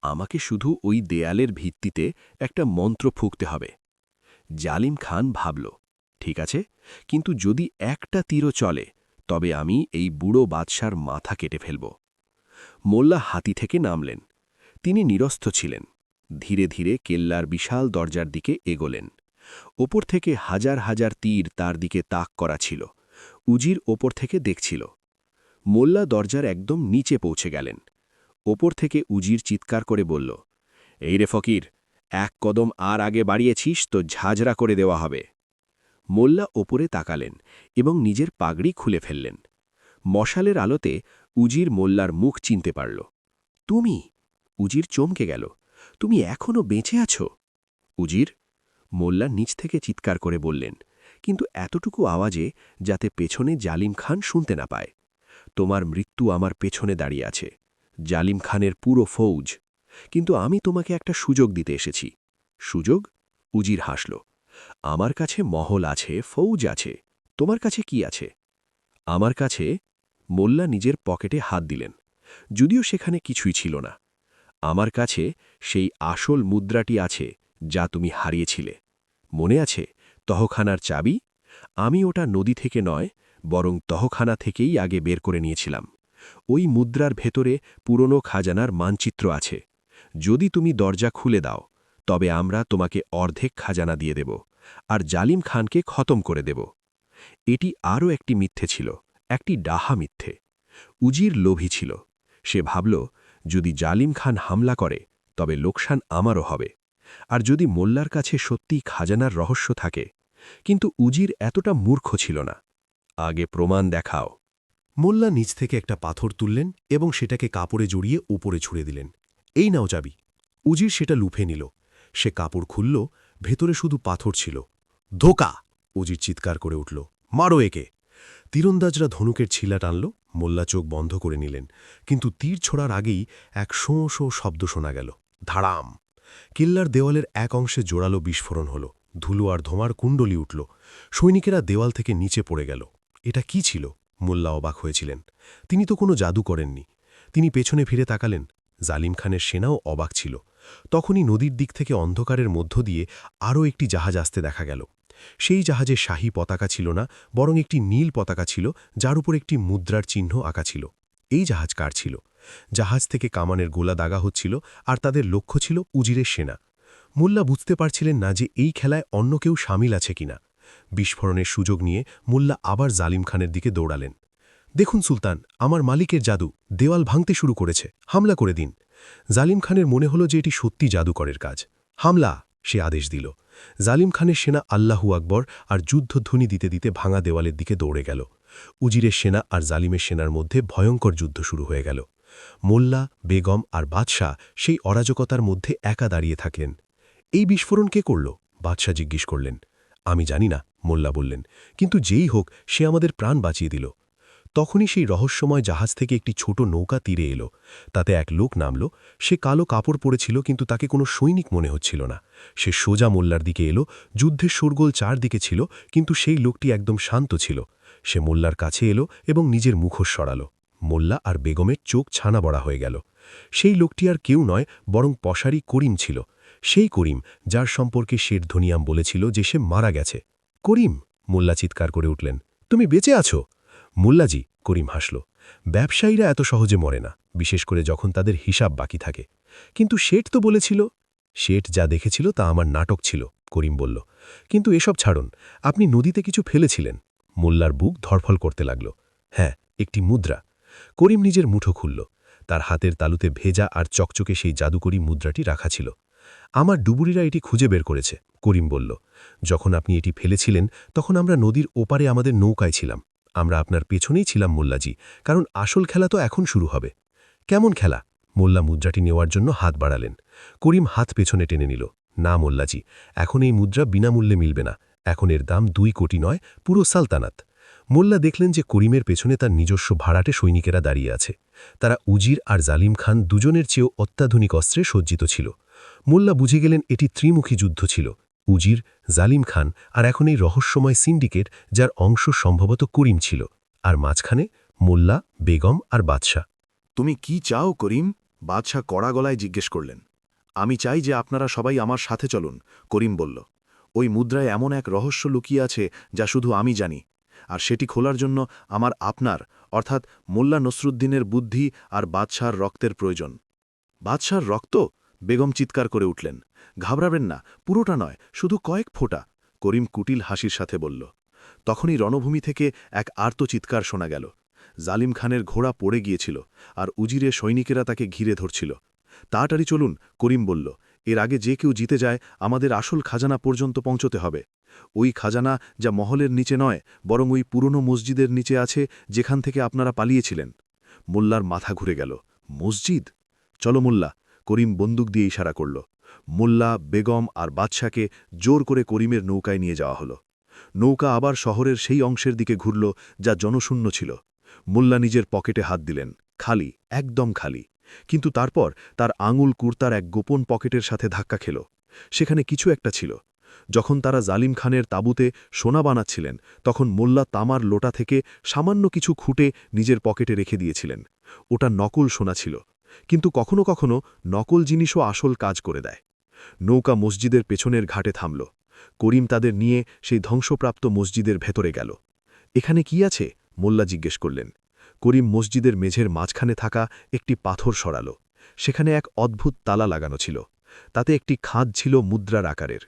আমাকে শুধু ওই দেয়ালের ভিত্তিতে একটা মন্ত্র ফুঁকতে হবে। জালিম খান ভাবল, ঠিক আছে, কিন্তু যদি একটা তীরও চলে, তবে আমি এই বুড়ো বাদশার মাথা কেটে ফেলব। মোল্লা হাতি থেকে নামলেন। তিনি নিরস্ত ছিলেন। ধীরে ধীরে কেল্লার বিশাল দরজার দিকে এগোলেন। ওপর থেকে হাজার হাজার তীর তার দিকে তাক করা ছিল। উজির ওপর থেকে দেখছিল। মোল্লা দরজার একদম নিচে পৌঁছে গেলেন। ওপর থেকে উজির চিৎকার করে বলল, এই রে ফকির, এক কদম আর আগে বাড়িয়েছিস তো ঝাঁঝরা করে দেওয়া হবে। মোল্লা ওপরে তাকালেন এবং নিজের পাগড়ি খুলে ফেললেন। মশালের আলোতে উজির মোল্লার মুখ চিনতে পারল। তুমি? উজির চমকে গেল। তুমি এখনও বেঁচে আছো? উজির? মোল্লা নিচ থেকে চিৎকার করে বললেন, কিন্তু এতটুকু আওয়াজে যাতে পেছনে জালিম খান শুনতে না পায়। তোমার মৃত্যু আমার পেছনে দাঁড়িয়ে আছে, জালিম খানের পুরো ফৌজ। কিন্তু আমি তোমাকে একটা সুযোগ দিতে এসেছি। সুযোগ? উজির হাসল। আমার কাছে মহল আছে, ফৌজ আছে। তোমার কাছে কি আছে? আমার কাছে। মোল্লা নিজের পকেটে হাত দিলেন, যদিও সেখানে কিছুই ছিল না। আমার কাছে সেই আসল মুদ্রাটি আছে যা তুমি হারিয়েছিলে। মনে আছে, তহখানার চাবি? আমি ওটা নদী থেকে নয়, বরং তহখানা থেকেই আগে বের করে নিয়েছিলাম। ওই মুদ্রার ভেতরে পুরনো খাজানার মানচিত্র আছে। যদি তুমি দরজা খুলে দাও, তবে আমরা তোমাকে অর্ধেক খাজানা দিয়ে দেব, আর জালিম খানকে খতম করে দেব। এটি আরও একটি মিথ্যে ছিল, একটি ডাহা মিথ্যে। উজির লোভী ছিল। সে ভাবল, যদি জালিম খান হামলা করে, তবে লোকসান আমারও হবে। আর যদি মোল্লার কাছে সত্যিই খাজানার রহস্য থাকে। কিন্তু উজির এতটা মূর্খ ছিল না। আগে প্রমাণ দেখাও। মোল্লা নিচ থেকে একটা পাথর তুললেন এবং সেটাকে কাপড়ে জড়িয়ে উপরে ছুঁড়ে দিলেন। এই নাও চাবি। উজির সেটা লুফে নিল। সে কাপড় খুলল, ভেতরে শুধু পাথর ছিল। ধোকা! উজির চিৎকার করে উঠল, মারো একে! তীরন্দাজরা ধনুকের ছিলা টানল। মোল্লা চোখ বন্ধ করে নিলেন, কিন্তু তীর ছোড়ার আগেই এক শোঁ শোঁ শব্দ শোনা গেল। ধাড়াম! কিল্লার দেওয়ালের এক অংশে জোরালো বিস্ফোরণ হল। ধুলো আর ধোঁয়ার কুণ্ডলি উঠল। সৈনিকেরা দেওয়াল থেকে নিচে পড়ে গেল। এটা কি ছিল? মোল্লা অবাক হয়েছিলেন। তিনি তো কোনো জাদু করেননি। তিনি পেছনে ফিরে তাকালেন। জালিম খানের সেনাও অবাক ছিল। তখনই নদীর দিক থেকে অন্ধকারের মধ্য দিয়ে আরও একটি জাহাজ আসতে দেখা গেল। সেই জাহাজে শাহী পতাকা ছিল না, বরং একটি নীল পতাকা ছিল, যার উপর একটি মুদ্রার চিহ্ন আঁকা ছিল। এই জাহাজ কার ছিল? জাহাজ থেকে কামানের গোলা দাগা হচ্ছিল, আর তাদের লক্ষ্য ছিল উজিরের সেনা। মোল্লা বুঝতে পারছিলেন না যে এই খেলায় অন্য কেউ সামিল আছে কিনা। বিস্ফোরণের সুযোগ নিয়ে মোল্লা আবার জালিম খানের দিকে দৌড়ালেন। দেখুন সুলতান, আমার মালিকের জাদু দেওয়াল ভাঙতে শুরু করেছে, হামলা করে দিন। জালিম খানের মনে হলো যে এটি সত্যি জাদুকরের কাজ। হামলা! সে আদেশ দিল। জালিম খানের সেনা আল্লাহু আকবর আর যুদ্ধধ্বনি দিতে দিতে ভাঙা দেওয়ালের দিকে দৌড়ে গেল। উজিরের সেনা আর জালিমের সেনার মধ্যে ভয়ঙ্কর যুদ্ধ শুরু হয়ে গেল। মোল্লা, বেগম আর বাদশাহ সেই অরাজকতার মধ্যে একা দাঁড়িয়ে থাকলেন। এই বিস্ফোরণ কে করল? বাদশাহ জিজ্ঞেস করলেন। আমি জানি না, মোল্লা বললেন, কিন্তু যেই হোক সে আমাদের প্রাণ বাঁচিয়ে দিল। তখনই সেই রহস্যময় জাহাজ থেকে একটি ছোট নৌকা তীরে এলো। তাতে এক লোক নামল। সে কালো কাপড় পরেছিল, কিন্তু তাকে কোনো সৈনিক মনে হচ্ছিল না। সে সোজা মোল্লার দিকে এলো। যুদ্ধের শোরগোল চারদিকে ছিল, কিন্তু সেই লোকটি একদম শান্ত ছিল। সে মোল্লার কাছে এলো এবং নিজের মুখোশ সরালো। মোল্লা আর বেগমের চোখ ছানা বড়া হয়ে গেল। সেই লোকটি আর কেউ নয়, বরং পশারি করিম ছিল। সেই করিম যার সম্পর্কে শেঠ ধনিয়াম বলেছিল যে সে মারা গেছে। করিম! মোল্লা চিৎকার করে উঠলেন, তুমি বেঁচে আছো? মোল্লাজি, করিম হাসল। ব্যবসায়ীরা এত সহজে মরে না, বিশেষ করে যখন তাদের হিসাব বাকি থাকে। কিন্তু শেঠ তো বলেছিল। শেঠ যা দেখেছিল তা আমার নাটক ছিল, করিম বলল। কিন্তু এসব ছাড়ুন, আপনি নদীতে কিছু ফেলেছিলেন। মোল্লার বুক ধরফল করতে লাগল। হ্যাঁ, একটি মুদ্রা। করিম নিজের মুঠো খুলল। তার হাতের তালুতে ভেজা আর চকচকে সেই জাদুকরি মুদ্রাটি রাখা ছিল। আমার ডুবুরিরা এটি খুঁজে বের করেছে, করিম বলল। যখন আপনি এটি ফেলেছিলেন, তখন আমরা নদীর ওপারে আমাদের নৌকায় ছিলাম। আমরা আপনার পেছনেই ছিলাম মোল্লাজি, কারণ আসল খেলা তো এখন শুরু হবে। কেমন খেলা? মোল্লা মুদ্রাটি নেওয়ার জন্য হাত বাড়ালেন। করিম হাত পেছনে টেনে নিল। না মোল্লাজি, এখন এই মুদ্রা বিনামূল্যে মিলবে না। এখন এর দাম 2 কোটি নয়, পুরো সালতানাত। মোল্লা দেখলেন যে করিমের পেছনে তার নিজস্ব ভাড়াটে সৈনিকেরা দাঁড়িয়ে আছে। তারা উজির আর জালিম খান দুজনের চেয়েও অত্যাধুনিক অস্ত্রে সজ্জিত ছিল। মোল্লা বুঝে গেলেন এটি ত্রিমুখী যুদ্ধ ছিল, উজির, জালিম খান আর এখন এই রহস্যময় সিন্ডিকেট, যার অংশ সম্ভবত করিম ছিল, আর মাঝখানে মোল্লা, বেগম আর বাদশাহ। তুমি কি চাও করিম? বাদশাহ কড়া গলায় জিজ্ঞেস করলেন। আমি চাই যে আপনারা সবাই আমার সাথে চলুন, করিম বলল। ওই মুদ্রায় এমন এক রহস্য লুকিয়ে আছে যা শুধু আমি জানি, আর সেটি খোলার জন্য আমার আপনার অর্থাৎ মোল্লা নসরুদ্দিনের বুদ্ধি আর বাদশাহর রক্তের প্রয়োজন। বাদশাহর রক্ত? বেগম চিৎকার করে উঠলেন। ঘাবড়াবেন না, পুরোটা নয়, শুধু কয়েক ফোঁটা, করিম কুটিল হাসির সাথে বলল। তখনই রণভূমি থেকে এক আর্ত চিৎকার শোনা গেল। জালিম খানের ঘোড়া পড়ে গিয়েছিল, আর উজিরে সৈনিকেরা তাকে ঘিরে ধরছিল। তাড়াতাড়ি চলুন, করিম বলল। এর আগে যে কেউ জিতে যায়, আমাদের আসল খাজানা পর্যন্ত পৌঁছতে হবে। ওই খাজানা যা মহলের নিচে নয়, বরং ওই পুরনো মসজিদের নিচে আছে, যেখান থেকে আপনারা পালিয়েছিলেন। মোল্লার মাথা ঘুরে গেল। মসজিদ? চলো মোল্লা, করিম বন্দুক দিয়ে ইশারা করল। মোল্লা, বেগম আর বাদশাকে জোর করে করিমের নৌকায় নিয়ে যাওয়া হলো। নৌকা আবার শহরের সেই অংশের দিকে ঘুরল যা জনশূন্য ছিল। মোল্লা নিজের পকেটে হাত দিলেন। খালি, একদম খালি। কিন্তু তারপর তার আঙুল কুর্তার এক গোপন পকেটের সাথে ধাক্কা খেল। সেখানে কিছু একটা ছিল। যখন তারা জালিম খানের তাঁবুতে সোনা বানাচ্ছিলেন, তখন মোল্লা তামার লোটা থেকে সামান্য কিছু খুঁটে নিজের পকেটে রেখে দিয়েছিলেন। ওটা নকল সোনা ছিল, কিন্তু কখনো কখনো নকল জিনিসও আসল কাজ করে দেয়। নৌকা মসজিদের পেছনের ঘাটে থামল। করিম তাদের নিয়ে সেই ধ্বংসপ্রাপ্ত মসজিদের ভেতরে গেল। এখানে কি আছে? মোল্লা জিজ্ঞেস করলেন। করিম মসজিদের মেঝের মাঝখানে থাকা একটি পাথর সরাল। সেখানে এক অদ্ভুত তালা লাগানো ছিল। তাতে একটি খাঁজ ছিল মুদ্রার আকারের।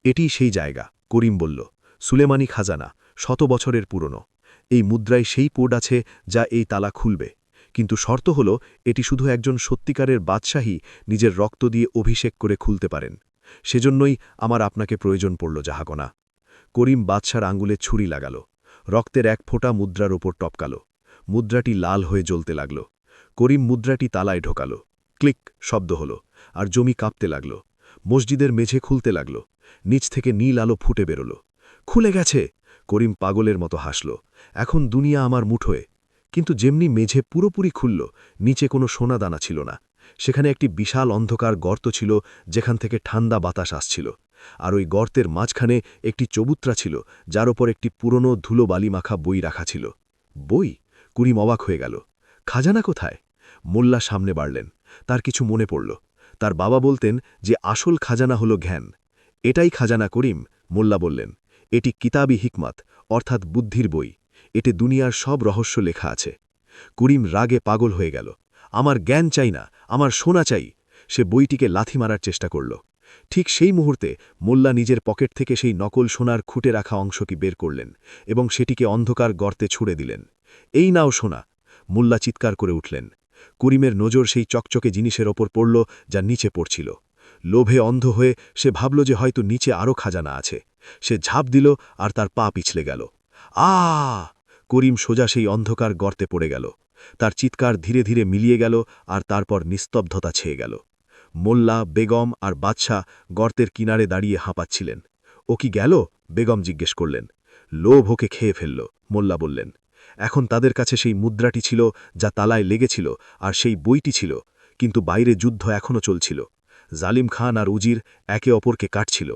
এটি সেই জায়গা, করিম বলল। সুলেমানি খাজানা, 100 বছরের পুরনো। এই মুদ্রায় সেই কোড আছে যা এই তালা খুলবে। কিন্তু শর্ত হল, এটি শুধু একজন সত্যিকারের বাদশাহী নিজের রক্ত দিয়ে অভিষেক করে খুলতে পারেন। সেজন্যই আমার আপনাকে প্রয়োজন পড়ল জাহাগনা। করিম বাদশার আঙ্গুলে ছুরি লাগাল। রক্তের এক ফোঁটা মুদ্রার ওপর টপকাল। মুদ্রাটি লাল হয়ে জ্বলতে লাগল। করিম মুদ্রাটি তালায় ঢোকাল। ক্লিক শব্দ হল, আর জমি কাঁপতে লাগল। মসজিদের মেঝে খুলতে লাগল। নিচ থেকে নীল আলো ফুটে বেরোল। খুলে গেছে! করিম পাগলের মতো হাসল। এখন দুনিয়া আমার মুঠোয়। কিন্তু যেমনি মেঝে পুরোপুরি খুলল, নিচে কোনো সোনা দানা ছিল না। সেখানে একটি বিশাল অন্ধকার গর্ত ছিল, যেখান থেকে ঠান্ডা বাতাস আসছিল। আর ওই গর্তের মাঝখানে একটি চবুত্রা ছিল, যার ওপর একটি পুরনো ধুলো বালি মাখা বই রাখা ছিল। বই? করিম অবাক হয়ে গেল। খাজানা কোথায়? মোল্লা সামনে বাড়লেন। তার কিছু মনে পড়ল। তার বাবা বলতেন যে আসল খাজানা হল জ্ঞান। এটাই খাজানা করিম, মোল্লা বললেন। এটি কিতাবি হিকমত, অর্থাৎ বুদ্ধির বই। এতে দুনিয়ার সব রহস্য লেখা আছে। করিম রাগে পাগল হয়ে গেল। আমার জ্ঞান চাই না, আমার সোনা চাই। সে বইটিকে লাথি মারার চেষ্টা করল। ঠিক সেই মুহূর্তে মোল্লা নিজের পকেট থেকে সেই নকল সোনার খুঁটে রাখা অংশটি বের করলেন এবং সেটিকে অন্ধকার গর্তে ছুড়ে দিলেন। এই নাও সোনা! মোল্লা চিৎকার করে উঠলেন। করিমের নজর সেই চকচকে জিনিসের ওপর পড়ল, যা নিচে পড়ছিল। লোভে অন্ধ হয়ে সে ভাবল যে হয়তো নিচে আরও খাজানা আছে। সে ঝাঁপ দিল, আর তার পা পিছলে গেল। করিম সোজা সেই অন্ধকার গর্তে পড়ে গেল। তার চিৎকার ধীরে ধীরে মিলিয়ে গেল, আর তারপর নিস্তব্ধতা ছেয়ে গেল। মোল্লা, বেগম আর বাদশাহ গর্তের কিনারে দাঁড়িয়ে হাঁপাচ্ছিলেন। ও কি গেল? বেগম জিজ্ঞেস করলেন। লোভ ওকে খেয়ে ফেলল, মোল্লা বললেন। এখন তাদের কাছে সেই মুদ্রাটি ছিল, যা তালায় লেগেছিল, আর সেই বইটি ছিল। কিন্তু বাইরে যুদ্ধ এখনও চলছিল। জালিম খান আর উজির একে অপরকে কাটছিল।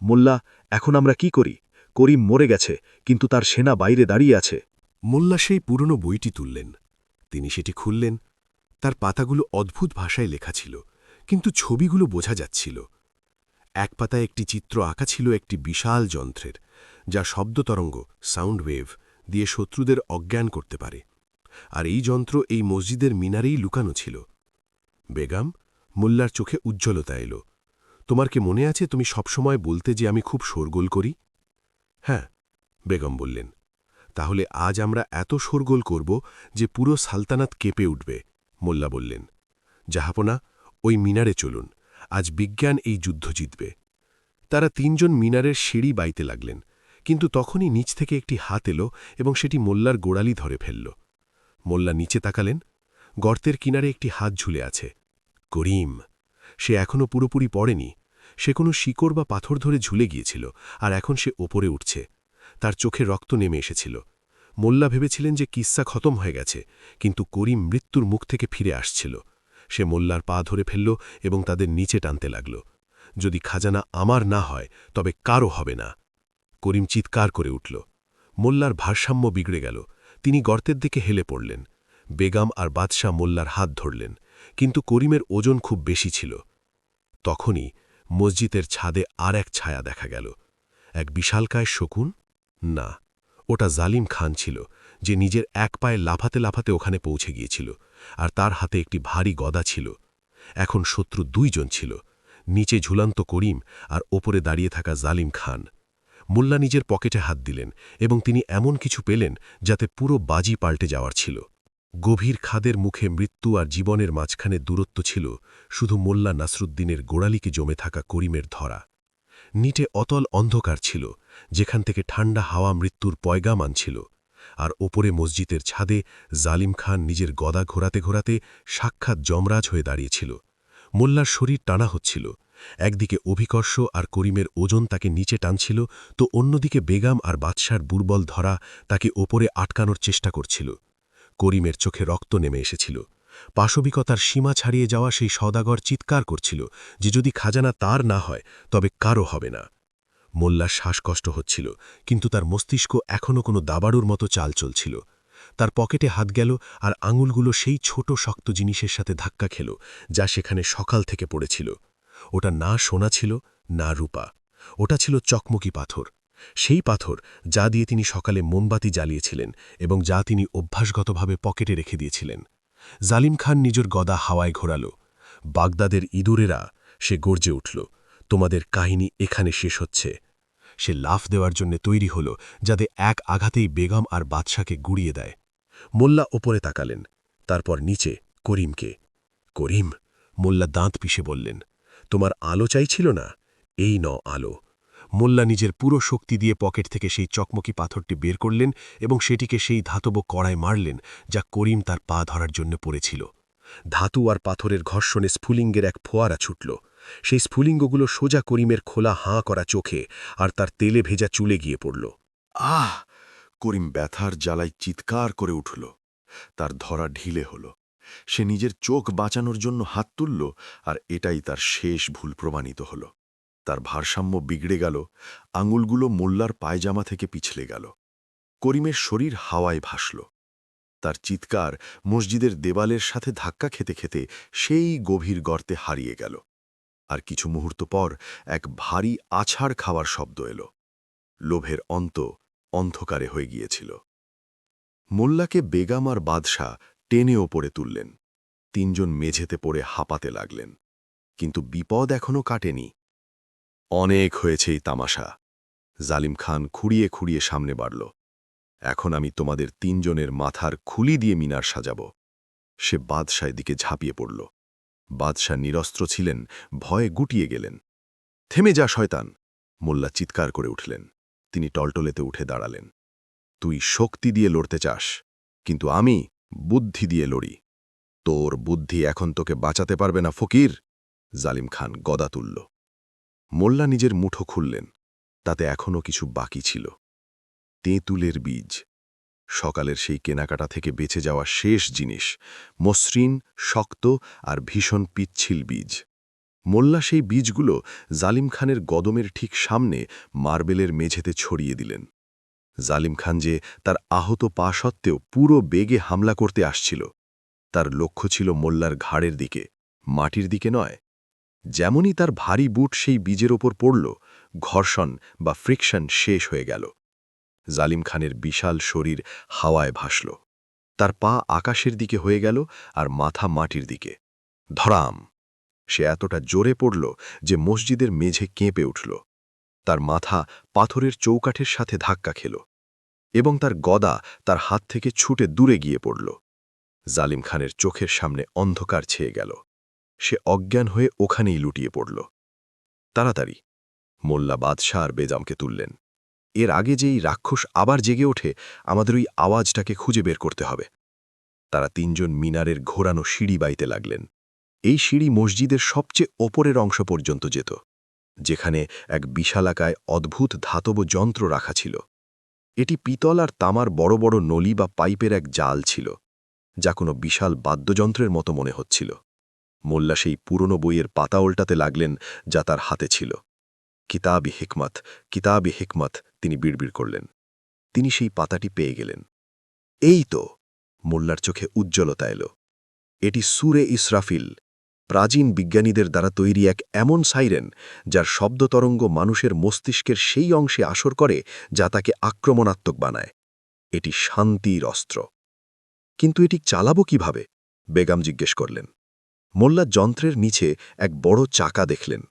মোল্লা, এখন আমরা কি করি? করিম মরে গেছে, কিন্তু তার সেনা বাইরে দাঁড়িয়ে আছে। মোল্লা সেই পুরনো বইটি তুললেন। তিনি সেটি খুললেন। তার পাতাগুলো অদ্ভুত ভাষায় লেখা ছিল, কিন্তু ছবিগুলো বোঝা যাচ্ছিল। এক পাতায় একটি চিত্র আঁকা ছিল একটি বিশাল যন্ত্রের, যা শব্দতরঙ্গ, সাউন্ড ওয়েভ দিয়ে শত্রুদের অজ্ঞান করতে পারে। আর এই যন্ত্র এই মসজিদের মিনারেই লুকানো ছিল। বেগম, মোল্লার চোখে উজ্জ্বলতা এল। তোমার কি মনে আছে তুমি সবসময় বলতে যে আমি খুব শোরগোল করি? হ্যাঁ, বেগম বললেন। তাহলে আজ আমরা এত শোরগোল করব যে পুরো সালতানাত কেঁপে উঠবে, মোল্লা বললেন। জাহাপনা, ওই মিনারে চলুন। আজ বিজ্ঞান এই যুদ্ধ জিতবে। তারা তিনজন মিনারের সিঁড়ি বাইতে লাগলেন, কিন্তু তখনই নিচ থেকে একটি হাত এলো এবং সেটি মোল্লার গোড়ালি ধরে ফেলল। মোল্লা নিচে তাকালেন। গর্তের কিনারে একটি হাত ঝুলে আছে। করিম! সে এখনও পুরোপুরি পড়েনি। সে কোনো শিকড় বা পাথর ধরে ঝুলে গিয়েছিল, আর এখন সে ওপরে উঠছে। তার চোখে রক্ত নেমে এসেছিল। মোল্লা ভেবেছিলেন যে কিস্সা খতম হয়ে গেছে, কিন্তু করিম মৃত্যুর মুখ থেকে ফিরে আসছিল। সে মোল্লার পা ধরে ফেলল এবং তাদের নিচে টানতে লাগল। যদি খাজানা আমার না হয় তবে কারও হবে না। করিম চিৎকার করে উঠল। মোল্লার ভারসাম্য বিগড়ে গেল। তিনি গর্তের দিকে হেলে পড়লেন। বেগম আর বাদশাহ মোল্লার হাত ধরলেন, কিন্তু করিমের ওজন খুব বেশি ছিল। তখনই মসজিদের ছাদে আর এক ছায়া দেখা গেল। এক বিশালকায় শকুন? না, ওটা জালিম খান ছিল, যে নিজের এক পায়ে লাফাতে লাফাতে ওখানে পৌঁছে গিয়েছিল, আর তার হাতে একটি ভারী গদা ছিল। এখন শত্রু 2 জন ছিল, নিচে ঝুলন্ত করিম আর ওপরে দাঁড়িয়ে থাকা জালিম খান। মোল্লা নিজের পকেটে হাত দিলেন এবং তিনি এমন কিছু পেলেন যাতে পুরো বাজি পাল্টে যাওয়ার ছিল। গভীর খাদের মুখে মৃত্যু আর জীবনের মাঝখানে দূরত্ব ছিল শুধু মোল্লা নাসরুদ্দিনের গোড়ালিকে জমে থাকা করিমের ধরা। নিটে অতল অন্ধকার ছিল, যেখান থেকে ঠান্ডা হাওয়া মৃত্যুর পয়গাম আনছিল। আর ওপরে মসজিদের ছাদে জালিম খান নিজের গদা ঘোরাতে ঘোরাতে সাক্ষাৎ যমরাজ হয়ে দাঁড়িয়েছিল। মোল্লার শরীর টানা হচ্ছিল। একদিকে অভিকর্ষ আর করিমের ওজন তাকে নিচে টানছিল, তো অন্যদিকে বেগম আর বাদশার দুর্বল ধরা তাকে ওপরে আটকানোর চেষ্টা করছিল। করিমের চোখে রক্ত নেমে এসেছিল। পাশবিকতার সীমা ছাড়িয়ে যাওয়া সেই সওদাগর চিৎকার করছিল যে যদি খাজানা তার না হয় তবে কারও হবে না। মোল্লার শ্বাসকষ্ট হচ্ছিল, কিন্তু তার মস্তিষ্ক এখনও কোনো দাবাড়ুর মতো চাল চলছিল। তার পকেটে হাত গেল আর আঙুলগুলো সেই ছোট শক্ত জিনিসের সাথে ধাক্কা খেল যা সেখানে সকাল থেকে পড়েছিল। ওটা না সোনা ছিল, না রূপা। ওটা ছিল চকমকি পাথর। সেই পাথর যা দিয়ে তিনি সকালে মোমবাতি জ্বালিয়েছিলেন এবং যা তিনি অভ্যাসগতভাবে পকেটে রেখে দিয়েছিলেন। জালিম খান নিজের গদা হাওয়ায় ঘোরাল। বাগদাদের ইঁদুরেরা, সে গর্জে উঠল, তোমাদের কাহিনী এখানে শেষ হচ্ছে। সে লাফ দেওয়ার জন্য তৈরি হল, যাতে এক আঘাতেই বেগম আর বাদশাকে গুড়িয়ে দেয়। মোল্লা ওপরে তাকালেন, তারপর নিচে করিমকে। করিম, মোল্লা দাঁত পিষে বললেন, তোমার আলো চাইছিল না? এই আলো। মোল্লা নিজের পুরো শক্তি দিয়ে পকেট থেকে সেই চকমকি পাথরটি বের করলেন এবং সেটিকে সেই ধাতব কড়ায় মারলেন যা করিম তার পা ধরার জন্য পড়েছিল। ধাতু আর পাথরের ঘর্ষণে স্ফুলিঙ্গের এক ফোয়ারা ছুটল। সেই স্ফুলিঙ্গগুলো সোজা করিমের খোলা হাঁ করা চোখে আর তার তেলে ভেজা চুলে গিয়ে পড়ল। আহ! করিম ব্যথার জ্বালায় চিৎকার করে উঠল। তার ধরা ঢিলে হল। সে নিজের চোখ বাঁচানোর জন্য হাত তুলল, আর এটাই তার শেষ ভুল প্রমাণিত হল। তার ভারসাম্য বিগড়ে গেল, আঙুলগুলো মোল্লার পায়জামা থেকে পিছলে গেল। করিমের শরীর হাওয়ায় ভাসল। তার চিৎকার মসজিদের দেওয়ালের সাথে ধাক্কা খেতে খেতে সেই গভীর গর্তে হারিয়ে গেল। আর কিছু মুহূর্ত পর এক ভারী আছাড় খাওয়ার শব্দ এল। লোভের অন্ত অন্ধকারে হয়ে গিয়েছিল। মোল্লাকে বেগম আর বাদশাহ টেনে ওপরে তুললেন। 3 জন মেঝেতে পড়ে হাঁপাতে লাগলেন। কিন্তু বিপদ এখনও কাটেনি। অনেক হয়েছে এই তামাশা। জালিম খান খুঁড়িয়ে খুঁড়িয়ে সামনে বাড়ল। এখন আমি তোমাদের 3 জনের মাথার খুলি দিয়ে মিনার সাজাব। সে বাদশার দিকে ঝাঁপিয়ে পড়ল। বাদশাহ নিরস্ত্র ছিলেন, ভয়ে গুটিয়ে গেলেন। থেমে যা শয়তান! মোল্লা চিৎকার করে উঠলেন। তিনি টলটলেতে উঠে দাঁড়ালেন। তুই শক্তি দিয়ে লড়তে চাস, কিন্তু আমি বুদ্ধি দিয়ে লড়ি। তোর বুদ্ধি এখন তোকে বাঁচাতে পারবে না ফকির। জালিম খান গদা তুলল। মোল্লা নিজের মুঠো খুললেন। তাতে এখনও কিছু বাকি ছিল। তেঁতুলের বীজ, সকালের সেই কেনাকাটা থেকে বেঁচে যাওয়া শেষ জিনিস, মসৃণ, শক্ত আর ভীষণ পিচ্ছিল বীজ। মোল্লা সেই বীজগুলো জালিম খানের গদমের ঠিক সামনে মার্বেলের মেঝেতে ছড়িয়ে দিলেন। জালিম খান যে তার আহত পা সত্ত্বেও পুরো বেগে হামলা করতে আসছিল, তার লক্ষ্য ছিল মোল্লার ঘাড়ের দিকে, মাটির দিকে নয়। যেমনই তার ভারী বুট সেই বীজের ওপর পড়ল, ঘর্ষণ বা ফ্রিকশন শেষ হয়ে গেল। জালিম খানের বিশাল শরীর হাওয়ায় ভাসল। তার পা আকাশের দিকে হয়ে গেল আর মাথা মাটির দিকে। ধরাম! সে এতটা জোরে পড়ল যে মসজিদের মেঝে কেঁপে উঠল। তার মাথা পাথরের চৌকাঠের সাথে ধাক্কা খেল এবং তার গদা তার হাত থেকে ছুটে দূরে গিয়ে পড়ল। জালিম খানের চোখের সামনে অন্ধকার ছেয়ে গেল। সে অজ্ঞান হয়ে ওখানেই লুটিয়ে পড়ল। তাড়াতাড়ি! মোল্লা বাদশাহ আর বেজামকে তুললেন। এর আগে যে এই রাক্ষস আবার জেগে ওঠে, আমাদের ওই আওয়াজটাকে খুঁজে বের করতে হবে। তারা 3 জন মিনারের ঘোরানো সিঁড়ি বাইতে লাগলেন। এই সিঁড়ি মসজিদের সবচেয়ে ওপরের অংশ পর্যন্ত যেত, যেখানে এক বিশালাকায় অদ্ভুত ধাতব যন্ত্র রাখা ছিল। এটি পিতল আর তামার বড় বড় নলি বা পাইপের এক জাল ছিল, যা কোনো বিশাল বাদ্যযন্ত্রের মতো মনে হচ্ছিল। মোল্লা সেই পুরনো বইয়ের পাতা উল্টাতে লাগলেন যা তার হাতে ছিল। কিতাবি হিকমত, কিতাবি হিকমত, তিনি বিড়বিড় করলেন। তিনি সেই পাতাটি পেয়ে গেলেন। এই তো! মোল্লার চোখে উজ্জ্বলতা এল। এটি সুরে ইসরাফিল, প্রাচীন বিজ্ঞানীদের দ্বারা তৈরি এক এমন সাইরেন যার শব্দতরঙ্গ মানুষের মস্তিষ্কের সেই অংশে আসর করে যা তাকে আক্রমণাত্মক বানায়। এটি শান্তির অস্ত্র। কিন্তু এটি চালাবো কিভাবে? বেগম জিজ্ঞেস করলেন। মোল্লা যন্ত্রের নিচে এক বড় চাকা দেখলেন।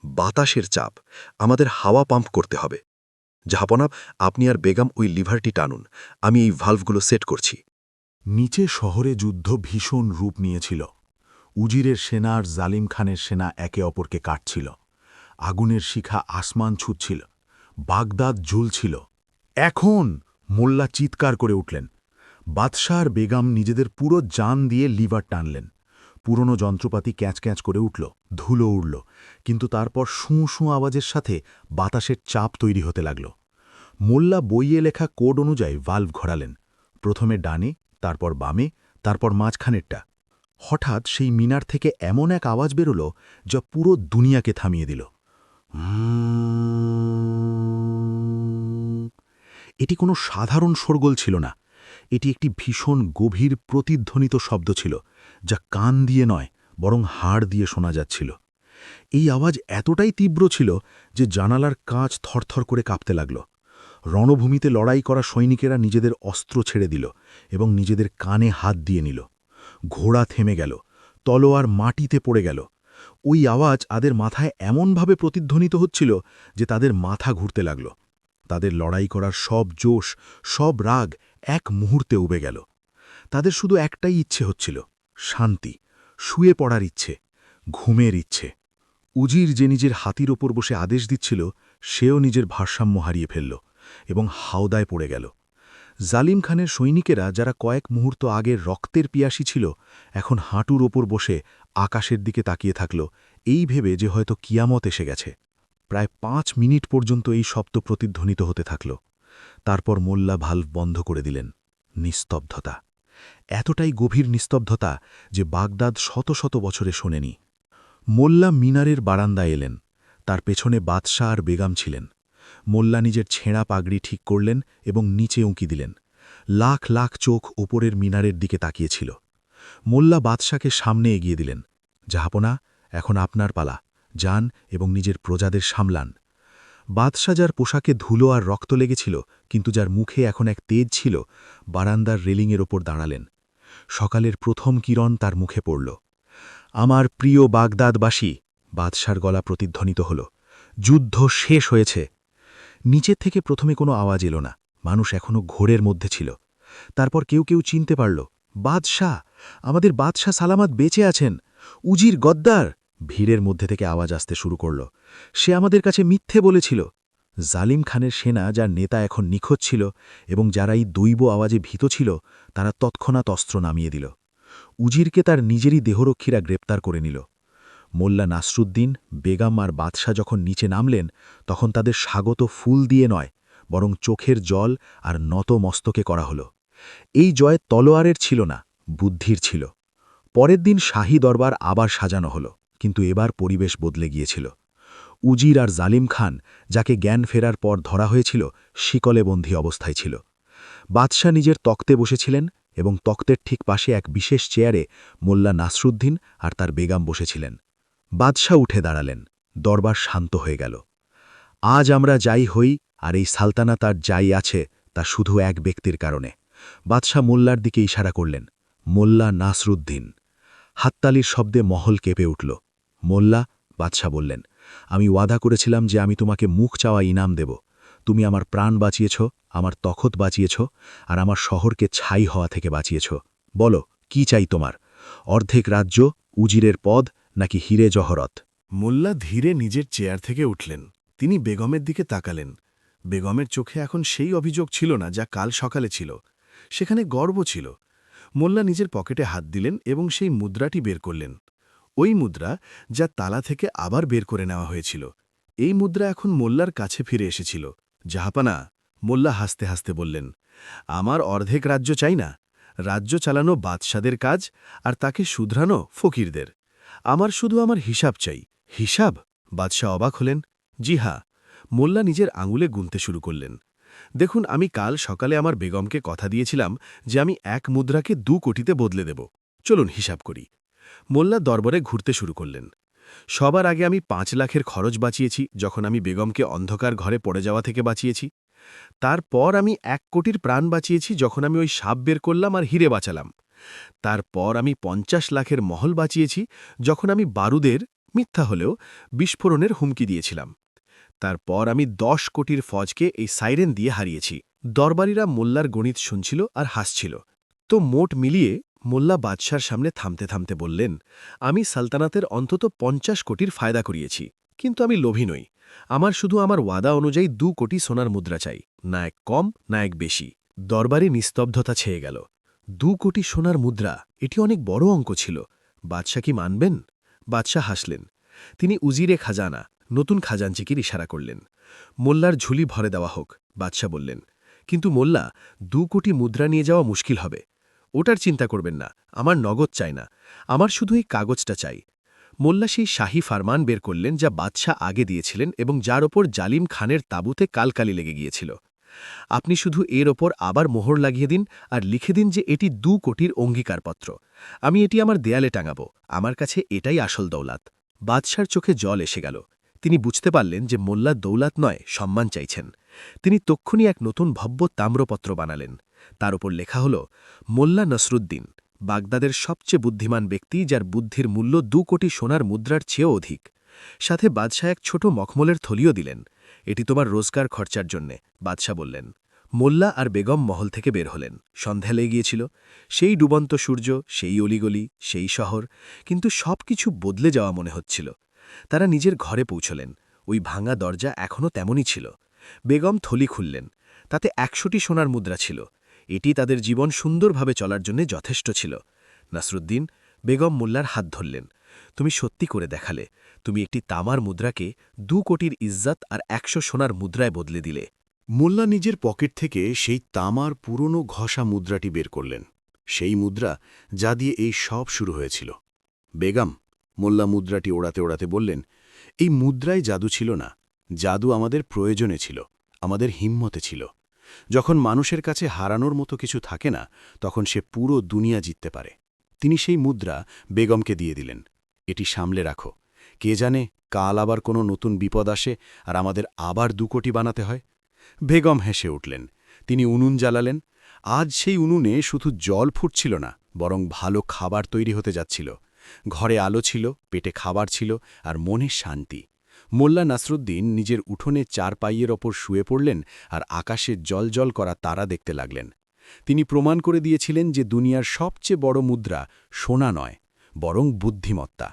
বাতাসের চাপ, আমাদের হাওয়া পাম্প করতে হবে। জাহাপনা, আপনি আর বেগম ওই লিভারটি টানুন, আমি এই ভালভগুলো সেট করছি। নিচে শহরে যুদ্ধ ভীষণ রূপ নিয়েছিল। উজিরের সেনা আর জালিম খানের সেনা একে অপরকে কাটছিল। আগুনের শিখা আসমান ছুঁচ্ছিল। বাগদাদ ঝুলছিল। এখন! মোল্লা চিৎকার করে উঠলেন। বাদশাহ আর বেগম নিজেদের পুরো জান দিয়ে লিভার টানলেন। পুরনো যন্ত্রপাতি ক্যাঁচ ক্যাঁচ করে উঠল, ধুলো উড়ল, কিন্তু তারপর শুঁ শুঁ আওয়াজের সাথে বাতাসের চাপ তৈরি হতে লাগল। মোল্লা বইয়ে লেখা কোড অনুযায়ী ভাল্ভ ঘোরালেন, প্রথমে ডানে, তারপর বামে, তারপর মাঝখানেরটা। হঠাৎ সেই মিনার থেকে এমন এক আওয়াজ বেরোল যা পুরো দুনিয়াকে থামিয়ে দিল। এটি কোনো সাধারণ শোরগোল ছিল না। এটি একটি ভীষণ গভীর প্রতিধ্বনিত শব্দ ছিল, যা কান দিয়ে নয় বরং হাড় দিয়ে শোনা যাচ্ছিল। এই আওয়াজ এতটাই তীব্র ছিল যে জানালার কাঁচ থরথর করে কাঁপতে লাগল। রণভূমিতে লড়াই করা সৈনিকেরা নিজেদের অস্ত্র ছেড়ে দিল এবং নিজেদের কানে হাত দিয়ে নিল। ঘোড়া থেমে গেল, তলোয়ার মাটিতে পড়ে গেল। ওই আওয়াজ তাদের মাথায় এমনভাবে প্রতিধ্বনিত হচ্ছিল যে তাদের মাথা ঘুরতে লাগল। তাদের লড়াই করার সব জোশ, সব রাগ এক মুহূর্তে উবে গেল। তাদের শুধু একটাই ইচ্ছে হচ্ছিল, শান্তি, শুয়ে পড়ার ইচ্ছে, ঘুমের ইচ্ছে। উজির যে নিজের হাতির ওপর বসে আদেশ দিচ্ছিল, সেও নিজের ভারসাম্য হারিয়ে ফেলল এবং হাওদায় পড়ে গেল। জালিম খানের সৈনিকেরা, যারা কয়েক মুহূর্ত আগে রক্তের পিয়াসী ছিল, এখন হাঁটুর ওপর বসে আকাশের দিকে তাকিয়ে থাকল, এই ভেবে যে হয়তো কিয়ামত এসে গেছে। প্রায় 5 মিনিট পর্যন্ত এই শব্দ প্রতিধ্বনিত হতে থাকল। তারপর মোল্লা ভাল্ভ বন্ধ করে দিলেন। নিস্তব্ধতা, এতটাই গভীর নিস্তব্ধতা যে বাগদাদ শত শত বছরে শোনেনি। মোল্লা মিনারের বারান্দায় এলেন। তার পেছনে বাদশাহ আর বেগম ছিলেন। মোল্লা নিজের ছেঁড়া পাগড়ি ঠিক করলেন এবং নিচে উঁকি দিলেন। লাখ লাখ চোখ ওপরের মিনারের দিকে তাকিয়েছিল। মোল্লা বাদশাকে সামনে এগিয়ে দিলেন। জাহাপনা, এখন আপনার পালা, যান এবং নিজের প্রজাদের সামলান। বাদশাহ, যার পোশাকে ধুলো আর রক্ত লেগেছিল কিন্তু যার মুখে এখন এক তেজ ছিল, বারান্দার রেলিংয়ের ওপর দাঁড়ালেন। সকালের প্রথম কিরণ তার মুখে পড়ল। আমার প্রিয় বাগদাদবাসী, বাদশার গলা প্রতিধ্বনিত হল, যুদ্ধ শেষ হয়েছে। নিচের থেকে প্রথমে কোনো আওয়াজ এলো না, মানুষ এখনও ঘোরের মধ্যে ছিল। তারপর কেউ কেউ চিনতে পারল, বাদশাহ, আমাদের বাদশাহ সালামত বেঁচে আছেন। উজির গদ্দার! ভিড়ের মধ্যে থেকে আওয়াজ আসতে শুরু করল, সে আমাদের কাছে মিথ্যে বলেছিল। জালিম খানের সেনা, যার নেতা এখন নিখোঁজ ছিল এবং যারা এই দৈব আওয়াজে ভীত ছিল, তারা তৎক্ষণাৎ অস্ত্র নামিয়ে দিল। উজিরকে তার নিজেরই দেহরক্ষীরা গ্রেপ্তার করে নিল। মোল্লা নাসরুদ্দিন, বেগম আর বাদশাহ যখন নিচে নামলেন, তখন তাদের স্বাগত ফুল দিয়ে নয়, বরং চোখের জল আর নত মস্তকে করা হল। এই জয় তলোয়ারের ছিল না, বুদ্ধির ছিল। পরের দিন শাহী দরবার আবার সাজানো হল, কিন্তু এবার পরিবেশ বদলে গিয়েছিল। উজির আর জালিম খান, যাকে জ্ঞান ফেরার পর ধরা হয়েছিল, শিকলে বন্দী অবস্থায় ছিল। বাদশাহ নিজের তক্তে বসেছিলেন এবং তক্তের ঠিক পাশে এক বিশেষ চেয়ারে মোল্লা নাসরুদ্দিন আর তার বেগম বসেছিলেন। বাদশাহ উঠে দাঁড়ালেন। দরবার শান্ত হয়ে গেল। আজ আমরা যাই হই আর এই সালতানা তার যাই আছে, তা শুধু এক ব্যক্তির কারণে। বাদশাহ মোল্লার দিকে ইশারা করলেন, মোল্লা নাসরুদ্দিন। হাততালির শব্দে মহল কেঁপে উঠল। মোল্লা, বাদশাহ বললেন, আমি ওয়াদা করেছিলাম যে আমি তোমাকে মুখ চাওয়া ইনাম দেব। তুমি আমার প্রাণ বাঁচিয়েছ, আমার তখত বাঁচিয়েছ, আর আমার শহরকে ছাই হওয়া থেকে বাঁচিয়েছ। বলো, কি চাই তোমার? অর্ধেক রাজ্য, উজিরের পদ, নাকি হিরে জহরত? মোল্লা ধীরে নিজের চেয়ার থেকে উঠলেন। তিনি বেগমের দিকে তাকালেন। বেগমের চোখে এখন সেই অভিযোগ ছিল না যা কাল সকালে ছিল। সেখানে গর্ব ছিল। মোল্লা নিজের পকেটে হাত দিলেন এবং সেই মুদ্রাটি বের করলেন। ওই মুদ্রা, যা তালা থেকে আবার বের করে নেওয়া হয়েছিল। এই মুদ্রা এখন মোল্লার কাছে ফিরে এসেছিল। জাহাপানা, মোল্লা হাসতে হাসতে বললেন, আমার অর্ধেক রাজ্য চাই না। রাজ্য চালানো বাদশাদের কাজ, আর তাকে শুধরানো ফকিরদের। আমার শুধু আমার হিসাব চাই। হিসাব? বাদশাহ অবাক হলেন। জি হ্যাঁ। মোল্লা নিজের আঙুলে গুনতে শুরু করলেন। দেখুন, আমি কাল সকালে আমার বেগমকে কথা দিয়েছিলাম যে আমি 1 মুদ্রাকে 2 কোটিতে বদলে দেব। চলুন হিসাব করি। মোল্লা দরবারে ঘুরতে শুরু করলেন। সবার আগে আমি 5 লাখের খরচ বাঁচিয়েছি, যখন আমি বেগমকে অন্ধকার ঘরে পড়ে যাওয়া থেকে বাঁচিয়েছি। তারপর আমি 1 কোটির প্রাণ বাঁচিয়েছি, যখন আমি ওই সাপ বের করলাম আর হিরে বাঁচালাম। তারপর আমি 50 লাখের মহল বাঁচিয়েছি, যখন আমি বারুদের, মিথ্যা হলেও, বিস্ফোরণের হুমকি দিয়েছিলাম। তারপর আমি 10 কোটির ফৌজকে এই সাইরেন দিয়ে হারিয়েছি। দরবারীরা মোল্লার গণিত শুনছিল আর হাসছিল। তো মোট মিলিয়ে মোল্লা বাদশার সামনে থামতে থামতে বললেন, আমি সালতানাতের অন্তত 50 কোটির ফায়দা করিয়েছি। কিন্তু আমি লোভী নই। আমার শুধু আমার ওয়াদা অনুযায়ী 2 কোটি সোনার মুদ্রা চাই, না এক কম না এক বেশি। দরবারে নিস্তব্ধতা ছেয়ে গেল। 2 কোটি সোনার মুদ্রা, এটি অনেক বড় অঙ্ক ছিল। বাদশাহ কি মানবেন? বাদশাহ হাসলেন। তিনি উজিরে খাজানা, নতুন খাজাঞ্চিকির ইশারা করলেন। মোল্লার ঝুলি ভরে দেওয়া হোক। বাদশাহ বললেন, কিন্তু মোল্লা, 2 কোটি মুদ্রা নিয়ে যাওয়া মুশকিল হবে। ওটার চিন্তা করবেন না, আমার নগদ চাই না, আমার শুধু এই কাগজটা চাই। মোল্লা সেই শাহী ফারমান বের করলেন যা বাদশাহ আগে দিয়েছিলেন এবং যার ওপর জালিম খানের তাঁবুতে কালকালি লেগে গিয়েছিল। আপনি শুধু এর ওপর আবার মোহর লাগিয়ে দিন আর লিখে দিন যে এটি 2 কোটির অঙ্গীকারপত্র। আমি এটি আমার দেয়ালে টাঙাবো। আমার কাছে এটাই আসল দৌলাত। বাদশার চোখে জল এসে গেল। তিনি বুঝতে পারলেন যে মোল্লা দৌলাত নয়, সম্মান চাইছেন। তিনি তক্ষুনি এক নতুন ভব্য তাম্রপত্র বানালেন। তার উপর লেখা হল, মোল্লা নসরুদ্দিন, বাগদাদের সবচেয়ে বুদ্ধিমান ব্যক্তি, যার বুদ্ধির মূল্য 2 কোটি সোনার মুদ্রার চেয়েও অধিক। সাথে বাদশাহ এক ছোট মখমলের থলিও দিলেন। এটি তোমার রোজগার খরচার জন্যে, বাদশাহ বললেন। মোল্লা আর বেগম মহল থেকে বের হলেন। সন্ধ্যা লেগে গিয়েছিল। সেই ডুবন্ত সূর্য, সেই অলিগলি, সেই শহর, কিন্তু সবকিছু বদলে যাওয়া মনে হচ্ছিল। তারা নিজের ঘরে পৌঁছলেন। ওই ভাঙা দরজা এখনও তেমনই ছিল। বেগম থলি খুললেন। তাতে 100টি সোনার মুদ্রা ছিল। এটি তাদের জীবন সুন্দরভাবে চলার জন্য যথেষ্ট ছিল। নাসরুদ্দিন, বেগম মোল্লার হাত ধরলেন। তুমি সত্যি করে দেখালে। তুমি একটি তামার মুদ্রাকে 2 কোটির ইজ্জত আর 100 সোনার মুদ্রায় বদলে দিলে। মোল্লা নিজের পকেট থেকে সেই তামার পুরনো ঘষা মুদ্রাটি বের করলেন, সেই মুদ্রা যা দিয়ে এই সব শুরু হয়েছিল। বেগম, মোল্লা মুদ্রাটি ওড়াতে ওড়াতে বললেন, এই মুদ্রায় জাদু ছিল না। জাদু আমাদের প্রয়োজনে ছিল, আমাদের হিম্মতে ছিল। যখন মানুষের কাছে হারানোর মতো কিছু থাকে না, তখন সে পুরো দুনিয়া জিততে পারে। তিনি সেই মুদ্রা বেগমকে দিয়ে দিলেন। এটি সামলে রাখো। কে জানে কাল আবার কোনো নতুন বিপদ আসে আর আমাদের আবার 2 কোটি বানাতে হয়। বেগম হেসে উঠলেন। তিনি উনুন জ্বালালেন। আজ সেই উনুনে শুধু জল ফুটছিল না, বরং ভালো খাবার তৈরি হতে যাচ্ছিল। ঘরে আলো ছিল, পেটে খাবার ছিল, আর মনে শান্তি। মোল্লা নাসরুদ্দিন নিজের উঠোনে 4 পাইয়ের ওপর শুয়ে পড়লেন আর আকাশে জলজল করা তারা দেখতে লাগলেন। তিনি প্রমাণ করে দিয়েছিলেন যে দুনিয়ার সবচেয়ে বড় মুদ্রা সোনা নয়, বরং বুদ্ধিমত্তা।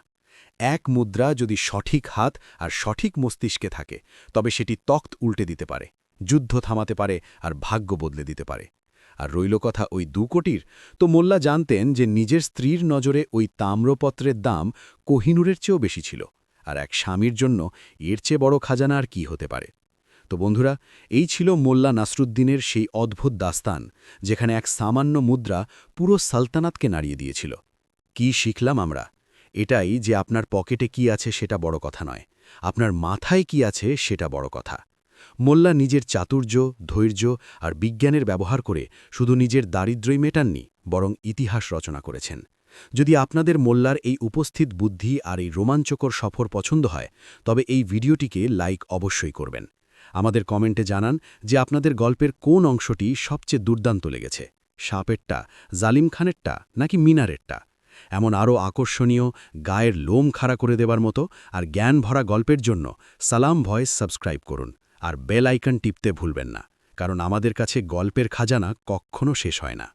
1 মুদ্রা যদি সঠিক হাত আর সঠিক মস্তিষ্কে থাকে, তবে সেটি তখ্ত উল্টে দিতে পারে, যুদ্ধ থামাতে পারে আর ভাগ্য বদলে দিতে পারে। আর রইল কথা ওই 2 কোটির, তো মোল্লা জানতেন যে নিজের স্ত্রীর নজরে ওই তাম্রপত্রের দাম কোহিনুরের চেয়েও বেশি ছিল। আর এক স্বামীর জন্য এর চেয়ে বড় খাজানা আর কি হতে পারে। তো বন্ধুরা, এই ছিল মোল্লা নাসরুদ্দিনের সেই অদ্ভুত দাস্তান, যেখানে এক সামান্য মুদ্রা পুরো সালতানাতকে নাড়িয়ে দিয়েছিল। কি শিখলাম আমরা? এটাই যে আপনার পকেটে কি আছে সেটা বড় কথা নয়, আপনার মাথায় কি আছে সেটা বড় কথা। মোল্লা নিজের চাতুর্য, ধৈর্য আর বিজ্ঞানের ব্যবহার করে শুধু নিজের দারিদ্র্যই মেটাননি, বরং ইতিহাস রচনা করেছেন। যদি আপনাদের মোল্লার এই উপস্থিত বুদ্ধি আর এই রোমাঞ্চকর সফর পছন্দ হয়, তবে এই ভিডিওটিকে লাইক অবশ্যই করবেন। আমাদের কমেন্টে জানান যে আপনাদের গল্পের কোন অংশটি সবচেয়ে দুর্দান্ত লেগেছে, সাপেরটা, জালিম খানেরটা নাকি মিনারেরটা। এমন আরও আকর্ষণীয়, গায়ের লোম খাড়া করে দেবার মতো আর জ্ঞান ভরা গল্পের জন্য সালাম ভয়েস সাবস্ক্রাইব করুন আর বেল আইকন টিপতে ভুলবেন না, কারণ আমাদের কাছে গল্পের খাজানা কখনো শেষ হয় না।